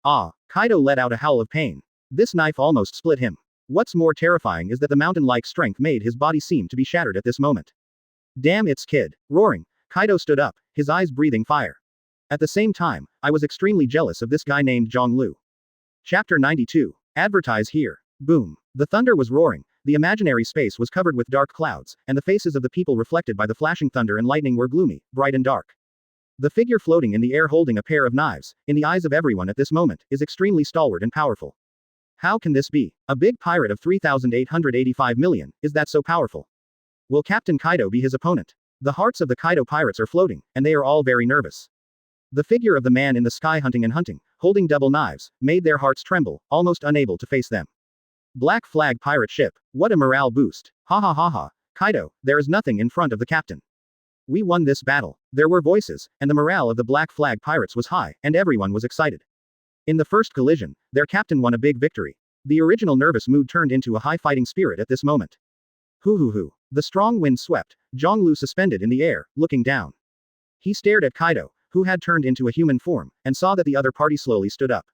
Ah! Kaido let out a howl of pain. This knife almost split him. What's more terrifying is that the mountain-like strength made his body seem to be shattered at this moment. Damn it's kid. Roaring, Kaido stood up, his eyes breathing fire. At the same time, I was extremely jealous of this guy named Jangl Liú. Chapter 92. Advertise here. Boom. The thunder was roaring, the imaginary space was covered with dark clouds, and the faces of the people reflected by the flashing thunder and lightning were gloomy, bright and dark. The figure floating in the air holding a pair of knives, in the eyes of everyone at this moment, is extremely stalwart and powerful. How can this be? A big pirate of 3,885 million, is that so powerful? Will Captain Kaido be his opponent? The hearts of the Kaido pirates are floating, and they are all very nervous. The figure of the man in the sky hunting, holding double knives, made their hearts tremble, almost unable to face them. Black flag pirate ship, what a morale boost. Ha ha ha ha. Kaido, there is nothing in front of the captain. We won this battle. There were voices, and the morale of the Black Flag pirates was high, and everyone was excited. In the first collision, their captain won a big victory. The original nervous mood turned into a high fighting spirit at this moment. Hoo. The strong wind swept, Jangl Liú suspended in the air, looking down. He stared at Kaido, who had turned into a human form, and saw that the other party slowly stood up.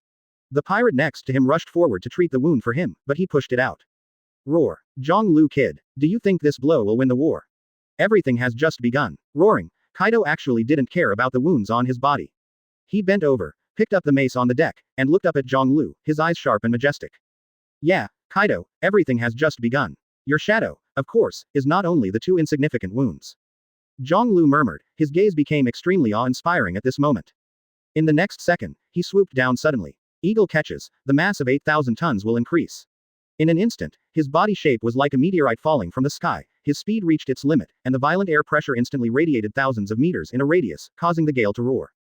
The pirate next to him rushed forward to treat the wound for him, but he pushed it out. Roar. Jangl Liú kid, do you think this blow will win the war? Everything has just begun. Roaring, Kaido actually didn't care about the wounds on his body. He bent over, picked up the mace on the deck, and looked up at Jangl Liú, his eyes sharp and majestic. Yeah, Kaido, everything has just begun. Your shadow, of course, is not only the 2 insignificant wounds. Jangl Liú murmured, his gaze became extremely awe-inspiring at this moment. In the next second, he swooped down suddenly. Eagle catches, the mass of 8,000 tons will increase. In an instant, his body shape was like a meteorite falling from the sky, his speed reached its limit, and the violent air pressure instantly radiated thousands of meters in a radius, causing the gale to roar.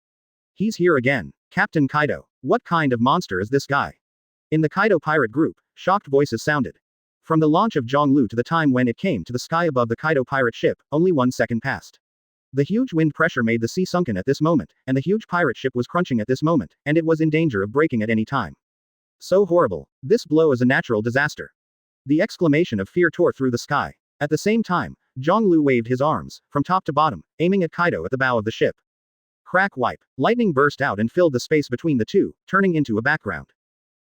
He's here again. Captain Kaido. What kind of monster is this guy? In the Kaido pirate group, shocked voices sounded. From the launch of Jangl Liú to the time when it came to the sky above the Kaido pirate ship, only 1 second passed. The huge wind pressure made the sea sunken at this moment, and the huge pirate ship was crunching at this moment, and it was in danger of breaking at any time. So horrible. This blow is a natural disaster. The exclamation of fear tore through the sky. At the same time, Jangl Liú waved his arms, from top to bottom, aiming at Kaido at the bow of the ship. Crack wipe. Lightning burst out and filled the space between the two, turning into a background.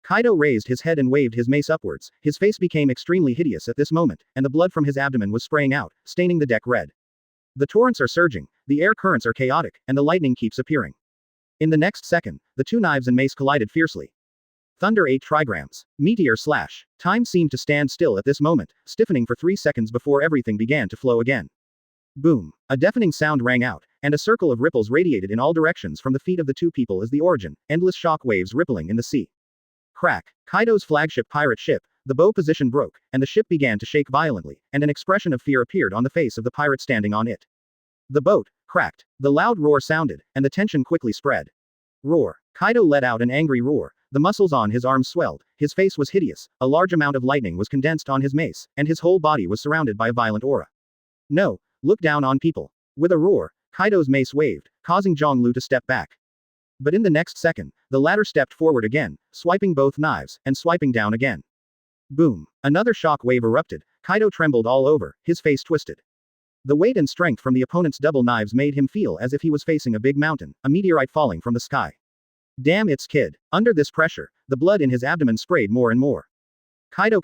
Kaido raised his head and waved his mace upwards, his face became extremely hideous at this moment, and the blood from his abdomen was spraying out, staining the deck red. The torrents are surging, the air currents are chaotic, and the lightning keeps appearing. In the next second, the 2 knives and mace collided fiercely. Thunder 8 trigrams. Meteor slash. Time seemed to stand still at this moment, stiffening for 3 seconds before everything began to flow again. Boom. A deafening sound rang out, and a circle of ripples radiated in all directions from the feet of the 2 people as the origin, endless shock waves rippling in the sea. Crack. Kaido's flagship pirate ship, the bow position broke, and the ship began to shake violently, and an expression of fear appeared on the face of the pirate standing on it. The boat cracked. The loud roar sounded, and the tension quickly spread. Roar. Kaido let out an angry roar. The muscles on his arms swelled, his face was hideous, a large amount of lightning was condensed on his mace, and his whole body was surrounded by a violent aura. No, look down on people. With a roar, Kaido's mace waved, causing Jangl Liú to step back. But in the next second, the latter stepped forward again, swiping both knives, and swiping down again. Boom. Another shock wave erupted. Kaido trembled all over, his face twisted. The weight and strength from the opponent's double knives made him feel as if he was facing a big mountain, a meteorite falling from the sky. Damn, it's kid. Under this pressure, the blood in his abdomen sprayed more and more. Kaido,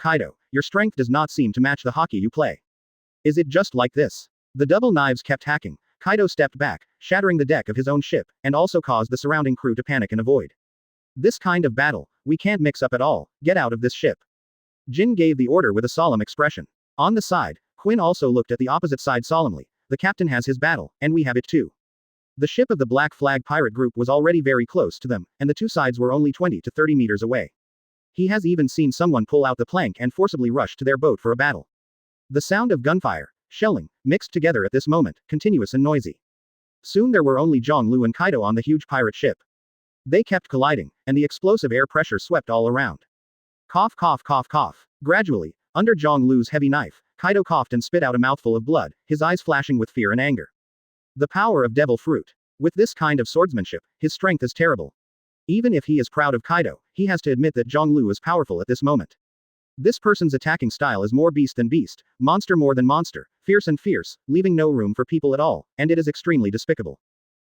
your strength does not seem to match the hockey you play. Is it just like this? The double knives kept hacking. Kaido stepped back, shattering the deck of his own ship, and also caused the surrounding crew to panic and avoid. This kind of battle, we can't mix up at all, get out of this ship. Jin gave the order with a solemn expression. On the side, Quinn also looked at the opposite side solemnly. The captain has his battle, and we have it too. The ship of the Black Flag pirate group was already very close to them, and the two sides were only 20 to 30 meters away. He has even seen someone pull out the plank and forcibly rush to their boat for a battle. The sound of gunfire, shelling, mixed together at this moment, continuous and noisy. Soon there were only Jangl and Kaido on the huge pirate ship. They kept colliding, and the explosive air pressure swept all around. Cough, cough, cough, cough. Gradually, under Janglu's heavy knife, Kaido coughed and spit out a mouthful of blood, his eyes flashing with fear and anger. The power of devil fruit. With this kind of swordsmanship, his strength is terrible. Even if he is proud of Kaido, he has to admit that Jangl is powerful at this moment. This person's attacking style is more beast than beast, monster more than monster, fierce and fierce, leaving no room for people at all, and it is extremely despicable.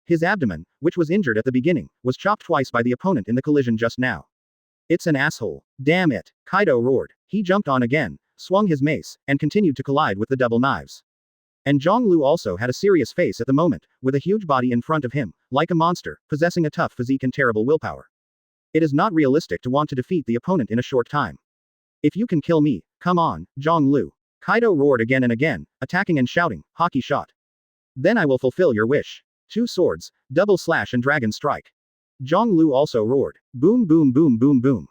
His abdomen, which was injured at the beginning, was chopped twice by the opponent in the collision just now. It's an asshole. Damn it, Kaido roared. He jumped on again, swung his mace, and continued to collide with the double knives. And Jangl also had a serious face at the moment, with a huge body in front of him, like a monster, possessing a tough physique and terrible willpower. It is not realistic to want to defeat the opponent in a short time. If you can kill me, come on, Jangl. Kaido roared again and again, attacking and shouting, hockey shot. Then I will fulfill your wish. 2 swords, double slash and dragon strike. Jangl also roared. Boom boom boom boom boom.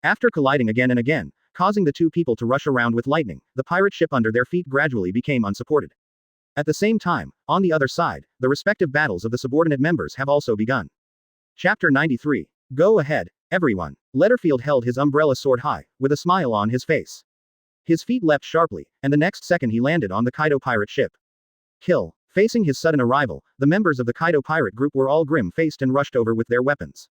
After colliding again and again, causing the two people to rush around with lightning, the pirate ship under their feet gradually became unsupported. At the same time, on the other side, the respective battles of the subordinate members have also begun. Chapter 93. Go ahead, everyone. Letterfield held his umbrella sword high, with a smile on his face. His feet leapt sharply, and the next second he landed on the Kaido pirate ship. Kill. Facing his sudden arrival, the members of the Kaido pirate group were all grim-faced and rushed over with their weapons.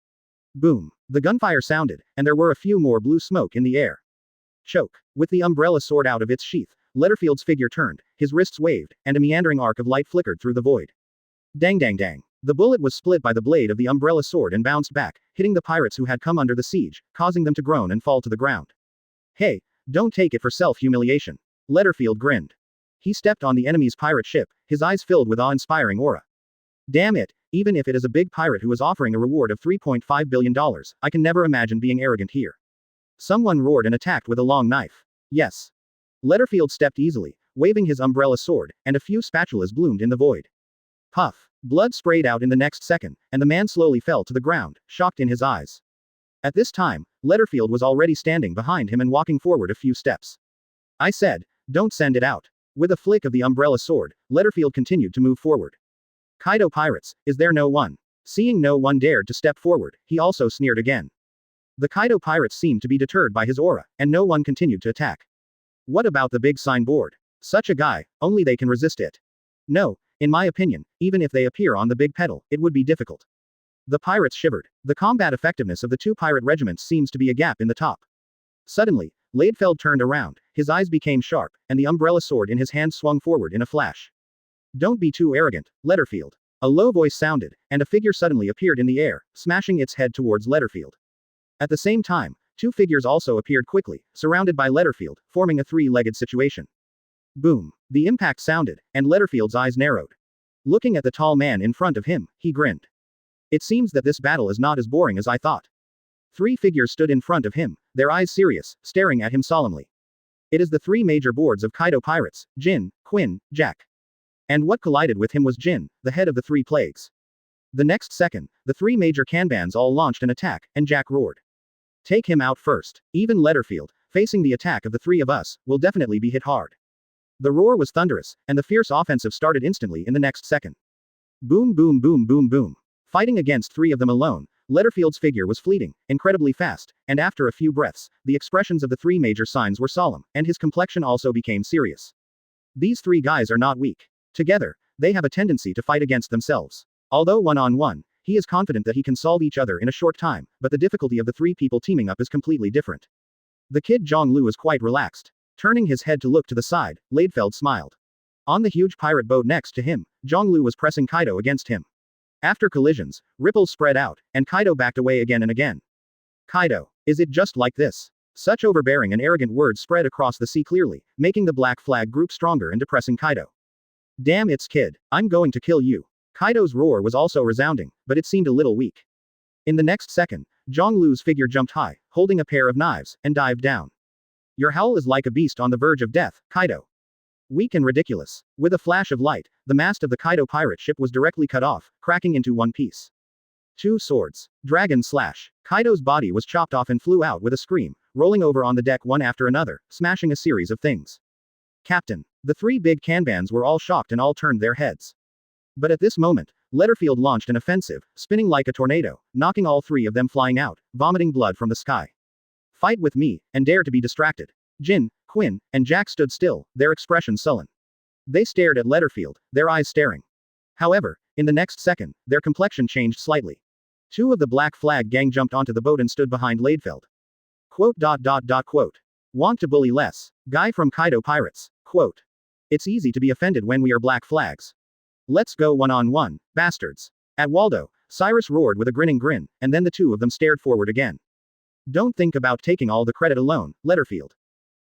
Boom. The gunfire sounded, and there were a few more blue smoke in the air. Choke. With the umbrella sword out of its sheath, Letterfield's figure turned, his wrists waved, and a meandering arc of light flickered through the void. Dang dang dang. The bullet was split by the blade of the umbrella sword and bounced back, hitting the pirates who had come under the siege, causing them to groan and fall to the ground. Hey, don't take it for self-humiliation. Letterfield grinned. He stepped on the enemy's pirate ship, his eyes filled with awe-inspiring aura. Damn it, even if it is a big pirate who is offering a reward of $3.5 billion, I can never imagine being arrogant here. Someone roared and attacked with a long knife. Yes. Letterfield stepped easily, waving his umbrella sword, and a few spatulas bloomed in the void. Puff. Blood sprayed out in the next second, and the man slowly fell to the ground, shocked in his eyes. At this time, Letterfield was already standing behind him and walking forward a few steps. I said, don't send it out. With a flick of the umbrella sword, Letterfield continued to move forward. Kaido pirates, is there no one? Seeing no one dared to step forward, he also sneered again. The Kaido pirates seemed to be deterred by his aura, and no one continued to attack. What about the big signboard? Such a guy, only they can resist it. No, in my opinion, even if they appear on the big pedal, it would be difficult. The pirates shivered. The combat effectiveness of the two pirate regiments seems to be a gap in the top. Suddenly, Leidfeld turned around, his eyes became sharp, and the umbrella sword in his hand swung forward in a flash. Don't be too arrogant, Letterfield. A low voice sounded, and a figure suddenly appeared in the air, smashing its head towards Letterfield. At the same time, 2 figures also appeared quickly, surrounded by Letterfield, forming a 3-legged situation. Boom. The impact sounded, and Letterfield's eyes narrowed. Looking at the tall man in front of him, he grinned. It seems that this battle is not as boring as I thought. 3 figures stood in front of him, their eyes serious, staring at him solemnly. It is the 3 major boards of Kaido pirates, Jin, Quinn, Jack. And what collided with him was Jin, the head of the 3 plagues. The next second, the 3 major kanbans all launched an attack, and Jack roared. Take him out first. Even Letterfield, facing the attack of the 3 of us, will definitely be hit hard. The roar was thunderous, and the fierce offensive started instantly in the next second. Boom boom boom boom boom. Fighting against 3 of them alone, Letterfield's figure was fleeting, incredibly fast, and after a few breaths, the expressions of the 3 major signs were solemn, and his complexion also became serious. These 3 guys are not weak. Together, they have a tendency to fight against themselves. Although one-on-one, He is confident that he can solve each other in a short time, but the difficulty of the three people teaming up is completely different. The kid Jiāng Liú is quite relaxed. Turning his head to look to the side, Leidfeld smiled. On the huge pirate boat next to him, Jiāng Liú was pressing Kaido against him. After collisions, ripples spread out, and Kaido backed away again and again. Kaido, is it just like this? Such overbearing and arrogant words spread across the sea clearly, making the Black Flag group stronger and depressing Kaido. Damn it's kid, I'm going to kill you. Kaido's roar was also resounding, but it seemed a little weak. In the next second, Jiāng Liú's figure jumped high, holding a pair of knives, and dived down. Your howl is like a beast on the verge of death, Kaido. Weak and ridiculous. With a flash of light, the mast of the Kaido pirate ship was directly cut off, cracking into one piece. Two swords. Dragon slash. Kaido's body was chopped off and flew out with a scream, rolling over on the deck one after another, smashing a series of things. Captain. The three big kanbans were all shocked and all turned their heads. But at this moment, Letterfield launched an offensive, spinning like a tornado, knocking all three of them flying out, vomiting blood from the sky. Fight with me, and dare to be distracted. Jin, Quinn, and Jack stood still, their expressions sullen. They stared at Letterfield, their eyes staring. However, in the next second, their complexion changed slightly. Two of the Black Flag gang jumped onto the boat and stood behind Leidfeld. Quote. Want to bully less. Guy from Kaido Pirates. Quote. It's easy to be offended when we are Black Flags. Let's go one-on-one, bastards. At Waldo, Cyrus roared with a grinning grin, and then the two of them stared forward again. Don't think about taking all the credit alone, Letterfield.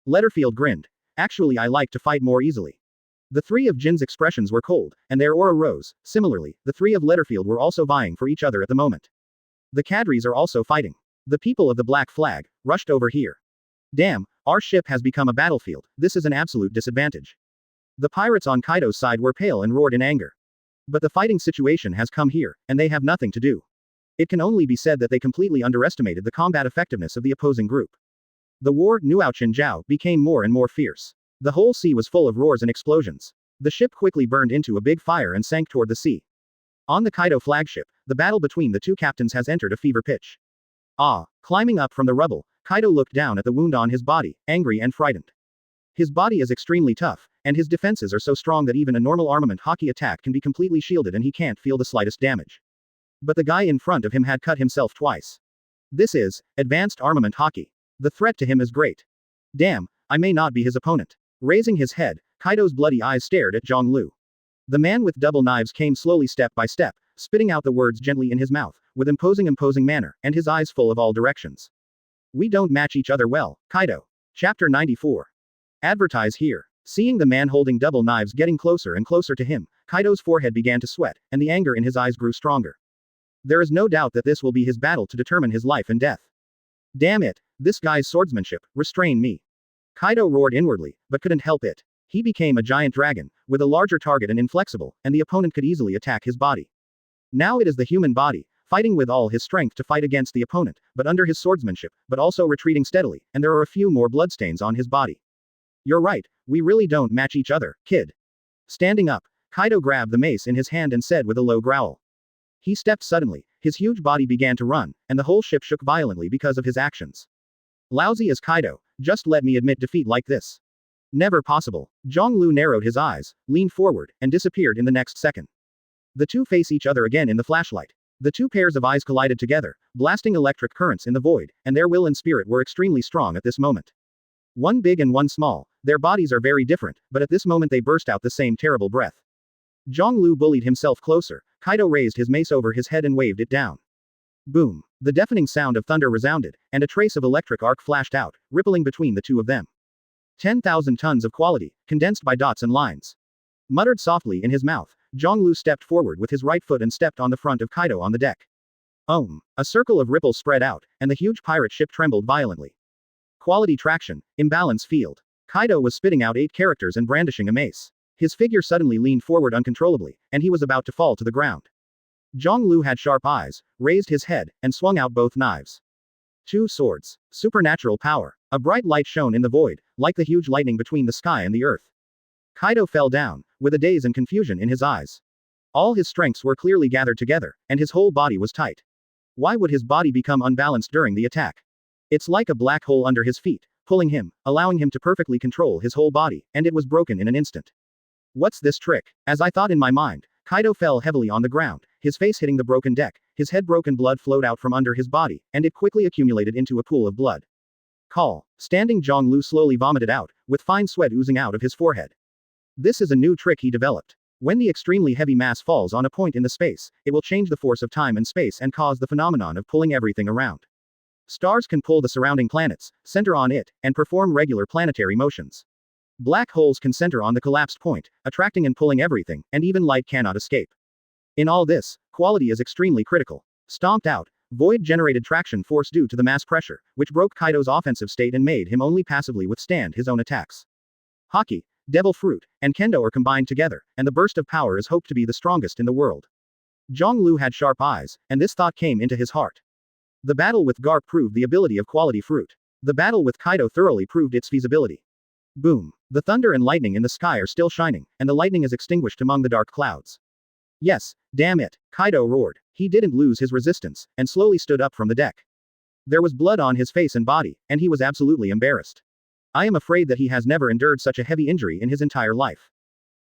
Letterfield grinned. Actually, I like to fight more easily. The three of Jin's expressions were cold, and their aura rose. Similarly, the three of Letterfield were also vying for each other at the moment. The Cadres are also fighting. The people of the Black Flag rushed over here. Damn, our ship has become a battlefield. This is an absolute disadvantage. The pirates on Kaido's side were pale and roared in anger. But the fighting situation has come here, and they have nothing to do. It can only be said that they completely underestimated the combat effectiveness of the opposing group. The war, Nuauchin Jiao, became more and more fierce. The whole sea was full of roars and explosions. The ship quickly burned into a big fire and sank toward the sea. On the Kaido flagship, the battle between the two captains has entered a fever pitch. Climbing up from the rubble, Kaido looked down at the wound on his body, angry and frightened. His body is extremely tough, and his defenses are so strong that even a normal armament hockey attack can be completely shielded and he can't feel the slightest damage. But the guy in front of him had cut himself twice. This is advanced armament hockey. The threat to him is great. Damn, I may not be his opponent. Raising his head, Kaido's bloody eyes stared at Jiāng Liú. The man with double knives came slowly step by step, spitting out the words gently in his mouth, with imposing manner, and his eyes full of all directions. We don't match each other well, Kaido. Chapter 94. Advertise here. Seeing the man holding double knives getting closer and closer to him, Kaido's forehead began to sweat, and the anger in his eyes grew stronger. There is no doubt that this will be his battle to determine his life and death. Damn it, this guy's swordsmanship, restrain me. Kaido roared inwardly, but couldn't help it. He became a giant dragon, with a larger target and inflexible, and the opponent could easily attack his body. Now it is the human body, fighting with all his strength to fight against the opponent, but under his swordsmanship, but also retreating steadily, and there are a few more bloodstains on his body. You're right, we really don't match each other, kid. Standing up, Kaido grabbed the mace in his hand and said with a low growl. He stepped suddenly, his huge body began to run, and the whole ship shook violently because of his actions. Lousy as Kaido, just let me admit defeat like this. Never possible. Jiāng Liú narrowed his eyes, leaned forward, and disappeared in the next second. The two face each other again in the flashlight. The two pairs of eyes collided together, blasting electric currents in the void, and their will and spirit were extremely strong at this moment. One big and one small, their bodies are very different, but at this moment they burst out the same terrible breath. Jiāng Liú bullied himself closer, Kaido raised his mace over his head and waved it down. Boom. The deafening sound of thunder resounded, and a trace of electric arc flashed out, rippling between the two of them. 10,000 tons of quality, condensed by dots and lines. Muttered softly in his mouth, Jiāng Liú stepped forward with his right foot and stepped on the front of Kaido on the deck. A circle of ripples spread out, and the huge pirate ship trembled violently. Quality traction, imbalance field. Kaido was spitting out 8 characters and brandishing a mace. His figure suddenly leaned forward uncontrollably, and he was about to fall to the ground. Jiāng Liú had sharp eyes, raised his head, and swung out both knives. 2 swords. Supernatural power. A bright light shone in the void, like the huge lightning between the sky and the earth. Kaido fell down, with a daze and confusion in his eyes. All his strengths were clearly gathered together, and his whole body was tight. Why would his body become unbalanced during the attack? It's like a black hole under his feet, pulling him, allowing him to perfectly control his whole body, and it was broken in an instant. What's this trick? As I thought in my mind, Kaido fell heavily on the ground, his face hitting the broken deck, his head broke and blood flowed out from under his body, and it quickly accumulated into a pool of blood. Call. Standing Jangl Liú slowly vomited out, with fine sweat oozing out of his forehead. This is a new trick he developed. When the extremely heavy mass falls on a point in the space, it will change the force of time and space and cause the phenomenon of pulling everything around. Stars can pull the surrounding planets, center on it, and perform regular planetary motions. Black holes can center on the collapsed point, attracting and pulling everything, and even light cannot escape. In all this, quality is extremely critical. Stomped out, Void generated traction force due to the mass pressure, which broke Kaido's offensive state and made him only passively withstand his own attacks. Haki, Devil Fruit, and Kendo are combined together, and the burst of power is hoped to be the strongest in the world. Jangl Liú had sharp eyes, and this thought came into his heart. The battle with Garp proved the ability of quality fruit. The battle with Kaido thoroughly proved its feasibility. Boom. The thunder and lightning in the sky are still shining, and the lightning is extinguished among the dark clouds. Yes, damn it, Kaido roared. He didn't lose his resistance, and slowly stood up from the deck. There was blood on his face and body, and he was absolutely embarrassed. I am afraid that he has never endured such a heavy injury in his entire life.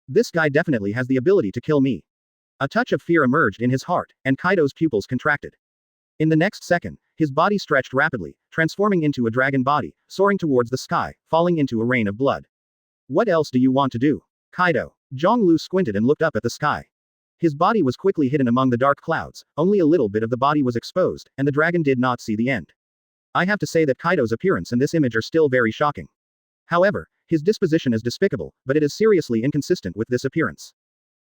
This guy definitely has the ability to kill me. A touch of fear emerged in his heart, and Kaido's pupils contracted. In the next second, his body stretched rapidly, transforming into a dragon body, soaring towards the sky, falling into a rain of blood. What else do you want to do? Kaido. Jangl Liú squinted and looked up at the sky. His body was quickly hidden among the dark clouds, only a little bit of the body was exposed, and the dragon did not see the end. I have to say that Kaido's appearance and this image are still very shocking. However, his disposition is despicable, but it is seriously inconsistent with this appearance.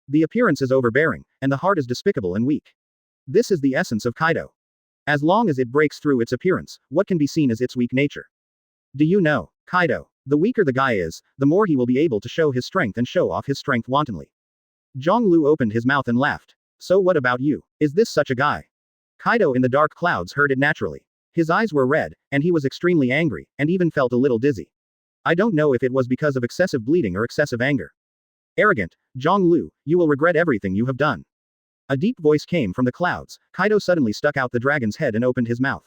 The appearance is overbearing, and the heart is despicable and weak. This is the essence of Kaido. As long as it breaks through its appearance, what can be seen as its weak nature? Do you know, Kaido, the weaker the guy is, the more he will be able to show his strength and show off his strength wantonly. Jangl Liú opened his mouth and laughed. So what about you? Is this such a guy? Kaido in the dark clouds heard it naturally. His eyes were red, and he was extremely angry, and even felt a little dizzy. I don't know if it was because of excessive bleeding or excessive anger. Arrogant, Jangl Liú, you will regret everything you have done. A deep voice came from the clouds. Kaido suddenly stuck out the dragon's head and opened his mouth.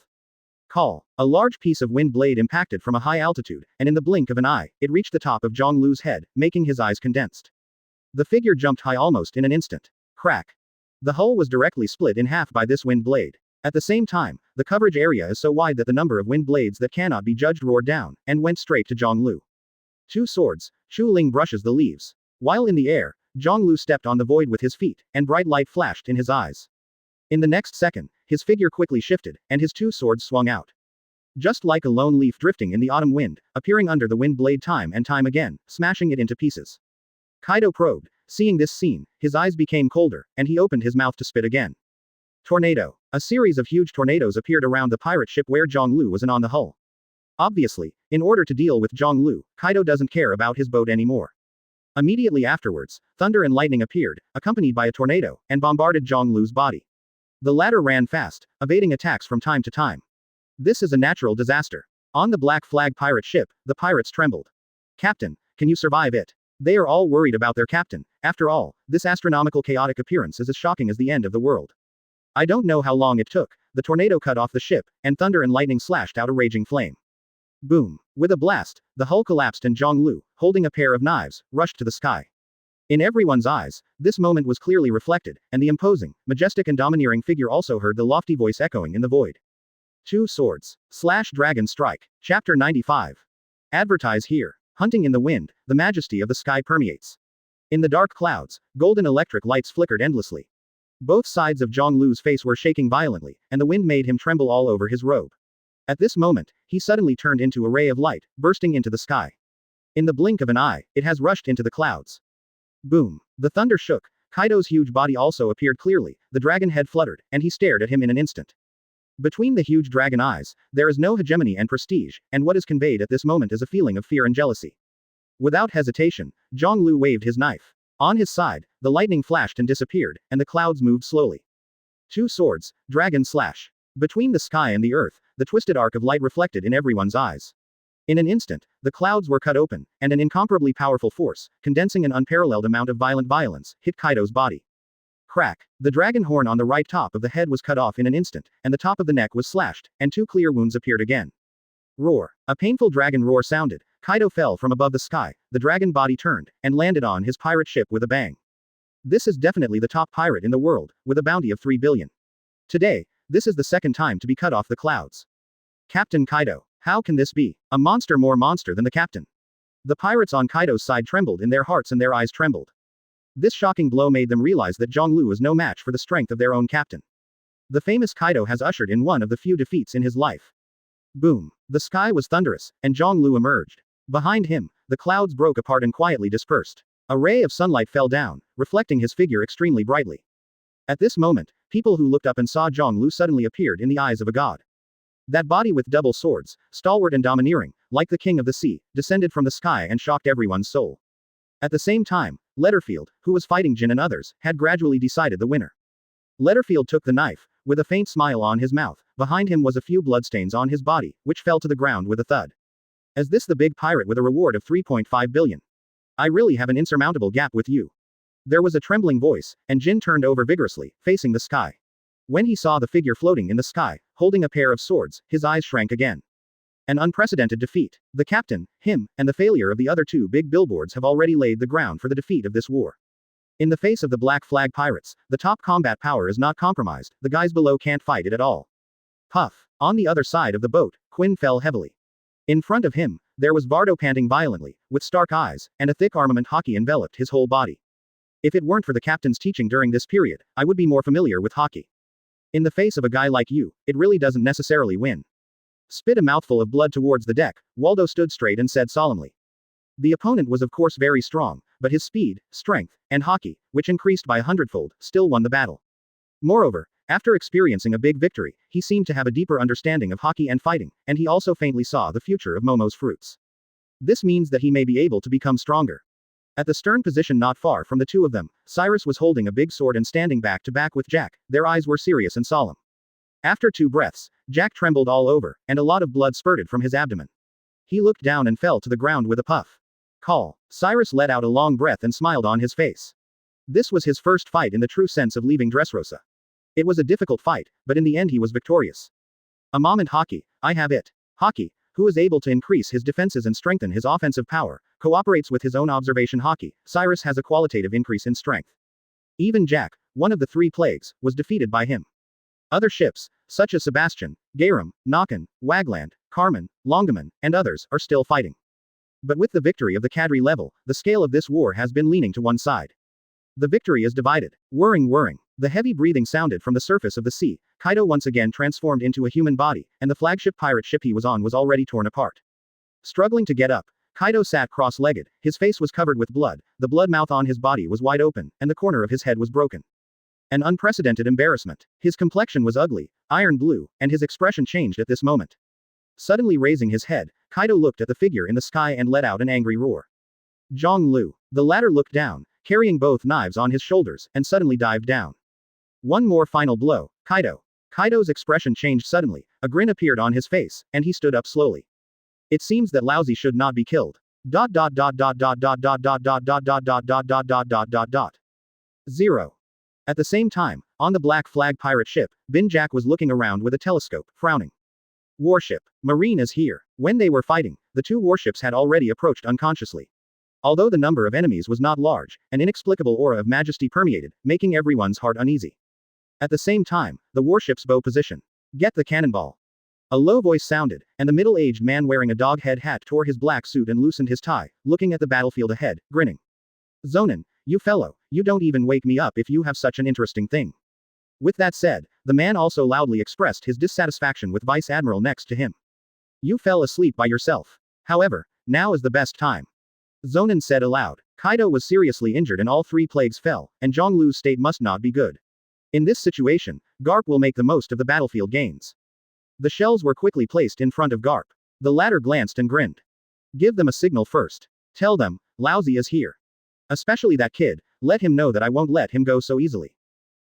Call. A large piece of wind blade impacted from a high altitude, and in the blink of an eye, it reached the top of Jangl Liú's head, making his eyes condensed. The figure jumped high almost in an instant. Crack. The hull was directly split in half by this wind blade. At the same time, the coverage area is so wide that the number of wind blades that cannot be judged roared down, and went straight to Jangl Liú. Two swords. Chu Ling brushes the leaves. While in the air, Jangl Liú stepped on the void with his feet, and bright light flashed in his eyes. In the next second, his figure quickly shifted, and his two swords swung out. Just like a lone leaf drifting in the autumn wind, appearing under the wind blade time and time again, smashing it into pieces. Kaido probed. Seeing this scene, his eyes became colder, and he opened his mouth to spit again. Tornado. A series of huge tornadoes appeared around the pirate ship where Jangl Liú was and on the hull. Obviously, in order to deal with Jangl Liú, Kaido doesn't care about his boat anymore. Immediately afterwards, thunder and lightning appeared, accompanied by a tornado, and bombarded Jangl Liú's body. The latter ran fast, evading attacks from time to time. This is a natural disaster. On the Black Flag pirate ship, the pirates trembled. Captain, can you survive it? They are all worried about their captain. After all, this astronomical chaotic appearance is as shocking as the end of the world. I don't know how long it took. The tornado cut off the ship, and thunder and lightning slashed out a raging flame. Boom. With a blast, the hull collapsed and Jangl Liú, holding a pair of knives, rushed to the sky. In everyone's eyes, this moment was clearly reflected, and the imposing, majestic and domineering figure also heard the lofty voice echoing in the void. Two swords. / Dragon Strike. Chapter 95. Advertise here. Hunting in the wind, the majesty of the sky permeates. In the dark clouds, golden electric lights flickered endlessly. Both sides of Jangl Liú's face were shaking violently, and the wind made him tremble all over his robe. At this moment, he suddenly turned into a ray of light, bursting into the sky. In the blink of an eye, it has rushed into the clouds. Boom. The thunder shook. Kaido's huge body also appeared clearly, the dragon head fluttered, and he stared at him in an instant. Between the huge dragon eyes, there is no hegemony and prestige, and what is conveyed at this moment is a feeling of fear and jealousy. Without hesitation, Jangl Liú waved his knife. On his side, the lightning flashed and disappeared, and the clouds moved slowly. Two swords, dragon slash. Between the sky and the earth, the twisted arc of light reflected in everyone's eyes. In an instant, the clouds were cut open, and an incomparably powerful force, condensing an unparalleled amount of violent violence, hit Kaido's body. Crack. The dragon horn on the right top of the head was cut off in an instant, and the top of the neck was slashed, and two clear wounds appeared again. Roar. A painful dragon roar sounded. Kaido fell from above the sky, the dragon body turned, and landed on his pirate ship with a bang. This is definitely the top pirate in the world, with a bounty of 3 billion. Today, this is the second time to be cut off the clouds. Captain Kaido. How can this be? A monster more monster than the captain. The pirates on Kaido's side trembled in their hearts and their eyes trembled. This shocking blow made them realize that Jangl was no match for the strength of their own captain. The famous Kaido has ushered in one of the few defeats in his life. Boom. The sky was thunderous, and Jangl emerged. Behind him, the clouds broke apart and quietly dispersed. A ray of sunlight fell down, reflecting his figure extremely brightly. At this moment, people who looked up and saw Jangl suddenly appeared in the eyes of a god. That body with double swords, stalwart and domineering, like the king of the sea, descended from the sky and shocked everyone's soul. At the same time, Letterfield, who was fighting Jin and others, had gradually decided the winner. Letterfield took the knife, with a faint smile on his mouth. Behind him was a few bloodstains on his body, which fell to the ground with a thud. As this the big pirate with a reward of 3.5 billion. I really have an insurmountable gap with you. There was a trembling voice, and Jin turned over vigorously, facing the sky. When he saw the figure floating in the sky, holding a pair of swords, his eyes shrank again. An unprecedented defeat. The captain, him, and the failure of the other two big billboards have already laid the ground for the defeat of this war. In the face of the Black Flag pirates, the top combat power is not compromised, the guys below can't fight it at all. Puff. On the other side of the boat, Quinn fell heavily. In front of him, there was Bardo panting violently, with stark eyes, and a thick armament haki enveloped his whole body. If it weren't for the captain's teaching during this period, I would be more familiar with haki. In the face of a guy like you, it really doesn't necessarily win. Spit a mouthful of blood towards the deck, Waldo stood straight and said solemnly. The opponent was of course very strong, but his speed, strength, and haki, which increased by 100-fold, still won the battle. Moreover, after experiencing a big victory, he seemed to have a deeper understanding of haki and fighting, and he also faintly saw the future of Momo's fruits. This means that he may be able to become stronger. At the stern position not far from the two of them, Cyrus was holding a big sword and standing back to back with Jack. Their eyes were serious and solemn. After 2 breaths, Jack trembled all over, and a lot of blood spurted from his abdomen. He looked down and fell to the ground with a puff. Call. Cyrus let out a long breath and smiled on his face. This was his first fight in the true sense of leaving Dressrosa. It was a difficult fight, but in the end he was victorious. A moment haki, I have it. Haki, who is able to increase his defenses and strengthen his offensive power, cooperates with his own observation haki. Cyrus has a qualitative increase in strength. Even Jack, one of the 3 plagues, was defeated by him. Other ships, such as Sebastian, Gairam, Nakan, Wagland, Carmen, Longaman, and others, are still fighting. But with the victory of the Kadri level, the scale of this war has been leaning to one side. The victory is divided. Whirring. The heavy breathing sounded from the surface of the sea. Kaido once again transformed into a human body, and the flagship pirate ship he was on was already torn apart. Struggling to get up, Kaido sat cross-legged, his face was covered with blood, the blood mouth on his body was wide open, and the corner of his head was broken. An unprecedented embarrassment. His complexion was ugly, iron blue, and his expression changed at this moment. Suddenly raising his head, Kaido looked at the figure in the sky and let out an angry roar. Jangl. The latter looked down, carrying both knives on his shoulders, and suddenly dived down. One more final blow, Kaido. Kaido's expression changed suddenly, a grin appeared on his face, and he stood up slowly. It seems that Laozi should not be killed. 0. At the same time, on the Black Flag pirate ship, Bin Jack was looking around with a telescope, frowning. Warship. Marine is here. When they were fighting, the 2 warships had already approached unconsciously. Although the number of enemies was not large, an inexplicable aura of majesty permeated, making everyone's heart uneasy. At the same time, the warship's bow position. Get the cannonball. A low voice sounded, and the middle-aged man wearing a dog-head hat tore his black suit and loosened his tie, looking at the battlefield ahead, grinning. Zonin, you fellow, you don't even wake me up if you have such an interesting thing. With that said, the man also loudly expressed his dissatisfaction with Vice Admiral next to him. You fell asleep by yourself. However, now is the best time. Zonin said aloud. Kaido was seriously injured and all 3 plagues fell, and Janglu's state must not be good. In this situation, Garp will make the most of the battlefield gains. The shells were quickly placed in front of Garp. The latter glanced and grinned. Give them a signal first. Tell them, Laozi is here. Especially that kid, let him know that I won't let him go so easily.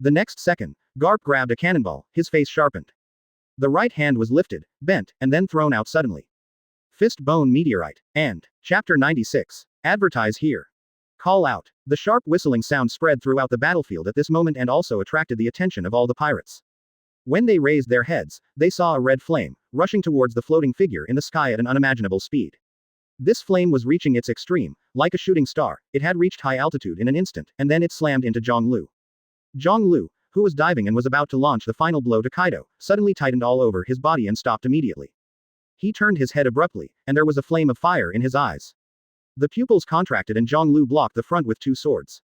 The next second, Garp grabbed a cannonball, his face sharpened. The right hand was lifted, bent, and then thrown out suddenly. Fist bone meteorite. And, Chapter 96. Advertise here. Call out. The sharp whistling sound spread throughout the battlefield at this moment and also attracted the attention of all the pirates. When they raised their heads, they saw a red flame, rushing towards the floating figure in the sky at an unimaginable speed. This flame was reaching its extreme, like a shooting star, it had reached high altitude in an instant, and then it slammed into Jangl. Jangl, who was diving and was about to launch the final blow to Kaido, suddenly tightened all over his body and stopped immediately. He turned his head abruptly, and there was a flame of fire in his eyes. The pupils contracted and Jangl Liú blocked the front with two swords.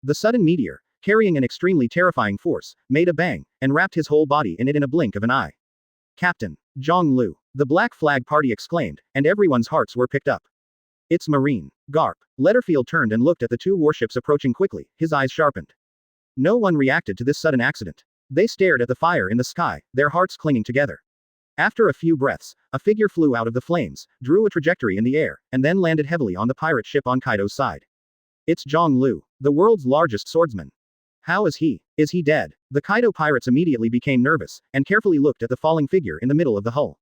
The sudden meteor, carrying an extremely terrifying force, made a bang, and wrapped his whole body in it in a blink of an eye. Captain Jangl Liú, the Black Flag Party exclaimed, and everyone's hearts were picked up. It's Marine. Garp. Letterfield turned and looked at the two warships approaching quickly, his eyes sharpened. No one reacted to this sudden accident. They stared at the fire in the sky, their hearts clinging together. After a few breaths, a figure flew out of the flames, drew a trajectory in the air, and then landed heavily on the pirate ship on Kaido's side. It's Jangl Liú, the world's largest swordsman. How is he? Is he dead? The Kaido pirates immediately became nervous, and carefully looked at the falling figure in the middle of the hull.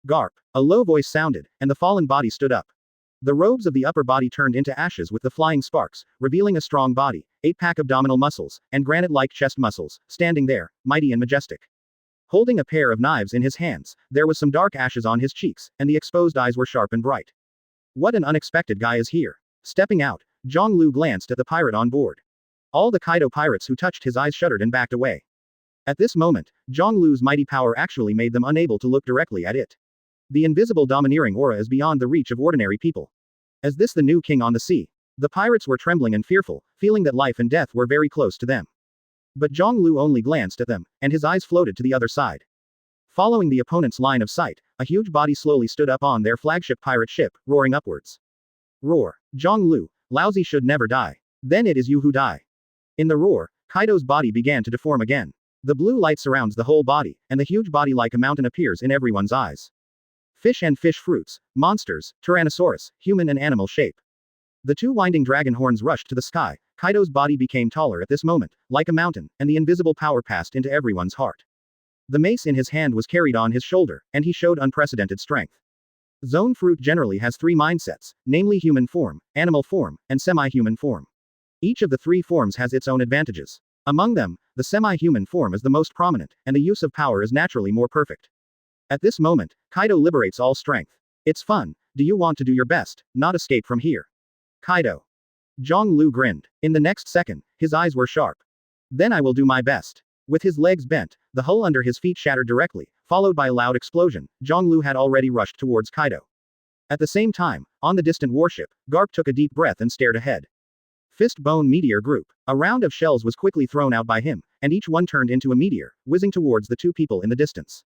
Garp. A low voice sounded, and the fallen body stood up. The robes of the upper body turned into ashes with the flying sparks, revealing a strong body, 8-pack abdominal muscles, and granite-like chest muscles, standing there, mighty and majestic. Holding a pair of knives in his hands, there was some dark ashes on his cheeks, and the exposed eyes were sharp and bright. What an unexpected guy is here. Stepping out, Jangl Liú glanced at the pirate on board. All the Kaido pirates who touched his eyes shuddered and backed away. At this moment, Jangl Liú's mighty power actually made them unable to look directly at it. The invisible domineering aura is beyond the reach of ordinary people. As this the new king on the sea, the pirates were trembling and fearful, feeling that life and death were very close to them. But Jangl Liú only glanced at them, and his eyes floated to the other side. Following the opponent's line of sight, a huge body slowly stood up on their flagship pirate ship, roaring upwards. Roar. Jangl Liú, lousy should never die. Then it is you who die. In the roar, Kaido's body began to deform again. The blue light surrounds the whole body, and the huge body like a mountain appears in everyone's eyes. Fish and fish fruits, monsters, Tyrannosaurus, human and animal shape. The two winding dragon horns rushed to the sky. Kaido's body became taller at this moment, like a mountain, and the invisible power passed into everyone's heart. The mace in his hand was carried on his shoulder, and he showed unprecedented strength. Zone fruit generally has three mindsets, namely human form, animal form, and semi-human form. Each of the three forms has its own advantages. Among them, the semi-human form is the most prominent, and the use of power is naturally more perfect. At this moment, Kaido liberates all strength. It's fun. Do you want to do your best, not escape from here? Kaido. Jangl Liú grinned. In the next second, his eyes were sharp. Then I will do my best. With his legs bent, the hull under his feet shattered directly, followed by a loud explosion. Jangl Liú had already rushed towards Kaido. At the same time, on the distant warship, Garp took a deep breath and stared ahead. Fist bone meteor group. A round of shells was quickly thrown out by him, and each one turned into a meteor, whizzing towards the two people in the distance.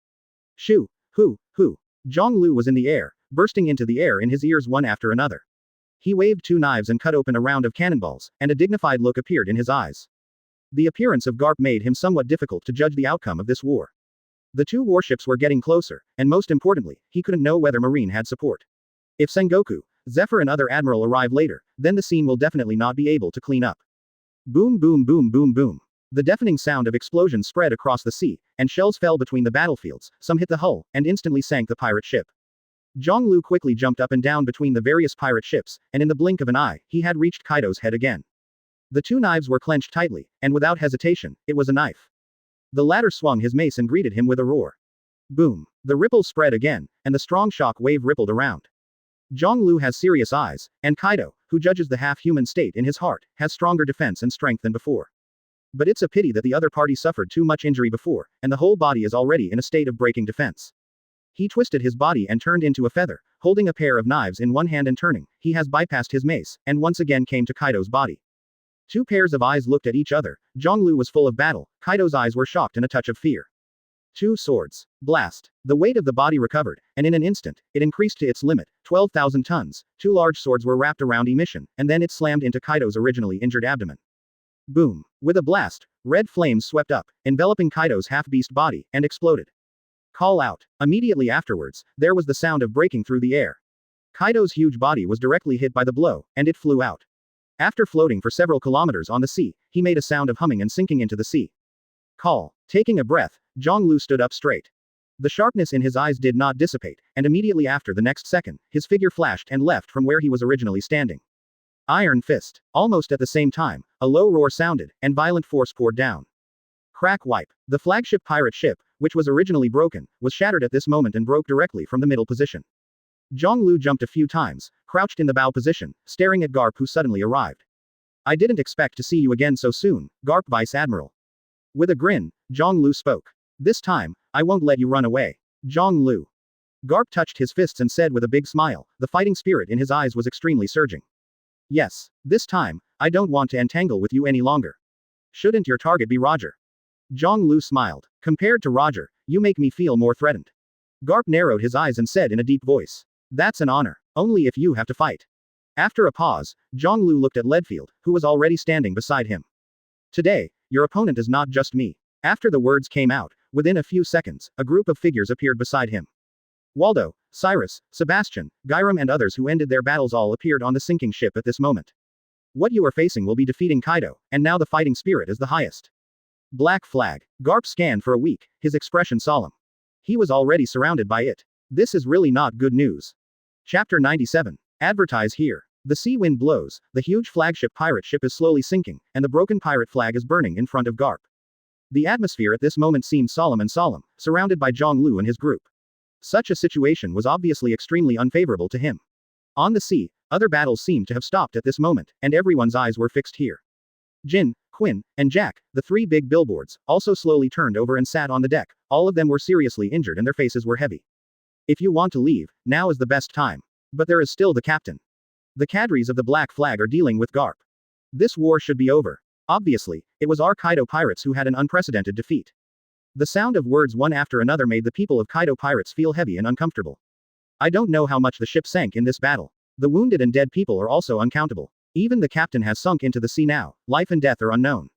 Shoo, hoo, hoo. Jangl Liú was in the air, bursting into the air in his ears one after another. He waved two knives and cut open a round of cannonballs, and a dignified look appeared in his eyes. The appearance of Garp made him somewhat difficult to judge the outcome of this war. The two warships were getting closer, and most importantly, he couldn't know whether Marine had support. If Sengoku, Zephyr and other admiral arrive later, then the scene will definitely not be able to clean up. Boom boom boom boom boom. The deafening sound of explosions spread across the sea, and shells fell between the battlefields, some hit the hull, and instantly sank the pirate ship. Jangl Liú quickly jumped up and down between the various pirate ships, and in the blink of an eye, he had reached Kaido's head again. The two knives were clenched tightly, and without hesitation, it was a knife. The latter swung his mace and greeted him with a roar. Boom. The ripples spread again, and the strong shock wave rippled around. Jangl Liú has serious eyes, and Kaido, who judges the half-human state in his heart, has stronger defense and strength than before. But it's a pity that the other party suffered too much injury before, and the whole body is already in a state of breaking defense. He twisted his body and turned into a feather, holding a pair of knives in one hand and turning, he has bypassed his mace, and once again came to Kaido's body. Two pairs of eyes looked at each other. Jangl Liú was full of battle, Kaido's eyes were shocked and a touch of fear. Two swords. Blast. The weight of the body recovered, and in an instant, it increased to its limit, 12,000 tons. Two large swords were wrapped around emission, and then it slammed into Kaido's originally injured abdomen. Boom. With a blast, red flames swept up, enveloping Kaido's half-beast body, and exploded. Call out. Immediately afterwards, there was the sound of breaking through the air. Kaido's huge body was directly hit by the blow, and it flew out. After floating for several kilometers on the sea, he made a sound of humming and sinking into the sea. Call. Taking a breath, Jangl Liú stood up straight. The sharpness in his eyes did not dissipate, and immediately after the next second, his figure flashed and left from where he was originally standing. Iron fist. Almost at the same time, a low roar sounded, and violent force poured down. Crack wipe. The flagship pirate ship, which was originally broken, was shattered at this moment and broke directly from the middle position. Jangl Liú jumped a few times, crouched in the bow position, staring at Garp who suddenly arrived. I didn't expect to see you again so soon, Garp Vice Admiral. With a grin, Jangl spoke. This time, I won't let you run away. Jangl. Garp touched his fists and said with a big smile, the fighting spirit in his eyes was extremely surging. Yes, this time, I don't want to entangle with you any longer. Shouldn't your target be Roger? Jangl smiled. Compared to Roger, you make me feel more threatened. Garp narrowed his eyes and said in a deep voice. That's an honor. Only if you have to fight. After a pause, Jangl looked at Leadfield, who was already standing beside him. Today, your opponent is not just me. After the words came out, within a few seconds, a group of figures appeared beside him. Waldo, Cyrus, Sebastian, Gyram and others who ended their battles all appeared on the sinking ship at this moment. What you are facing will be defeating Kaido, and now the fighting spirit is the highest. Black flag. Garp scanned for a week, his expression solemn. He was already surrounded by it. This is really not good news. Chapter 97. Advertise here. The sea wind blows, the huge flagship pirate ship is slowly sinking, and the broken pirate flag is burning in front of Garp. The atmosphere at this moment seemed solemn, surrounded by Jangl and his group. Such a situation was obviously extremely unfavorable to him. On the sea, other battles seemed to have stopped at this moment, and everyone's eyes were fixed here. Jin, Quinn, and Jack, the three big billboards, also slowly turned over and sat on the deck. All of them were seriously injured and their faces were heavy. If you want to leave, now is the best time. But there is still the captain. The cadres of the Black Flag are dealing with Garp. This war should be over. Obviously, it was our Kaido pirates who had an unprecedented defeat. The sound of words one after another made the people of Kaido pirates feel heavy and uncomfortable. I don't know how much the ship sank in this battle. The wounded and dead people are also uncountable. Even the captain has sunk into the sea now. Life and death are unknown.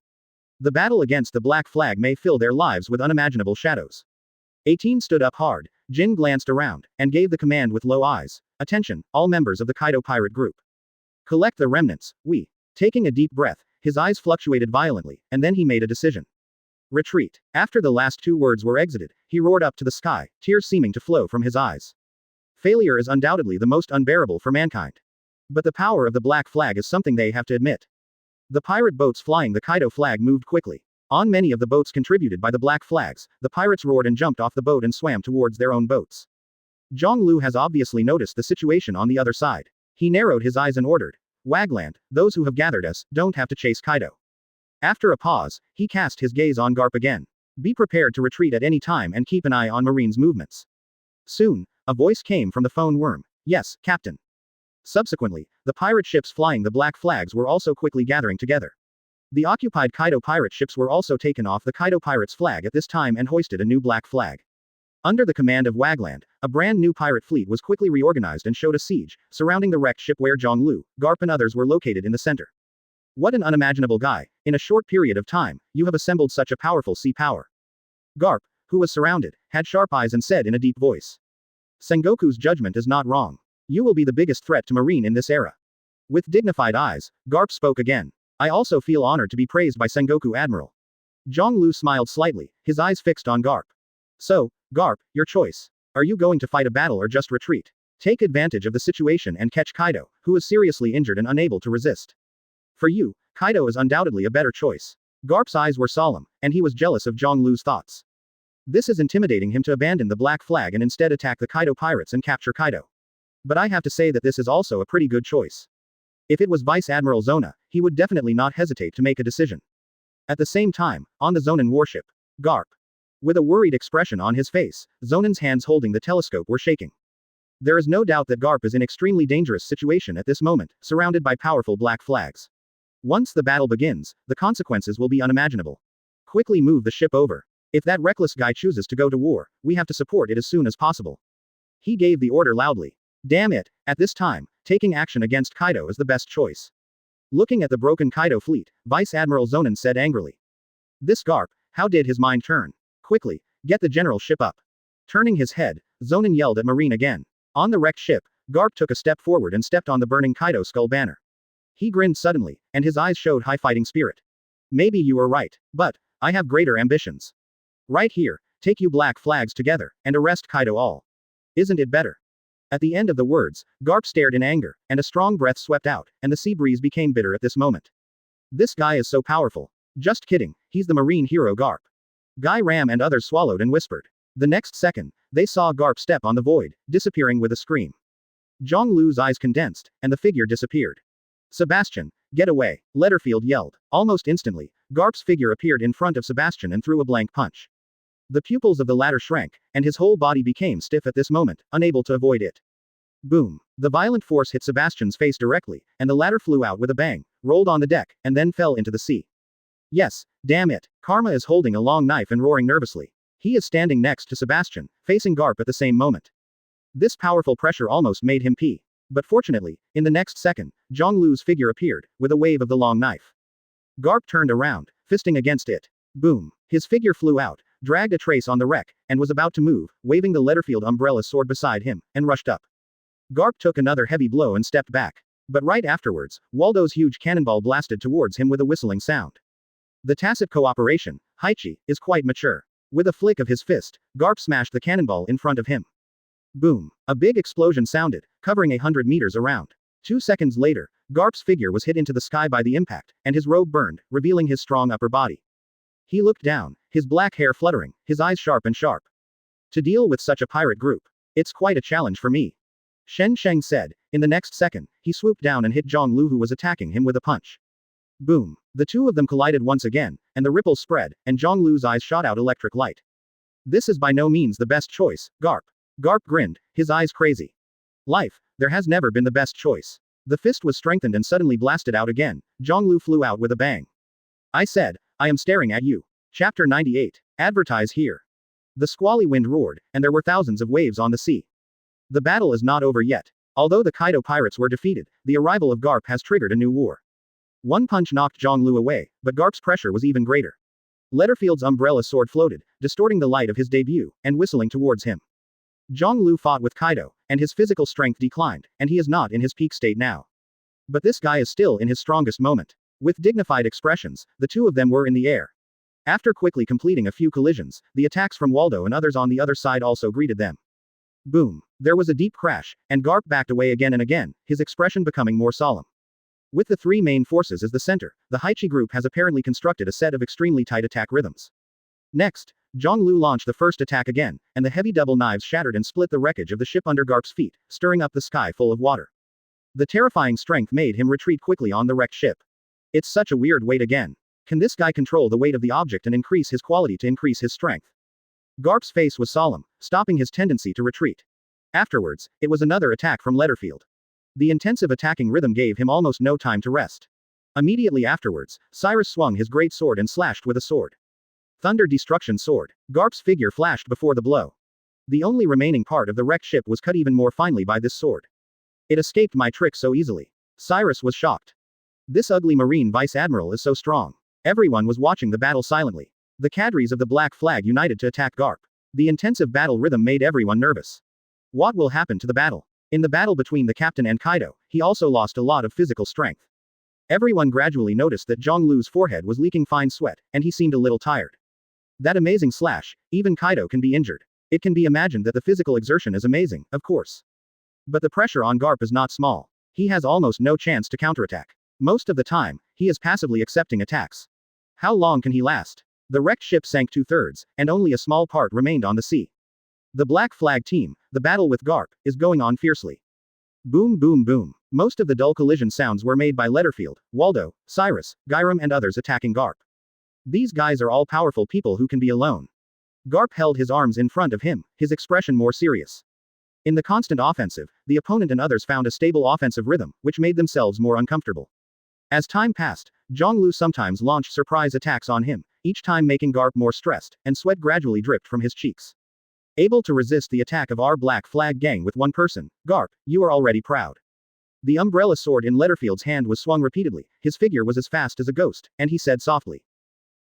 The battle against the Black Flag may fill their lives with unimaginable shadows. 18 stood up hard. Jin glanced around, and gave the command with low eyes. Attention, all members of the Kaido pirate group. Collect the remnants, we. Taking a deep breath, his eyes fluctuated violently, and then he made a decision. Retreat. After the last two words were exited, he roared up to the sky, tears seeming to flow from his eyes. Failure is undoubtedly the most unbearable for mankind. But the power of the Black Flag is something they have to admit. The pirate boats flying the Kaido flag moved quickly. On many of the boats contributed by the Black Flags, the pirates roared and jumped off the boat and swam towards their own boats. Jangl has obviously noticed the situation on the other side. He narrowed his eyes and ordered, Wagland, those who have gathered us, don't have to chase Kaido. After a pause, he cast his gaze on Garp again. Be prepared to retreat at any time and keep an eye on Marine's movements. Soon, a voice came from the phone worm. Yes, Captain. Subsequently, the pirate ships flying the Black Flags were also quickly gathering together. The occupied Kaido pirate ships were also taken off the Kaido pirates' flag at this time and hoisted a new Black Flag. Under the command of Wagland, a brand new pirate fleet was quickly reorganized and showed a siege, surrounding the wrecked ship where Jangl, Garp and others were located in the center. What an unimaginable guy. In a short period of time, you have assembled such a powerful sea power. Garp, who was surrounded, had sharp eyes and said in a deep voice. Sengoku's judgment is not wrong. You will be the biggest threat to Marine in this era. With dignified eyes, Garp spoke again. I also feel honored to be praised by Sengoku Admiral. Jangl smiled slightly, his eyes fixed on Garp. So, Garp, your choice. Are you going to fight a battle or just retreat? Take advantage of the situation and catch Kaido, who is seriously injured and unable to resist. For you, Kaido is undoubtedly a better choice. Garp's eyes were solemn, and he was jealous of Jangl's thoughts. This is intimidating him to abandon the Black Flag and instead attack the Kaido pirates and capture Kaido. But I have to say that this is also a pretty good choice. If it was Vice Admiral Zona, he would definitely not hesitate to make a decision. At the same time, on the Zonin warship, Garp. With a worried expression on his face, Zonin's hands holding the telescope were shaking. There is no doubt that Garp is in an extremely dangerous situation at this moment, surrounded by powerful Black Flags. Once the battle begins, the consequences will be unimaginable. Quickly move the ship over. If that reckless guy chooses to go to war, we have to support it as soon as possible. He gave the order loudly. Damn it, at this time, taking action against Kaido is the best choice. Looking at the broken Kaido fleet, Vice Admiral Zonin said angrily. This Garp, how did his mind turn? Quickly, get the general ship up. Turning his head, Zonin yelled at Marine again. On the wrecked ship, Garp took a step forward and stepped on the burning Kaido skull banner. He grinned suddenly, and his eyes showed high fighting spirit. Maybe you are right, but I have greater ambitions. Right here, take you Black Flags together, and arrest Kaido all. Isn't it better? At the end of the words, Garp stared in anger, and a strong breath swept out, and the sea breeze became bitter at this moment. This guy is so powerful. Just kidding, he's the marine hero Garp. Guy Ram and others swallowed and whispered. The next second, they saw Garp step on the void, disappearing with a scream. Jangl's eyes condensed, and the figure disappeared. Sebastian, Get away, Letterfield yelled. Almost instantly, Garp's figure appeared in front of Sebastian and threw a blank punch. The pupils of the latter shrank, and his whole body became stiff at this moment, unable to avoid it. Boom. The violent force hit Sebastian's face directly, and the latter flew out with a bang, rolled on the deck, and then fell into the sea. Yes, damn it. Karma is holding a long knife and roaring nervously. He is standing next to Sebastian, facing Garp at the same moment. This powerful pressure almost made him pee. But fortunately, in the next second, Jangl Liú's figure appeared, with a wave of the long knife. Garp turned around, fisting against it. Boom. His figure flew out, dragged a trace on the wreck, and was about to move, waving the Letterfield umbrella sword beside him, and rushed up. Garp took another heavy blow and stepped back. But right afterwards, Waldo's huge cannonball blasted towards him with a whistling sound. The tacit cooperation, Haichi, is quite mature. With a flick of his fist, Garp smashed the cannonball in front of him. Boom. A big explosion sounded, covering 100 meters around. 2 seconds later, Garp's figure was hit into the sky by the impact, and his robe burned, revealing his strong upper body. He looked down, his black hair fluttering, his eyes sharp and sharp. To deal with such a pirate group, it's quite a challenge for me. Shen Sheng said. In the next second, he swooped down and hit Jangl Liú, who was attacking him, with a punch. Boom. The two of them collided once again, and the ripples spread, and Jangl Liú's eyes shot out electric light. This is by no means the best choice, Garp. Garp grinned, his eyes crazy. Life, there has never been the best choice. The fist was strengthened and suddenly blasted out again. Jangl Liú flew out with a bang. I said, I am staring at you. Chapter 98. Advertise here. The squally wind roared, and there were thousands of waves on the sea. The battle is not over yet. Although the Kaido pirates were defeated, the arrival of Garp has triggered a new war. One punch knocked Jangl Liú away, but Garp's pressure was even greater. Letterfield's umbrella sword floated, distorting the light of his debut, and whistling towards him. Jangl Liú fought with Kaido, and his physical strength declined, and he is not in his peak state now. But this guy is still in his strongest moment. With dignified expressions, the two of them were in the air. After quickly completing a few collisions, the attacks from Waldo and others on the other side also greeted them. Boom. There was a deep crash, and Garp backed away again and again, his expression becoming more solemn. With the three main forces as the center, the Haichi group has apparently constructed a set of extremely tight attack rhythms. Next, Jangl Liú launched the first attack again, and the heavy double knives shattered and split the wreckage of the ship under Garp's feet, stirring up the sky full of water. The terrifying strength made him retreat quickly on the wrecked ship. It's such a weird weight again. Can this guy control the weight of the object and increase his quality to increase his strength? Garp's face was solemn, stopping his tendency to retreat. Afterwards, it was another attack from Letterfield. The intensive attacking rhythm gave him almost no time to rest. Immediately afterwards, Cyrus swung his great sword and slashed with a sword. Thunder Destruction Sword. Garp's figure flashed before the blow. The only remaining part of the wrecked ship was cut even more finely by this sword. It escaped my trick so easily. Cyrus was shocked. This ugly Marine Vice Admiral is so strong. Everyone was watching the battle silently. The cadres of the Black Flag united to attack Garp. The intensive battle rhythm made everyone nervous. What will happen to the battle? In the battle between the captain and Kaido, he also lost a lot of physical strength. Everyone gradually noticed that Jangl Liú's forehead was leaking fine sweat, and he seemed a little tired. That amazing slash, even Kaido can be injured. It can be imagined that the physical exertion is amazing, of course. But the pressure on Garp is not small. He has almost no chance to counterattack. Most of the time, he is passively accepting attacks. How long can he last? The wrecked ship sank 2/3, and only a small part remained on the sea. The Black Flag team, the battle with Garp, is going on fiercely. Boom boom boom. Most of the dull collision sounds were made by Letterfield, Waldo, Cyrus, Gyrum and others attacking Garp. These guys are all powerful people who can be alone. Garp held his arms in front of him, his expression more serious. In the constant offensive, the opponent and others found a stable offensive rhythm, which made themselves more uncomfortable. As time passed, Jangl Liú sometimes launched surprise attacks on him, each time making Garp more stressed, and sweat gradually dripped from his cheeks. Able to resist the attack of our Black Flag gang with one person, Garp, you are already proud. The umbrella sword in Letterfield's hand was swung repeatedly, his figure was as fast as a ghost, and he said softly.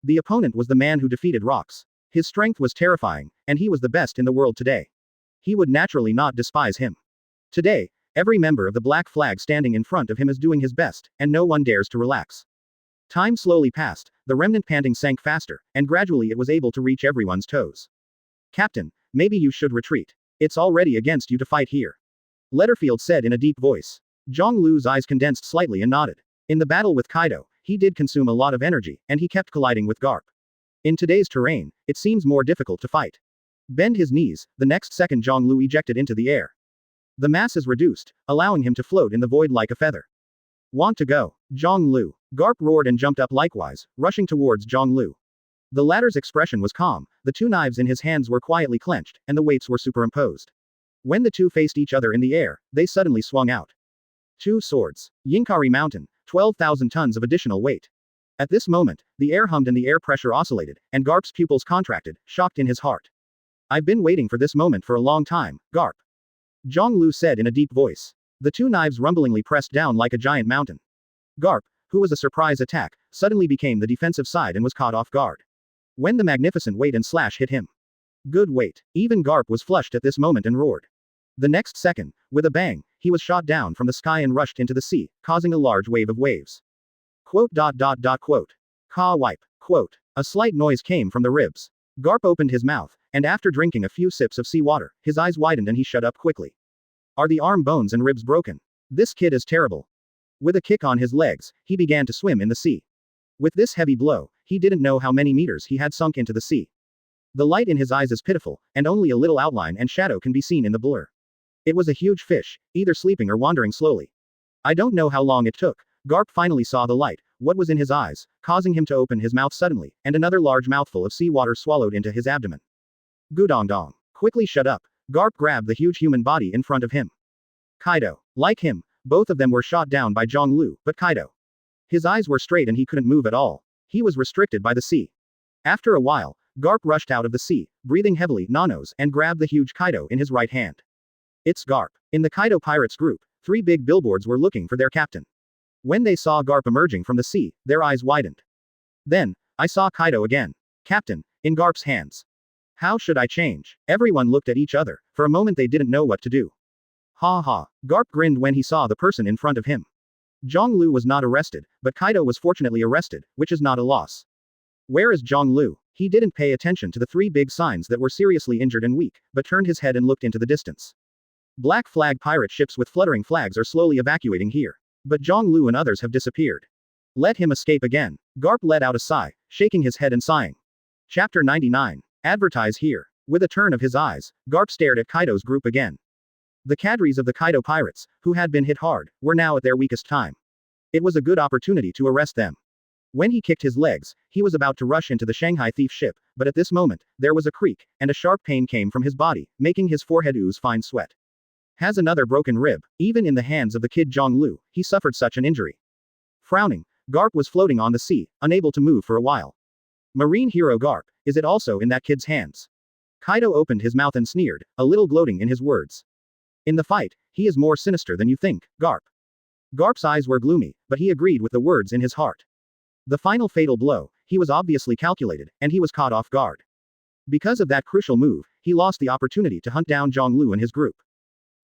The opponent was the man who defeated Rocks. His strength was terrifying, and he was the best in the world today. He would naturally not despise him. Today, every member of the Black Flag standing in front of him is doing his best, and no one dares to relax. Time slowly passed, the remnant panting sank faster, and gradually it was able to reach everyone's toes. Captain, maybe you should retreat. It's already against you to fight here. Letterfield said in a deep voice. Jangl Liú's eyes condensed slightly and nodded. In the battle with Kaido, he did consume a lot of energy, and he kept colliding with Garp. In today's terrain, it seems more difficult to fight. Bend his knees, the next second Jangl Liú ejected into the air. The mass is reduced, allowing him to float in the void like a feather. Want to go? Jangl Liú. Garp roared and jumped up likewise, rushing towards Jangl Liú. The latter's expression was calm, the two knives in his hands were quietly clenched, and the weights were superimposed. When the two faced each other in the air, they suddenly swung out. Two swords. Yinkari Mountain, 12,000 tons of additional weight. At this moment, the air hummed and the air pressure oscillated, and Garp's pupils contracted, shocked in his heart. I've been waiting for this moment for a long time, Garp. Jangl Liú said in a deep voice. The two knives rumblingly pressed down like a giant mountain. Garp, who was a surprise attack, suddenly became the defensive side and was caught off guard. When the magnificent weight and slash hit him. Good weight. Even Garp was flushed at this moment and roared. The next second, with a bang, he was shot down from the sky and rushed into the sea, causing a large wave of waves. Quote. Ka wipe. Quote. A slight noise came from the ribs. Garp opened his mouth, and after drinking a few sips of seawater, his eyes widened and he shut up quickly. Are the arm bones and ribs broken? This kid is terrible. With a kick on his legs, he began to swim in the sea. With this heavy blow, he didn't know how many meters he had sunk into the sea. The light in his eyes is pitiful, and only a little outline and shadow can be seen in the blur. It was a huge fish, either sleeping or wandering slowly. I don't know how long it took. Garp finally saw the light, what was in his eyes, causing him to open his mouth suddenly, and another large mouthful of seawater swallowed into his abdomen. Gudong-dong. Quickly shut up. Garp grabbed the huge human body in front of him. Kaido. Like him, both of them were shot down by Jangl Liú, but Kaido. His eyes were straight and he couldn't move at all. He was restricted by the sea. After a while, Garp rushed out of the sea, breathing heavily, nanos, and grabbed the huge Kaido in his right hand. It's Garp. In the Kaido pirates group, 3 big billboards were looking for their captain. When they saw Garp emerging from the sea, their eyes widened. Then, I saw Kaido again. Captain, in Garp's hands. How should I change? Everyone looked at each other. For a moment they didn't know what to do. Ha ha. Garp grinned when he saw the person in front of him. Jangl Liú was not arrested, but Kaido was fortunately arrested, which is not a loss. Where is Jangl Liú? He didn't pay attention to the 3 big signs that were seriously injured and weak, but turned his head and looked into the distance. Black flag pirate ships with fluttering flags are slowly evacuating here. But Jangl Liú and others have disappeared. Let him escape again. Garp let out a sigh, shaking his head and sighing. Chapter 99. Advertise here. With a turn of his eyes, Garp stared at Kaido's group again. The cadres of the Kaido pirates, who had been hit hard, were now at their weakest time. It was a good opportunity to arrest them. When he kicked his legs, he was about to rush into the Shanghai thief ship, but at this moment, there was a creak, and a sharp pain came from his body, making his forehead ooze fine sweat. Has another broken rib. Even in the hands of the kid Jangl Liú, he suffered such an injury. Frowning, Garp was floating on the sea, unable to move for a while. Marine hero Garp, is it also in that kid's hands? Kaido opened his mouth and sneered, a little gloating in his words. In the fight, he is more sinister than you think, Garp. Garp's eyes were gloomy, but he agreed with the words in his heart. The final fatal blow, he was obviously calculated, and he was caught off guard. Because of that crucial move, he lost the opportunity to hunt down Jangl Liú and his group.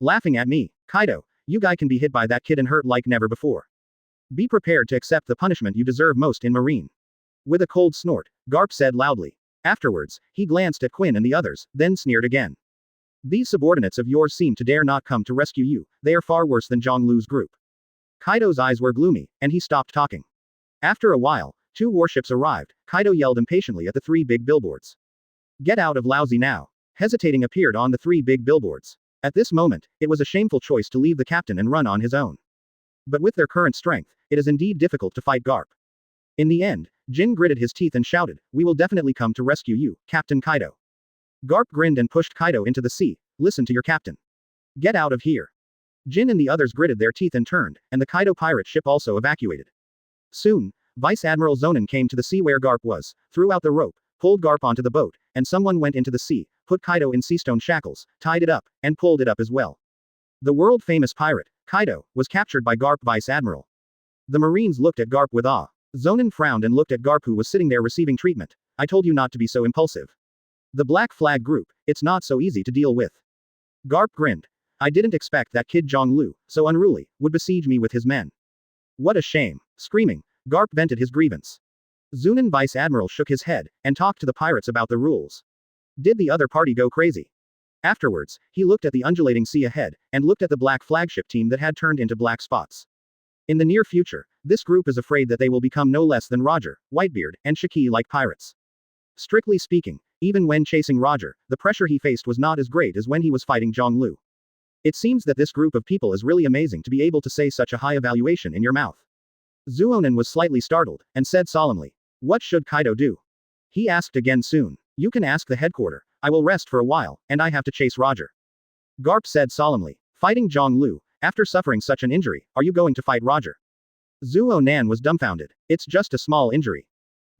Laughing at me, Kaido, you guy can be hit by that kid and hurt like never before. Be prepared to accept the punishment you deserve most in Marine. With a cold snort, Garp said loudly. Afterwards, he glanced at Quinn and the others, then sneered again. These subordinates of yours seem to dare not come to rescue you, they are far worse than Jangl Liú's group. Kaido's eyes were gloomy, and he stopped talking. After a while, 2 warships arrived. Kaido yelled impatiently at the 3 big billboards. Get out of Laozi now. Hesitating appeared on the 3 big billboards. At this moment, it was a shameful choice to leave the captain and run on his own. But with their current strength, it is indeed difficult to fight Garp. In the end, Jin gritted his teeth and shouted, we will definitely come to rescue you, Captain Kaido. Garp grinned and pushed Kaido into the sea. Listen to your captain. Get out of here. Jin and the others gritted their teeth and turned, and the Kaido pirate ship also evacuated. Soon, Vice Admiral Zonin came to the sea where Garp was, threw out the rope, pulled Garp onto the boat, and someone went into the sea, put Kaido in seastone shackles, tied it up, and pulled it up as well. The world-famous pirate, Kaido, was captured by Garp Vice Admiral. The Marines looked at Garp with awe. Zonin frowned and looked at Garp who was sitting there receiving treatment. I told you not to be so impulsive. The Black Flag group, it's not so easy to deal with. Garp grinned. I didn't expect that kid Jangl Liú, so unruly, would besiege me with his men. What a shame. Screaming, Garp vented his grievance. Zonin Vice Admiral shook his head, and talked to the pirates about the rules. Did the other party go crazy? Afterwards, he looked at the undulating sea ahead, and looked at the black flagship team that had turned into black spots. In the near future, this group is afraid that they will become no less than Roger, Whitebeard, and Shiki-like pirates. Strictly speaking, even when chasing Roger, the pressure he faced was not as great as when he was fighting Jangl Liú. It seems that this group of people is really amazing to be able to say such a high evaluation in your mouth. Zuonin was slightly startled, and said solemnly. What should Kaido do? He asked again soon. You can ask the headquarter. I will rest for a while, and I have to chase Roger. Garp said solemnly. Fighting Jangl Liú, after suffering such an injury, are you going to fight Roger? Zuonin was dumbfounded. It's just a small injury.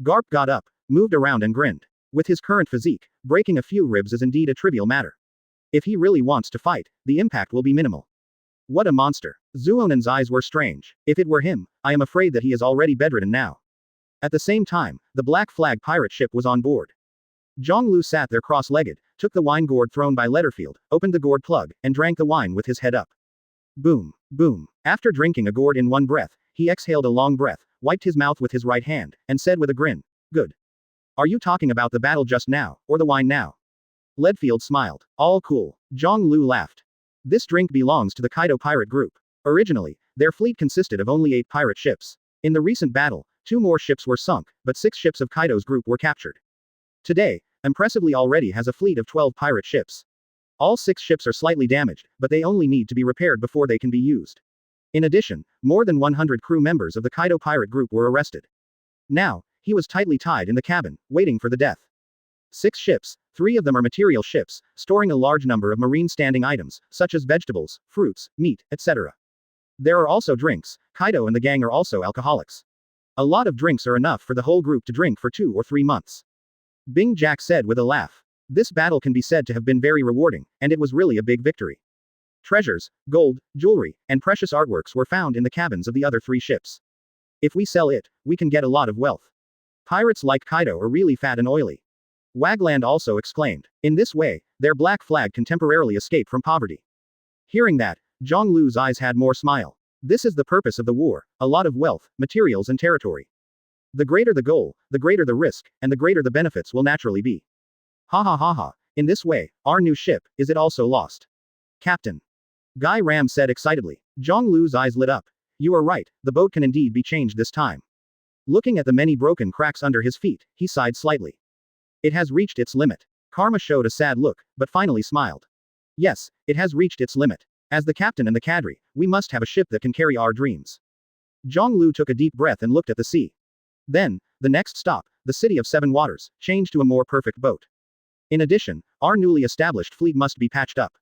Garp got up, moved around and grinned. With his current physique, breaking a few ribs is indeed a trivial matter. If he really wants to fight, the impact will be minimal. What a monster. Zuonin's eyes were strange. If it were him, I am afraid that he is already bedridden now. At the same time, the Black Flag pirate ship was on board. Jangl Liú sat there cross-legged, took the wine gourd thrown by Letterfield, opened the gourd plug, and drank the wine with his head up. Boom, boom. After drinking a gourd in one breath, he exhaled a long breath, wiped his mouth with his right hand, and said with a grin, Good. Are you talking about the battle just now, or the wine now? Letterfield smiled. All cool. Jangl Liú laughed. This drink belongs to the Kaido pirate group. Originally, their fleet consisted of only 8 pirate ships. In the recent battle, 2 more ships were sunk, but 6 ships of Kaido's group were captured. Today, impressively already has a fleet of 12 pirate ships. All 6 ships are slightly damaged, but they only need to be repaired before they can be used. In addition, more than 100 crew members of the Kaido pirate group were arrested. Now, he was tightly tied in the cabin, waiting for the death. 6 ships, 3 of them are material ships, storing a large number of marine standing items, such as vegetables, fruits, meat, etc. There are also drinks. Kaido and the gang are also alcoholics. A lot of drinks are enough for the whole group to drink for 2 or 3 months. Bing Jack said with a laugh. This battle can be said to have been very rewarding, and it was really a big victory. Treasures, gold, jewelry, and precious artworks were found in the cabins of the other 3 ships. If we sell it, we can get a lot of wealth. Pirates like Kaido are really fat and oily. Wagland also exclaimed. In this way, their Black Flag can temporarily escape from poverty. Hearing that, Jangl Liú's eyes had more smile. This is the purpose of the war, a lot of wealth, materials and territory. The greater the goal, the greater the risk, and the greater the benefits will naturally be. Ha ha ha ha, in this way, our new ship, is it also lost? Captain. Guy Ram said excitedly. Jangl Liú's eyes lit up. You are right, the boat can indeed be changed this time. Looking at the many broken cracks under his feet, he sighed slightly. It has reached its limit. Karma showed a sad look, but finally smiled. Yes, it has reached its limit. As the captain and the cadre, we must have a ship that can carry our dreams. Jangl Liú took a deep breath and looked at the sea. Then, the next stop, the city of 7 waters, changed to a more perfect boat. In addition, our newly established fleet must be patched up.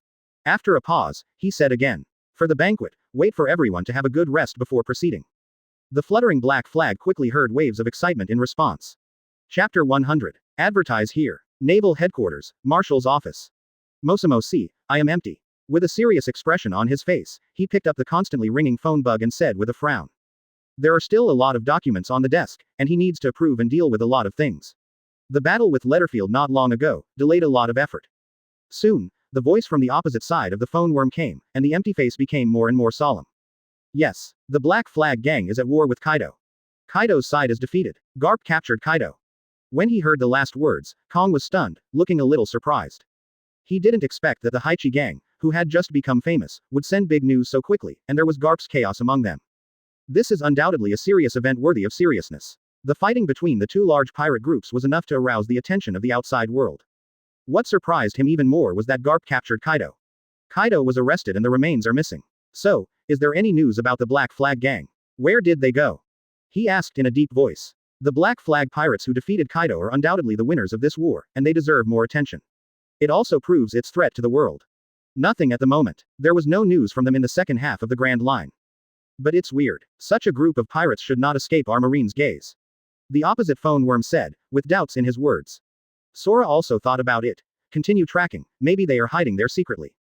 After a pause, he said again. For the banquet, wait for everyone to have a good rest before proceeding. The fluttering Black Flag quickly heard waves of excitement in response. Chapter 100. Advertise here. Naval Headquarters, Marshal's Office. Mosimo see, I am empty. With a serious expression on his face, he picked up the constantly ringing phone bug and said with a frown. There are still a lot of documents on the desk, and he needs to approve and deal with a lot of things. The battle with Letterfield not long ago delayed a lot of effort. Soon, the voice from the opposite side of the phone worm came, and the empty face became more and more solemn. Yes, the Black Flag gang is at war with Kaido. Kaido's side is defeated. Garp captured Kaido. When he heard the last words, Kong was stunned, looking a little surprised. He didn't expect that the Haichi gang, who had just become famous, would send big news so quickly, and there was Garp's chaos among them. This is undoubtedly a serious event worthy of seriousness. The fighting between the 2 large pirate groups was enough to arouse the attention of the outside world. What surprised him even more was that Garp captured Kaido. Kaido was arrested and the remains are missing. So, is there any news about the Black Flag gang? Where did they go? He asked in a deep voice. The Black Flag pirates who defeated Kaido are undoubtedly the winners of this war, and they deserve more attention. It also proves its threat to the world. Nothing at the moment. There was no news from them in the second half of the Grand Line. But it's weird. Such a group of pirates should not escape our marine's gaze. The opposite phone worm said, with doubts in his words. Sora also thought about it. Continue tracking, maybe they are hiding there secretly.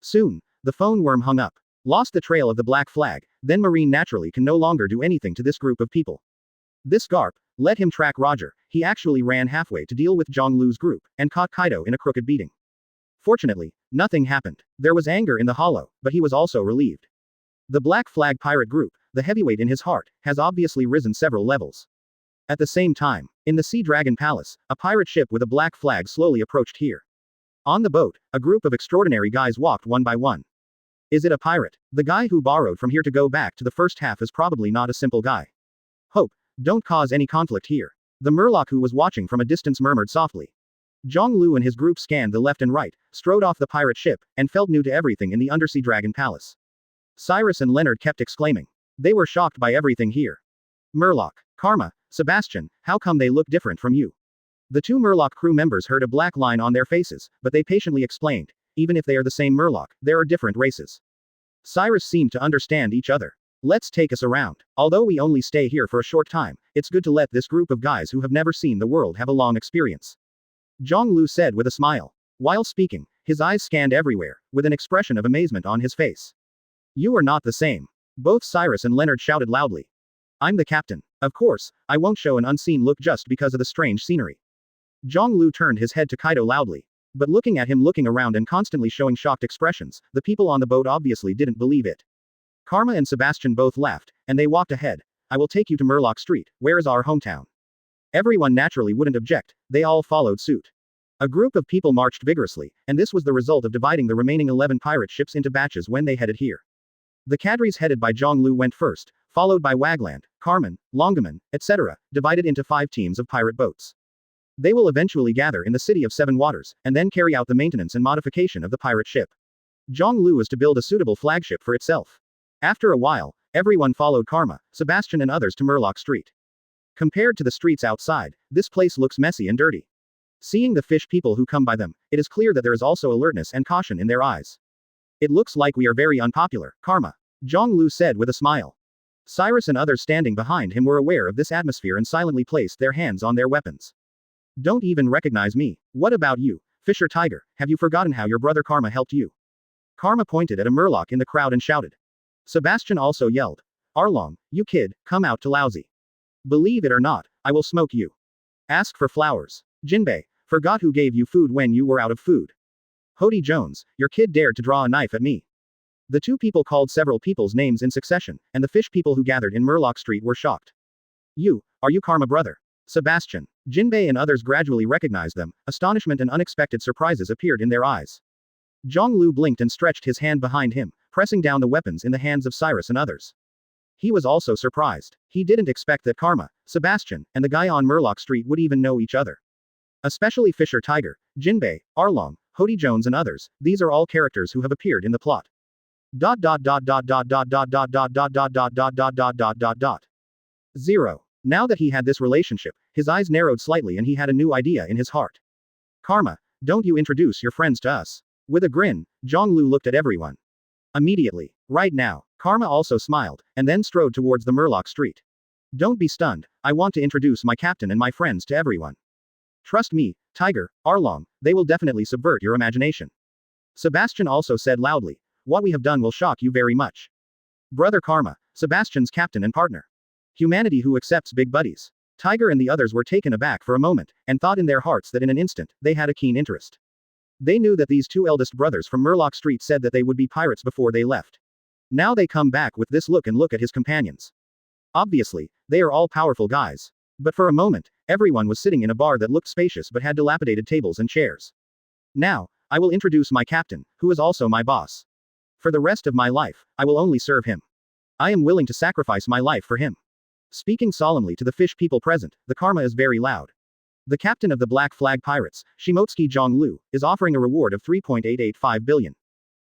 Soon, the phone worm hung up. Lost the trail of the Black Flag, then Marine naturally can no longer do anything to this group of people. This Garp, let him track Roger, he actually ran halfway to deal with Jangl Liú's group, and caught Kaido in a crooked beating. Fortunately, nothing happened. There was anger in the hollow, but he was also relieved. The Black Flag pirate group, the heavyweight in his heart, has obviously risen several levels. At the same time, in the Sea Dragon Palace, a pirate ship with a black flag slowly approached here. On the boat, a group of extraordinary guys walked one by one. Is it a pirate? The guy who borrowed from here to go back to the first half is probably not a simple guy. Hope, don't cause any conflict here. The Murloc who was watching from a distance murmured softly. Jangl Liú and his group scanned the left and right, strode off the pirate ship, and felt new to everything in the Undersea Dragon Palace. Cyrus and Leonard kept exclaiming. They were shocked by everything here. Murloc, Karma, Sebastian, how come they look different from you? The two Murloc crew members heard a black line on their faces, but they patiently explained, even if they are the same Murloc, there are different races. Cyrus seemed to understand each other. Let's take us around. Although we only stay here for a short time, it's good to let this group of guys who have never seen the world have a long experience. Jangl Liú said with a smile. While speaking, his eyes scanned everywhere, with an expression of amazement on his face. You are not the same. Both Cyrus and Leonard shouted loudly. I'm the captain. Of course, I won't show an unseen look just because of the strange scenery. Jangl Liú turned his head to Kaido loudly. But looking at him looking around and constantly showing shocked expressions, the people on the boat obviously didn't believe it. Karma and Sebastian both laughed, and they walked ahead. I will take you to Murloc Street, where is our hometown. Everyone naturally wouldn't object, they all followed suit. A group of people marched vigorously, and this was the result of dividing the remaining 11 pirate ships into batches when they headed here. The cadres headed by Jangl Liú went first, followed by Wagland, Carmen, Longaman, etc., divided into 5 teams of pirate boats. They will eventually gather in the city of Seven Waters, and then carry out the maintenance and modification of the pirate ship. Jangl Liú is to build a suitable flagship for itself. After a while, everyone followed Karma, Sebastian and others to Murloc Street. Compared to the streets outside, this place looks messy and dirty. Seeing the fish people who come by them, it is clear that there is also alertness and caution in their eyes. It looks like we are very unpopular, Karma. Jangl Liú said with a smile. Cyrus and others standing behind him were aware of this atmosphere and silently placed their hands on their weapons. Don't even recognize me. What about you, Fisher Tiger, have you forgotten how your brother Karma helped you? Karma pointed at a Murloc in the crowd and shouted. Sebastian also yelled. Arlong, you kid, come out to lousy. Believe it or not, I will smoke you. Ask for flowers. Jinbei, forgot who gave you food when you were out of food. Hody Jones, your kid dared to draw a knife at me. The two people called several people's names in succession, and the fish people who gathered in Murloc Street were shocked. Are you Karma brother? Sebastian, Jinbei and others gradually recognized them, astonishment and unexpected surprises appeared in their eyes. Jangl Liú blinked and stretched his hand behind him, pressing down the weapons in the hands of Cyrus and others. He was also surprised. He didn't expect that Karma, Sebastian, and the guy on Murloc Street would even know each other. Especially Fisher Tiger, Jinbei, Arlong, Hody Jones and others, these are all characters who have appeared in the plot. 0. Now that he had this relationship, his eyes narrowed slightly and he had a new idea in his heart. Karma, don't you introduce your friends to us? With a grin, Jangl Liú looked at everyone. Immediately. Right now. Karma also smiled, and then strode towards the Murloc Street. Don't be stunned, I want to introduce my captain and my friends to everyone. Trust me, Tiger, Arlong, they will definitely subvert your imagination. Sebastian also said loudly. What we have done will shock you very much. Brother Karma, Sebastian's captain and partner. Humanity who accepts big buddies. Tiger and the others were taken aback for a moment, and thought in their hearts that in an instant, they had a keen interest. They knew that these two eldest brothers from Murloc Street said that they would be pirates before they left. Now they come back with this look and look at his companions. Obviously, they are all powerful guys. But for a moment, everyone was sitting in a bar that looked spacious but had dilapidated tables and chairs. Now, I will introduce my captain, who is also my boss. For the rest of my life, I will only serve him. I am willing to sacrifice my life for him. Speaking solemnly to the fish people present, the Karma is very loud. The captain of the Black Flag Pirates, Shimotsuki Jiāng Liú, is offering a reward of 3.885 billion.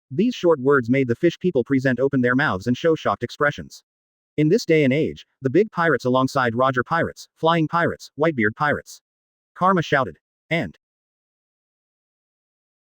These short words made the fish people present open their mouths and show shocked expressions. In this day and age, the big pirates alongside Roger pirates, flying pirates, Whitebeard pirates. Karma shouted. And